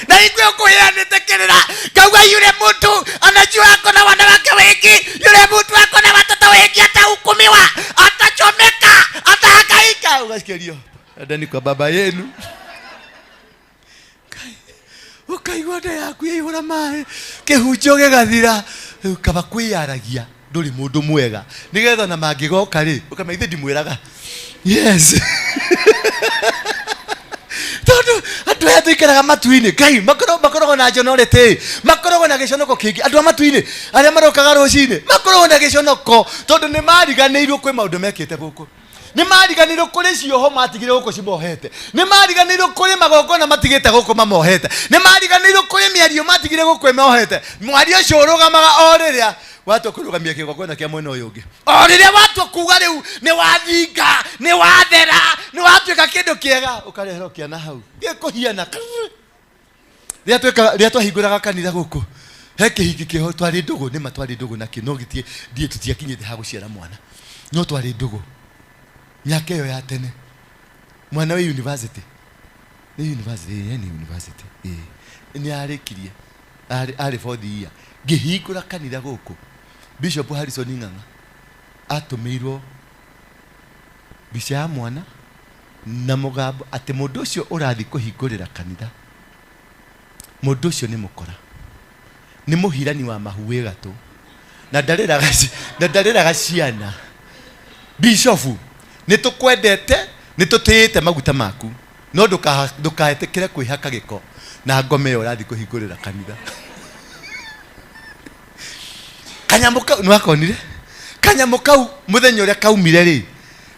na iko kuyanite kirira kauga yule mtu anajua ako na wanawake wengi yule mtu ako na watoto wengi atahukumiwa atachomeka atahangaika ukasikia endeni kwa baba yenu ukaigwa nda yaku ihura mai kihunjo gigathira ukaba kwiyaragia nduri mundu mwega nigetha na mangigoka ri ukamaithe ndimwiraga yes tondu andu aya tuikaraga matu-ini ngai makorogo na njonorete makorogo na giconoko kingi andu matu-ini aria marokaga rucini makorogo na giconoko tondu ni mariganirwo kwi maundu mekite guku ni mariganirwo kuri cioho matigire guku cimohete ni mariganirwo kuri magongona matigite guku mamohete ni mariganirwo kuri miario matigire guku mohete mwario ucio urugamaga o riria watu kurugamia kigongona kia mwena uyu ungi o riria watu kuga riu ni wathinga ni wathera ni watuika kindu kiega ukarehero kiana hau gikuhiana ria twahinguraga kanitha guku he kihiki kiho twari ndugu ni matwari ndugu na kinogitie die tutiakinyite ha guciara mwana no twari ndugu miaka iyo ya tene mwana wa university ni arikirie ari for the year ngihingura kanitha guku Bishop Harrison Ng'ang'a atumirwo bica ya mwana na mugambo ati mundu ucio urathi kuhingurira kanitha mundu ucio ni mukora ni muhirani wa mahuwe gatu na ndariraga ciana Bishop nitukwendete nitutiyite maguta maku no ndukahetekere kwihaka giko na ngome yo urathi kuhingurira kanitha kanyamuka nwakonire kanyamuka muthenya uria kaumire ri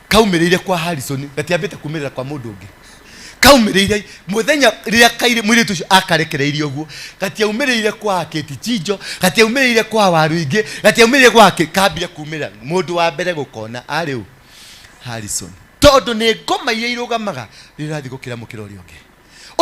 kaumireire kwa Harrison gatiambite kumirira kwa mundu ungi kaumireire muthenya riria kaire mwiritu ucio akarekereirie uguo gatiaumireire kwa Keti Chijo gatiaumireire kwa Waruingi gatiaumireire kwa kambire kumira mundu wa mbere gukona ari u Harrison tondu ni ngoma iria irugamaga rirathi gukira mukira uria ungi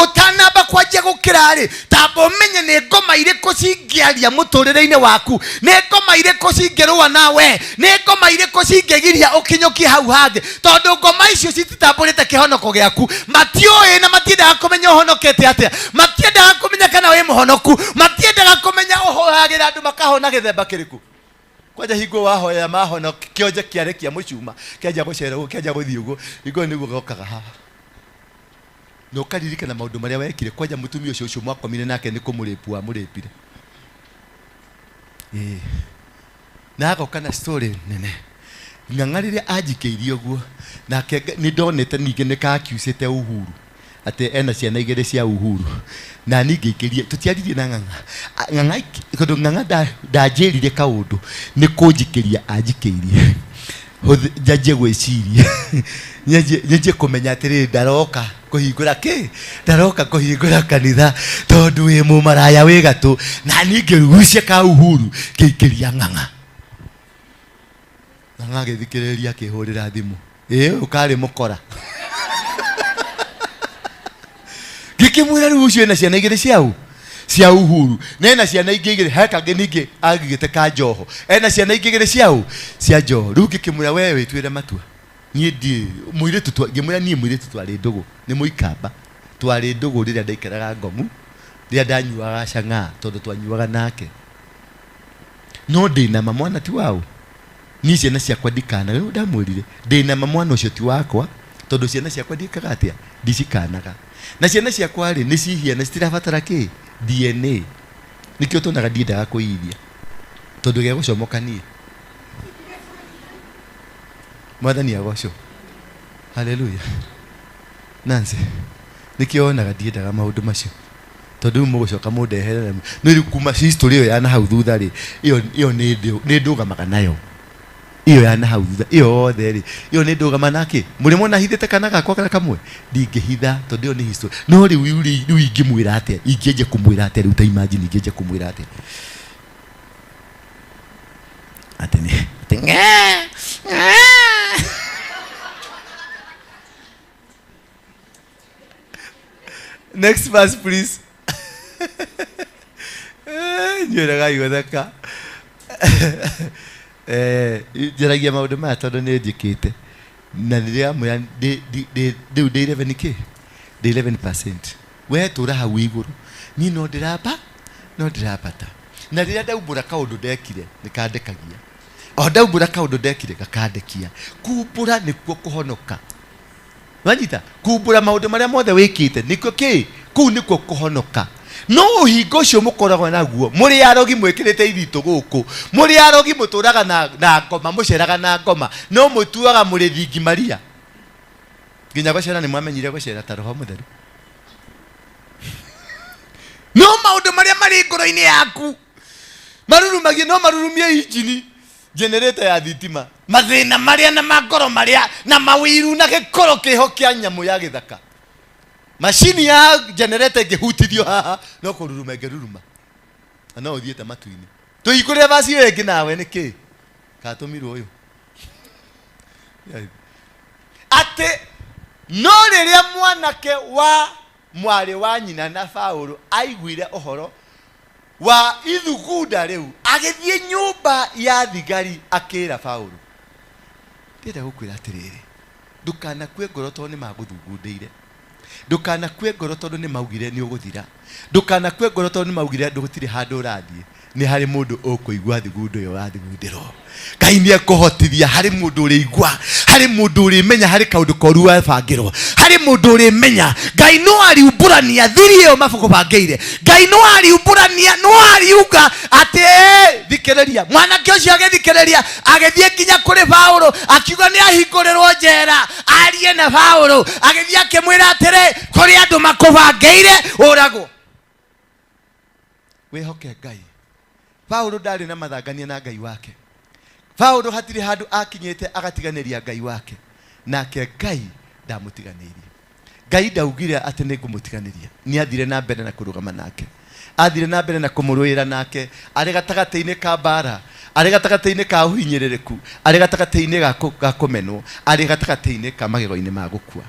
utanamba kwajia gukira ri tambo menye ni ngoma iriku cingiaria muturire-ini waku ni ngoma iriku cingirua nawe ni ngoma iriku cingigiria ukinyokie hau hangi tondu ngoma icio cititamburite kihonoko giaku matioi na matiendaga kumenya uhonokete atia matiendaga kumenya kana wi muhonoku matiendaga kumenya uhoyagira andu makahona githemba kiriku kwaja hingo wahoya mahono kionje kiare kia mucuma kiaja gucera ugu kiaja guthii ugu hingo niguo gokaga haha no karirikana maundu maria wekire kwaja mutumia ucio mwakomire nake ni kumuripu wa muripire na agoka na story nene Ng'ang'a riria ajikeirie uguo nake ni ndonete ninge ni ka accusete Uhuru ate ena ciana igere cia Uhuru na ningikirie tutiaririe na ng'ang'a kondo ng'ang'a ndanjirire kaundu ni kunjikiria anjikirie jaje gweciria nyeje kumenya atiri ndaroka kuhingura kanitha tondu wi mumaraya wi gatu na ningirugucia ka Uhuru kikiria ng'ang'a githikiriria kihurira thimu ukari mukora gikimwira rucio na ciana igire cia Uhuru nena ciana igire heka ngingi agigite ka Njoho ena ciana igire cia Njoho riu gikimwira wewe twire matua nie ndi mwire tutwa ngimwira nie mwire tutwari ndugu ni muikamba twari ndugu riria ndaikaraga Ngomu riria ndanyuaga cang'a tondu twanyuaga nake no ndina mamwana ti wao ni ciana ciakwa ndikana riu ndamwirire ndina mamwana ucio ti wakwa tondu ciana ciakwa ndikaga atia ndicikanaga na ciana ciakwa ri ni cihiana citirabatara ki DNA nikio tonaga ndiendaga kuithia tondu gya gucomokanie mwathani agocwo haleluya Nancy nikio onaga ndiendaga maundu macio tondu mugucoka mundeherere no ri kuma history yo yana hau thutha ri iyo ni ndugamaga nayo iyo yana hau thutha iyo othe ri iyo ni ndugama nake muri mona hithite kana gakwa kana kamwe ndingihitha tondu iyo ni history no ri ingimwira ate ingieje kumwira ate ri uta imagine ingieje kumwira ate atene next verse please nyiraga igotheka jaragia maundu maya tondu ni njikite na riria mwa ndi 11 k ndi 11% we tura hau iguru ni no ndirabata na riria ndaumbura kaundu ndekire nikandekagia ndaumbura kaundu ndekire gakandekia kumbura nikuo kuhonoka wanyita kumbura maundu maria mothe wikite nikuo ki ku nikuo kuhonoka no hingo cio mukoragwo naguo muri arogi mwikirite ithitu guku muri arogi muturaga na ngoma muceraga na ngoma no mutuaga muri thingi maria nginya gocera ni mwamenyire gocera ta Roho Mutheru no maundu maria mari ngoro-ini yaku marurumagie no marurumie injini generator ya thitima mathina maria na magoro maria na mawiru na gikoro kiho kia nyamu ya githaka machine ya generator ngihutithio haha no kururuma ngiruruma no uthiete matu-ini tuikure basi yo ingi nawe niki katumirwo uyu ate no riria mwanake wa mwari wa nyina na Paulo aiguire uhoro wa ithugunda riu agithie nyumba ya thigari akira Paulo ndenda gukwira atiriri ndukanakue ngoro tondu ni maguthugundire ndukanakue ngoro tondu ni maugire ni uguthira ndukanakue ngoro tondu ni maugire ndugutire handu urathie ni hari mundu ukuigwa thigundo yo wathigundiro Ngai ni akuhotithia hari mundu urigwa hari mundu urimenya hari kaundu koru wabangirwo hari mundu urimenya Ngai no ariumburania thiri yo mabuku bangeire Ngai no ariumburania no ariuga ate thikereria mwanake ucio agithikereria agithie kinya kuri Paulo akiuga ni ahingũrĩrwo njera arie na Paulo agithie akimwira atire kuri andu makubangeire uragwo wihoke Ngai Paulo ndari na mathangania na Ngai wake Paulo hatiri handu akinyete agatiganiria Ngai wake nake Ngai ndamutiganirie Ngai ndaugire ati ni ngumutiganiria ni athire na mbere na kurugama nake athire na mbere na kumurwira nake ari gatagati-ini ka bara ari gatagati-ini ka uhinyirireku ari gatagati-ini ga kumenwo ari gatagati-ini ka magego-ini ma gukua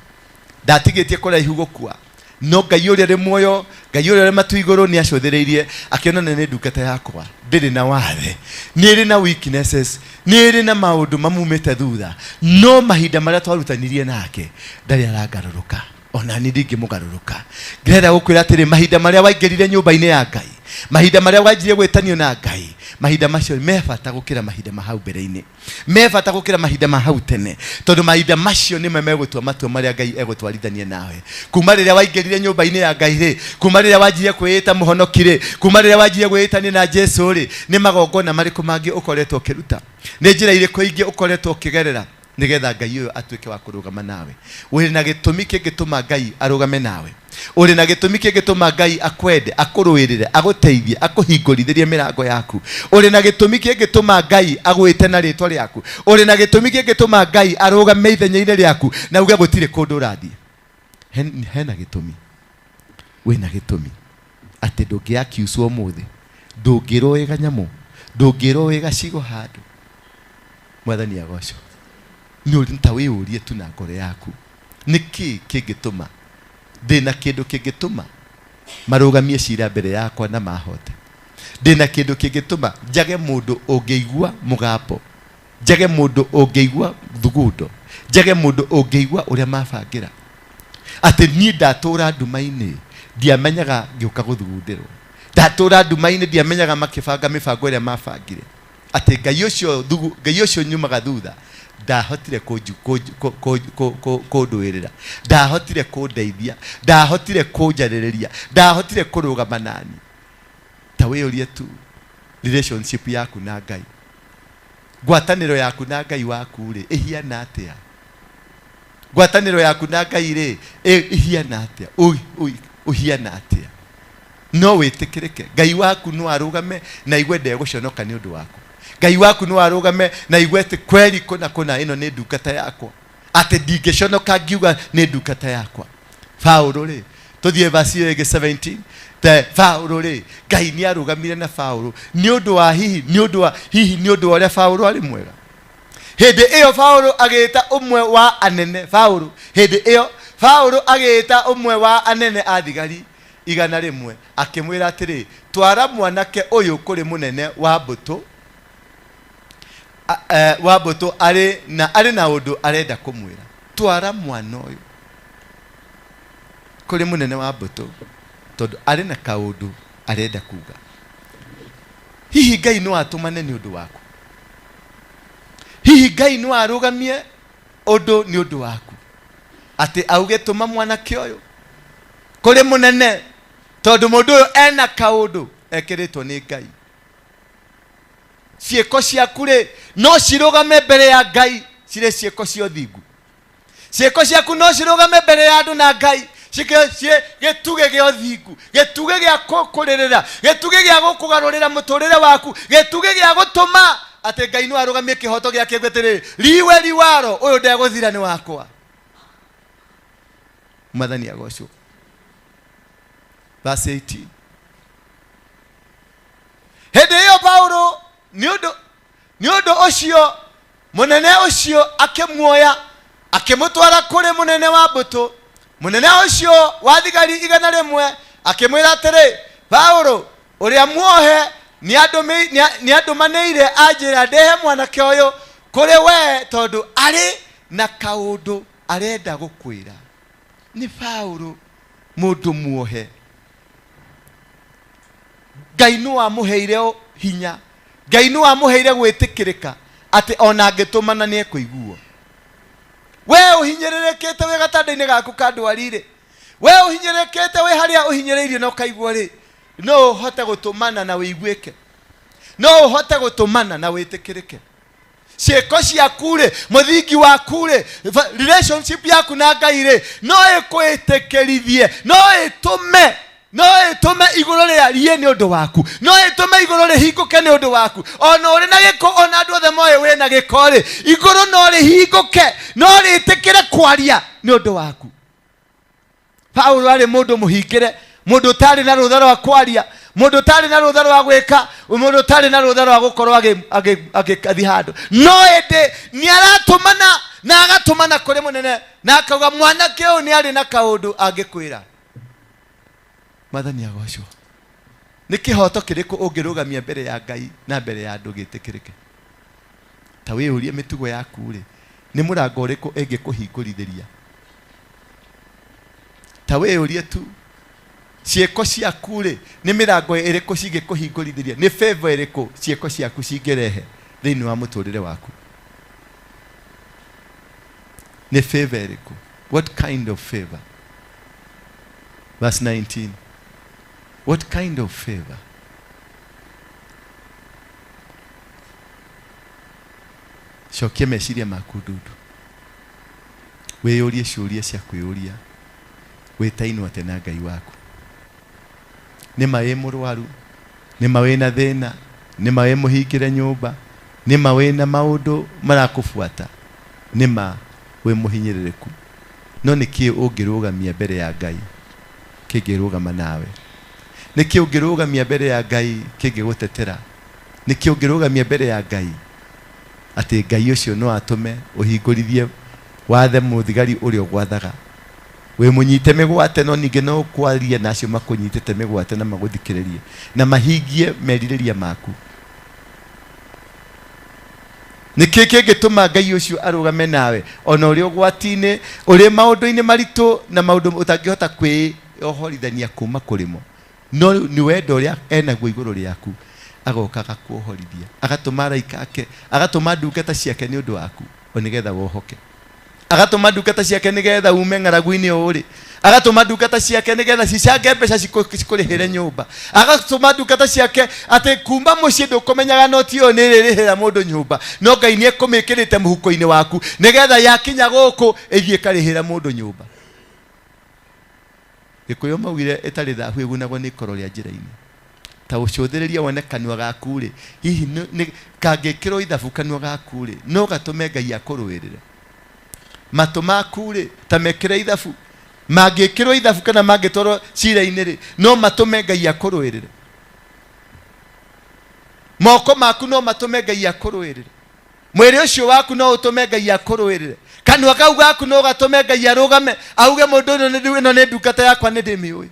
ndatigitie kuraihu gukua no Ngai uria ri muoyo Ngai uria ri matu iguru ni acothereirie akiona ni ndungata yakwa ndiri na wathe niri na weaknesses niri na maundu mamumite thutha no mahinda maria twarutanirie nake ndari arangaruruka ona ni ndingi mugaruruka ngerera gukwira atiri mahinda maria waingirire nyumba-ini ya Ngai mahinda maria wanjire gwitanio na Ngai mahinda macio mebata gukira mahinda mahau mbere-ini mebata gukira mahinda mahau tene tondu mahinda macio ni memegutua matua maria Ngai egutwarithania nawe kuma riria waingirire nyumba-ini ya Ngai ri kuma riria wanjire kwita muhonokire kuma riria wanjire gwitania na Jesu ri ni magongona mariku mangi ukoretwo kiruta ni njira iriku ingi ukoretwo kigerera nigetha Ngai uyo atuike wa kurugama nawe. Uri na gitumi kingituma Ngai arugame nawe. Uri na gitumi kingituma Ngai akwende, akuruirire, aguteithie, akuhingurithirie mirango yaku. Uri na gitumi kingituma Ngai agwite na ritwa riaku. Uri na gitumi kingituma Ngai arugame ithenya-ini riaku na uge gutire kundu rathie. Hena gitumi. Wina gitumi ati ndungiakiuswo muthi, ndungiroiga nyamu, ndungiroiga cigo handu. Mwathani agocwo. Nta wiyurie tu na ngoro yaku, niki kingituma ndina kindu kingituma marugamie cira mbere yakwa na mahote. Ndina kindu kingituma njage mundu ungeigua mugambo, njage mundu ungeigua thugundo, njage mundu ungeigua uria mabangira. Ati ni ndatura nduma-ini ndiamenyaga ngiuka guthugundirwo, ndatura nduma-ini ndiamenyaga makibanga mibango iria mabangire. Ati Ngai ucio nyumaga thutha ndahotire kunduirira, ndahotire kundeithia, ndahotire kunjaririria, ndahotire kurugama nani. Ta wiyurie tu relationship yaku na Ngai, ngwataniro yaku na Ngai waku ri ihiana atia? Ngwataniro yaku na Ngai ri ihiana atia? Uhiana atia? No witikirike Ngai waku no arugame na igwe ndeguconoka ni undu waku. Ngai waku no arugame na igwete kweli kuna ino ni ndungata yakwa, ati ndingiconoka ngiuga ni ndungata yakwa. Paulo ri tuthie verse 17 te Paulo ri Ngai ni arugamire na Paulo ni undu wa hihi ni undu wa Paulo ari mwega. Hindi iyo Paulo agita umwe wa anene Paulo, hindi iyo Paulo agita umwe wa anene athigari 100 akimwira atiri twara mwanake uyu kuri munene wa mbuto ari na undu arenda kumwira. Twara mwana uyu kuri munene wa mbuto tondu ari na kaundu arenda kuga. Hihi Ngai no atumane ni undu waku? Hihi Ngai no arugamie undu ni undu waku ati auge tuma mwanake uyu kuri munene tondu mundu uyu ena kaundu ekiritwo ni Ngai? Cieko ciaku ri no cirugame mbere ya Ngai cire cieko cia uthingu? Cieko ciaku no cirugame mbere ya andu na Ngai gituge gia uthingu, gituge gia kukuririra, gituge gia gukugarurira muturire waku, gituge gia gutuma ati Ngai no arugamie kihoto giake gwetiri riwe riwaro uyu ndeguthira ni wakwa. Mwathani agocwo. Verse 18. Hindi iyo Paulo ni undu ucio munene ucio akimuoya akimutwara kuri munene wa mbuto. Munene ucio wa thigari 100 akimwira atiri Paulo uria muohe ni andumanire anjira ndehe mwanake uyu kuri we tondu ari na kaundu arenda gukwira. Ni Paulo mundu muohe. Ngai no amuheire hinya, Ngai no amuheire gwitikirika ati ona angitumana ni ekuiguo. We uhinyererekete we gatanda-ini gaku kandwarire, we uhinyererekete we haria uhinyereirio na ukaigua ri no uhote gutumana na wiguike, no uhote gutumana na witikirike. Cieko ciaku ri muthingi waku ri relationship yaku na Ngai ri no ikwitikerithie, no itume iguru riarie ni undu waku, no itume iguru rihinguke ni undu waku. Ona uri na giko, ona andu othe moyo we na giko ri iguru no rihinguke, no ritikire kwaria ni undu waku. Paulo ari mundu muhingire, mundu tari na rutha rwa kwaria, mundu tari na rutha rwa gwika, mundu tari na rutha rwa gukorwo agikathi handu. No ende ni aratumana na agatumana kuri munene na akauga mwanake uyu ni ari na kaundu angikwira. Mwathani agocwo. Ni kihoto kiriku ungirugamia mbere ya Ngai na mbere ya andu gitikirike? Ta wiyurie mitugo yaku ri ni murango uriku ingikuhingurithiria? Ta wiyurie tu cieko ciaku ri ni mirango iriku cingikuhingurithiria? Ni favor iriku cieko ciaku cingirehe thiini wa muturire waku? Ni favor iriku? What kind of favor? Verse 19. What kind of favor? Cokia meciria maku ndudu. wĩyũrie ciũria cia kwĩyũria wĩtainwo atĩ na Ngai waku. Nĩma wĩ mũrwaru, nĩma wĩna thĩna, nĩma wĩ mũhingĩre nyũmba, nĩma wĩna maũndũ marakũbuata, nĩma wĩ mũhinyĩrĩrĩku, no nĩkĩ ũngĩrũgamia mbere ya Ngai kĩngĩrũgama nawe? Nĩkĩ ũngĩrũgamia mbere ya Ngai kĩngĩgũtetera? Nĩkĩ ũngĩrũgamia mbere ya Ngai atĩ Ngai ũcio no atũme ũhingũrithie wathe mũthigari ũrĩa ũgwathaga? We mũnyite mĩgwate no ningĩ no kwaria nacio makũnyitĩte mĩgwate na magũthikĩrĩrie na mahingie merirĩria maku. Nĩkĩ kĩngĩtũma Ngai ũcio arũgame nawe ona ũrĩ ũgwati-inĩ, ũrĩ maũndũ-inĩ maritũ na maũndũ ũtangĩhota kwĩyohorithania kuma kũrĩmo, no nĩ wendo ũrĩa enaguo igũrũ rĩaku agoka agakuohorithia, agatũma araika ake, agatũma ndungata ciake nĩ ũndũ waku o nĩgetha wohoke, agatũma ndungata ciake nĩgetha ume ng'aragu-inĩ ũrĩ, agatũma ndungata ciake nĩgetha cicange mbeca cikũrĩhĩre nyũmba, agatũma ndungata ciake atĩ kuma mũciĩ ndũkũmenyaga no ti yo nĩrĩrĩhĩra mũndũ nyũmba, no Ngai nĩ ekũmĩkĩrĩte mũhuko-inĩ waku nĩgetha yakinya gũkũ ĩthiĩ ĩkarĩhĩra mũndũ nyũmba. Gĩkũyũ maugire ĩtarĩ thahu ĩgunagwo nĩ ikoro rĩa njĩra-inĩ. Ta ũcũthĩrĩria wone kanua gaku rĩ, hihi kangĩkĩrwo ithabu kanua gaku rĩ, no gatũme Ngai akũrũĩrĩre? Matũ maku rĩ, ta mekĩre ithabu, mangĩkĩrwo ithabu kana mangĩtwarwo cira-inĩ rĩ, no matũme Ngai akũrũĩrĩre? Moko maku no matũme Ngai akũrũĩrĩre? Mwĩrĩ ũcio waku no ũtũme Ngai akũrũĩrĩre? Kanua kau gaku no gatũme Ngai arũgame auge mũndũ ĩno nĩ ndungata yakwa nĩ ndĩmĩũĩ?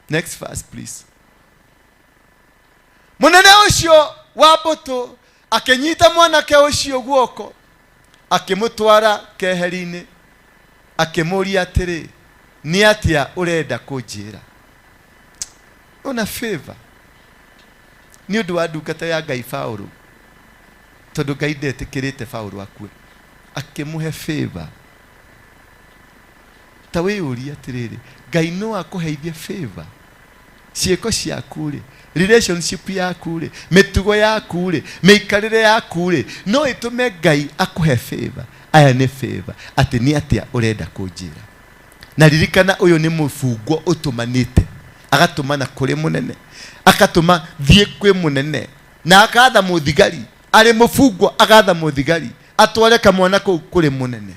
Next verse please. Mũnene ũcio wa mbũtũ akĩnyita mwanake ũcio guoko akĩmũtwara keheri-inĩ, akĩmũria atĩrĩ, nĩ atĩa ũrenda kũnjĩra? Ona favor nĩ ũndũ wa ndungata ya Ngai Paũlũ, tondũ Ngai ndetĩkĩrĩte Paũlũ akue, akĩmũhe favor. Ta wĩyũrie atĩrĩrĩ, Ngai no akũheithie favor ciĩko ciaku rĩ, relationship yaku rĩ, mĩtugo yaku rĩ, mĩikarĩre yaku rĩ, no ĩtũme Ngai akũhe favor. Aya nĩ favor atĩ nĩ atĩa ũrenda kũnjĩra. Na ririkana ũyũ nĩ mũbungo ũtũmanĩte, agatũmana kũrĩ mũnene, agatũma thiĩ kwĩ mũnene, na agatha mũthigari arĩ mũbungo, agatha mũthigari atware kamwana kũu kũrĩ mũnene.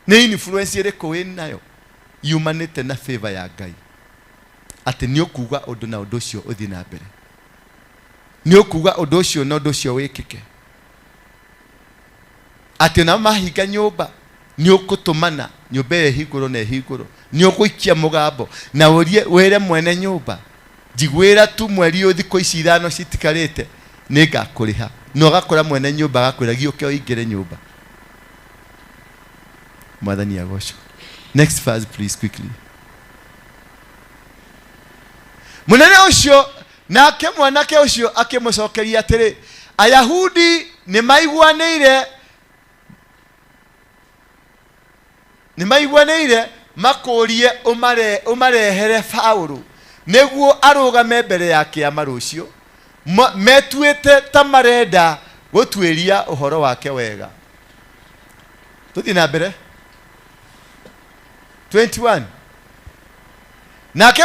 Nĩ influence ĩrĩkũ wĩ nayo yumanĩte na favor ya Ngai? Atĩ nĩ ũkuga ũndũ na ũndũ ũcio ũthiĩ na mbere, nĩ ũkuga ũndũ ũcio na ũndũ ũcio wĩkĩke, atĩ na mahinga nyũmba nĩ ũkũtũmana nyũmba ĩhingũrwo na ĩhingũrwo, nĩ ũgũikia mũgambo na wĩre mwene nyũmba, njiguĩra tu mweri ũyũ thikũ ici 5 citikarĩte nĩ ngakũrĩha, na ũgakora mwene nyũmba agakwĩra gĩũke ũingĩre nyũmba. Mwathani agocwo. Next verse please quickly. Mũnene ũcio nake mwanake ũcio akĩmũcokeria atĩrĩ, Ayahudi nĩ maiguanĩire makũrie ũmarehere Paũlũ nĩguo arũgame mbere ya kĩama rũciũ, metuĩte ta marenda gũtuĩria ũhoro wake wega. Tũthiĩ na mbere 21. Nake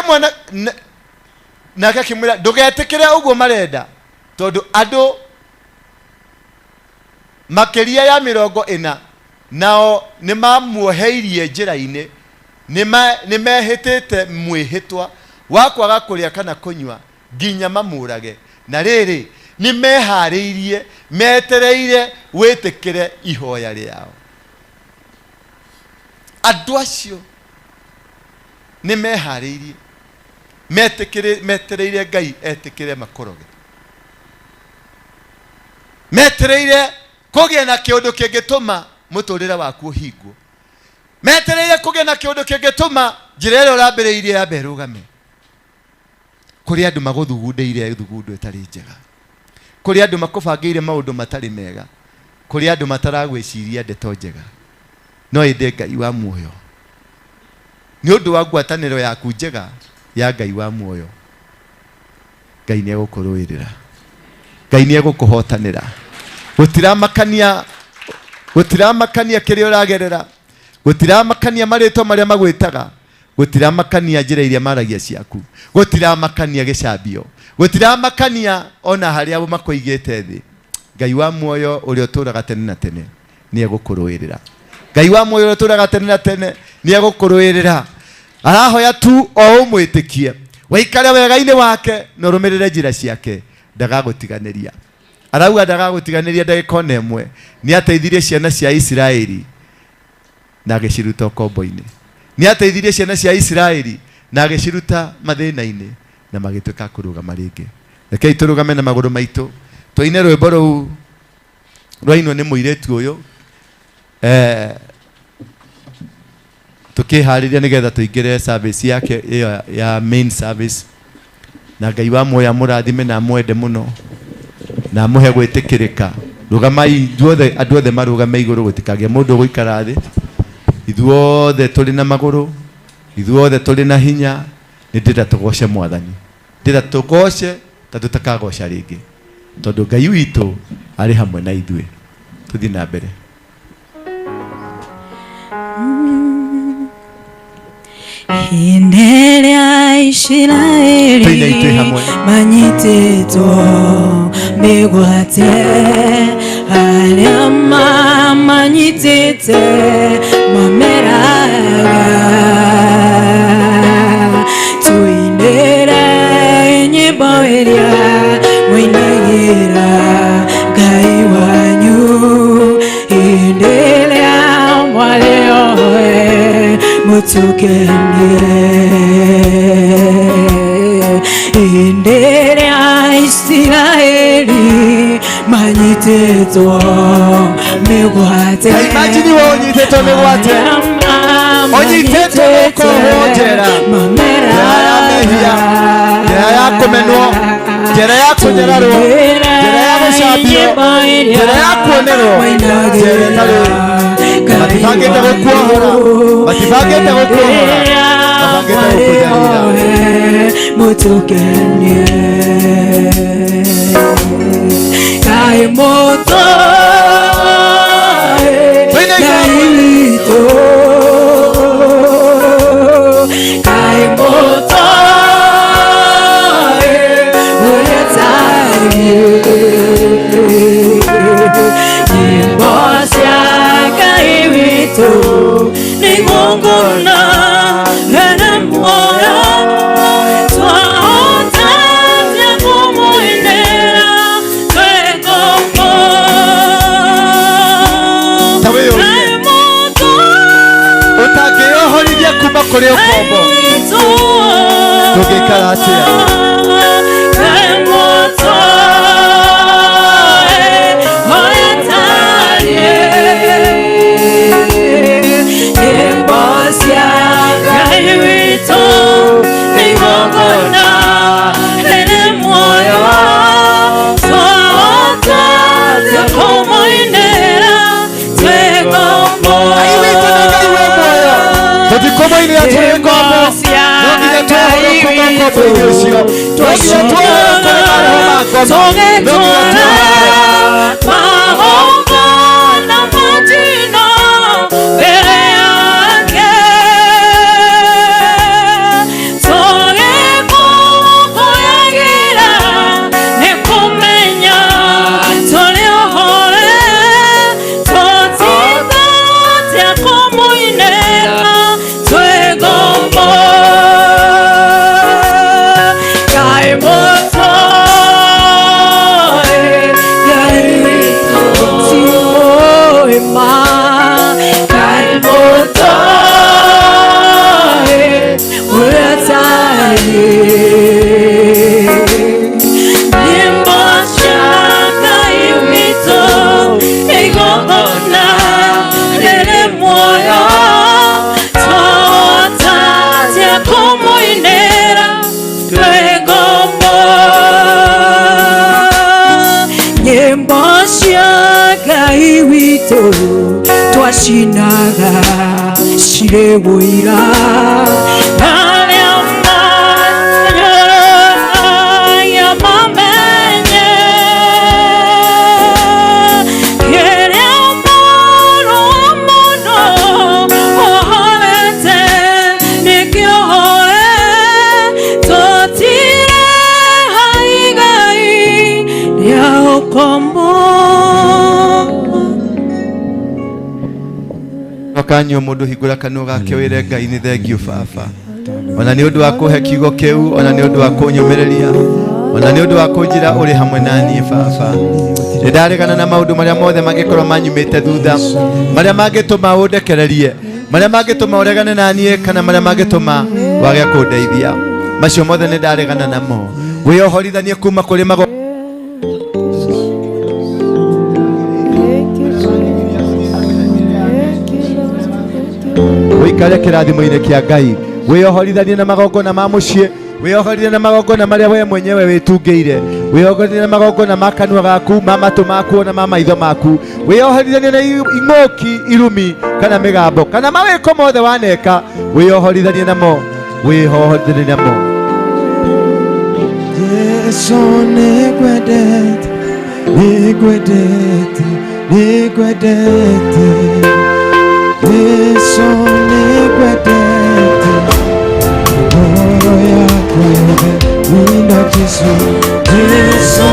akĩmwĩra, ndũgetĩkĩre ũguo marenda, tondũ andũ makĩria ya 40 nao nĩ mamuoheirie njĩra-inĩ, nĩ mehĩtĩte mwĩhĩtwa wa kwaga kũrĩa kana kũnyua nginya mamũrage, na rĩrĩ nĩ meharĩirie metereire wĩtĩkĩre ihoya rĩao. Andũ acio nĩ meharĩirie metereire Ngai etĩkĩre makoroge, metereire kũgĩa na kĩũndũ kĩngĩtũma mũtũrĩre waku ũhingwo, metereire kũgĩa na kĩũndũ kĩngĩtũma njĩra ĩrĩa ũrambĩrĩirie yambe ĩrũgame. Kũrĩ andũ magũthugundĩire thugundu ĩtarĩ njega, kũrĩ andũ makũbangĩire maũndũ matarĩ mega, kũrĩ andũ mataragwĩciria ndeto njega, no ĩndĩ Ngai wa muoyo nĩ ũndũ wa ngwatanĩro yaku njega ya Ngai wa muoyo, Ngai nĩ egũkũrũĩrĩra, Ngai nĩ egũkũhotanĩra. Gũtiramakania gutiramakania kirio ragerera, gutiramakania maritwa maria magwitaga, gutiramakania njira iria maragia ciaku, gutiramakania gicambio, gutiramakania ona haria abo makoigete thi. Ngai wa muoyo uria uturaga tene na tene ni egukuruirira. Ngai wa muoyo uria uturaga tene na tene ni egukuruirira. Arahoya tu o umwitikie, waikare wega-ini wake no rumirire njira ciake, ndagagutiganiria. Arauga ndagagutiganiria ndagika ona imwe. Ni ateithirie ciana cia Isiraeli na agiciruta ukombo-ini. Ni ateithirie ciana cia Isiraeli na agiciruta mathina-ini na magituika kurugama ringi. Rekei turugame na maguru maitu tuine rwimbo ruu rwainwo ni muiretu uyu tukihariria nigetha tuingire service yake ya main service. Na Ngai wa muoyo amurathime na mwende muno na muhe gwitikirika. Rugamai duothe andu othe marugame iguru gutikagie mundu guikara thi. Ithuothe tuli na maguru, ithuothe tuli na hinya, ni ndira tugoce Mwathani, ndira tugoce ta tutakagoca ringi tondu Ngai witu ari hamwe na ithuĩ. Tuthi na mbere. Hinderia Isiraeli manyitĩtwo mĩgwate, arĩa mamanyitĩte mameraga. Tuinĩre nyĩmbo ĩrĩa mũinagĩra Ngai wanyu, hĩndĩ ĩrĩa mwarĩoe mutugenie. Hĩndĩ ĩrĩa Isiraeli manyitĩtwo mĩgwate, imagine wewe unyitĩtwo mĩgwate, unyitĩtwo kuhonjera njĩra ya mehia, njĩra ya kũmenwo, njĩra ya kũnyararwo, njĩra ya gũcambio, njĩra ya kuonerwo, njĩra ĩtarĩ matibangĩte gũkuohora, matibangĩte gũkuohora, matibangĩte gũkũnyaria. Mutugenie Ngai mũtũe, Ngai witũ, Ngai mũtũe, ũrĩa tariĩ. Nyĩmbo cia Ngai witũ nĩ ngũngũna hena muoyo, twahotete kũmũinĩra twĩ ngombo. Ngai mũtũe, Ũtangĩohorithia kuma kũrĩ ũkombo, tũngĩikara atĩa? Ngai mũtũe, ũrĩa tariĩ. Nyĩmbo cia Ngai witũ nĩ ngũngũna hena muoyo, twahotete kũmũinĩra twĩ ngombo. Ngai witũ nĩ Ngai wĩ muoyo, tũtikũmũinĩra twĩ ngombo. No nginya tuohore kuma ngombo-inĩ ũcio, no nginya tuohore kũrĩ maroho ma ngombo, no nginya tuohore magongona matino mbere yake, tũgĩkũngũyagĩra nĩ kũmenya tũrĩ ohore, tũtithatia kũmũinĩra twĩ ngombo. Ngai mũtũe, Ngai witũ ti mũũma, Ngai mũtũe, ũrĩa tariĩ. Nyĩmbo cia Ngai witũ nĩ igongona rĩrĩ muoyo, twahotete kũmũinĩra twĩ ngombo. Nyĩmbo cia Ngai witũ twacinaga cirĩ ũira, arĩa manyũrũragia mamenye kĩrĩa kanyo mundu hingura kanua gake wire Ngai ni thengiu baba ona ni undu wa kuhe kiugo kiu ona ni undu wa kunyumireria ona ni undu wa kunjira uri hamwe nani baba ndaregana na maundu maria mothe mangikorwo manyumite thutha maria mangituma undekererie maria mangituma uregane nani kana maria mangituma wage kundeithia macio mothe ni ndaregana namo wiyohorithanie kuma kuri mago wikare kirathimo-ini kia Ngai wiyohorithanie na magongona ma mucii wiyohorithanie na magongona maria we mwenyewe witungiire wiyohorithanie na magongona ma kanua gaku ma matu maku na ma maitho maku wiyohorithanie na ing'uki irumi kana migambo kana mawiko mothe waneka wiyohorithanie namo wiyohorithanie namo Yesu nigwendete nigwendete nigwendete Yesu nigwendete ngoro yakwa yothe wina Jesu Yesu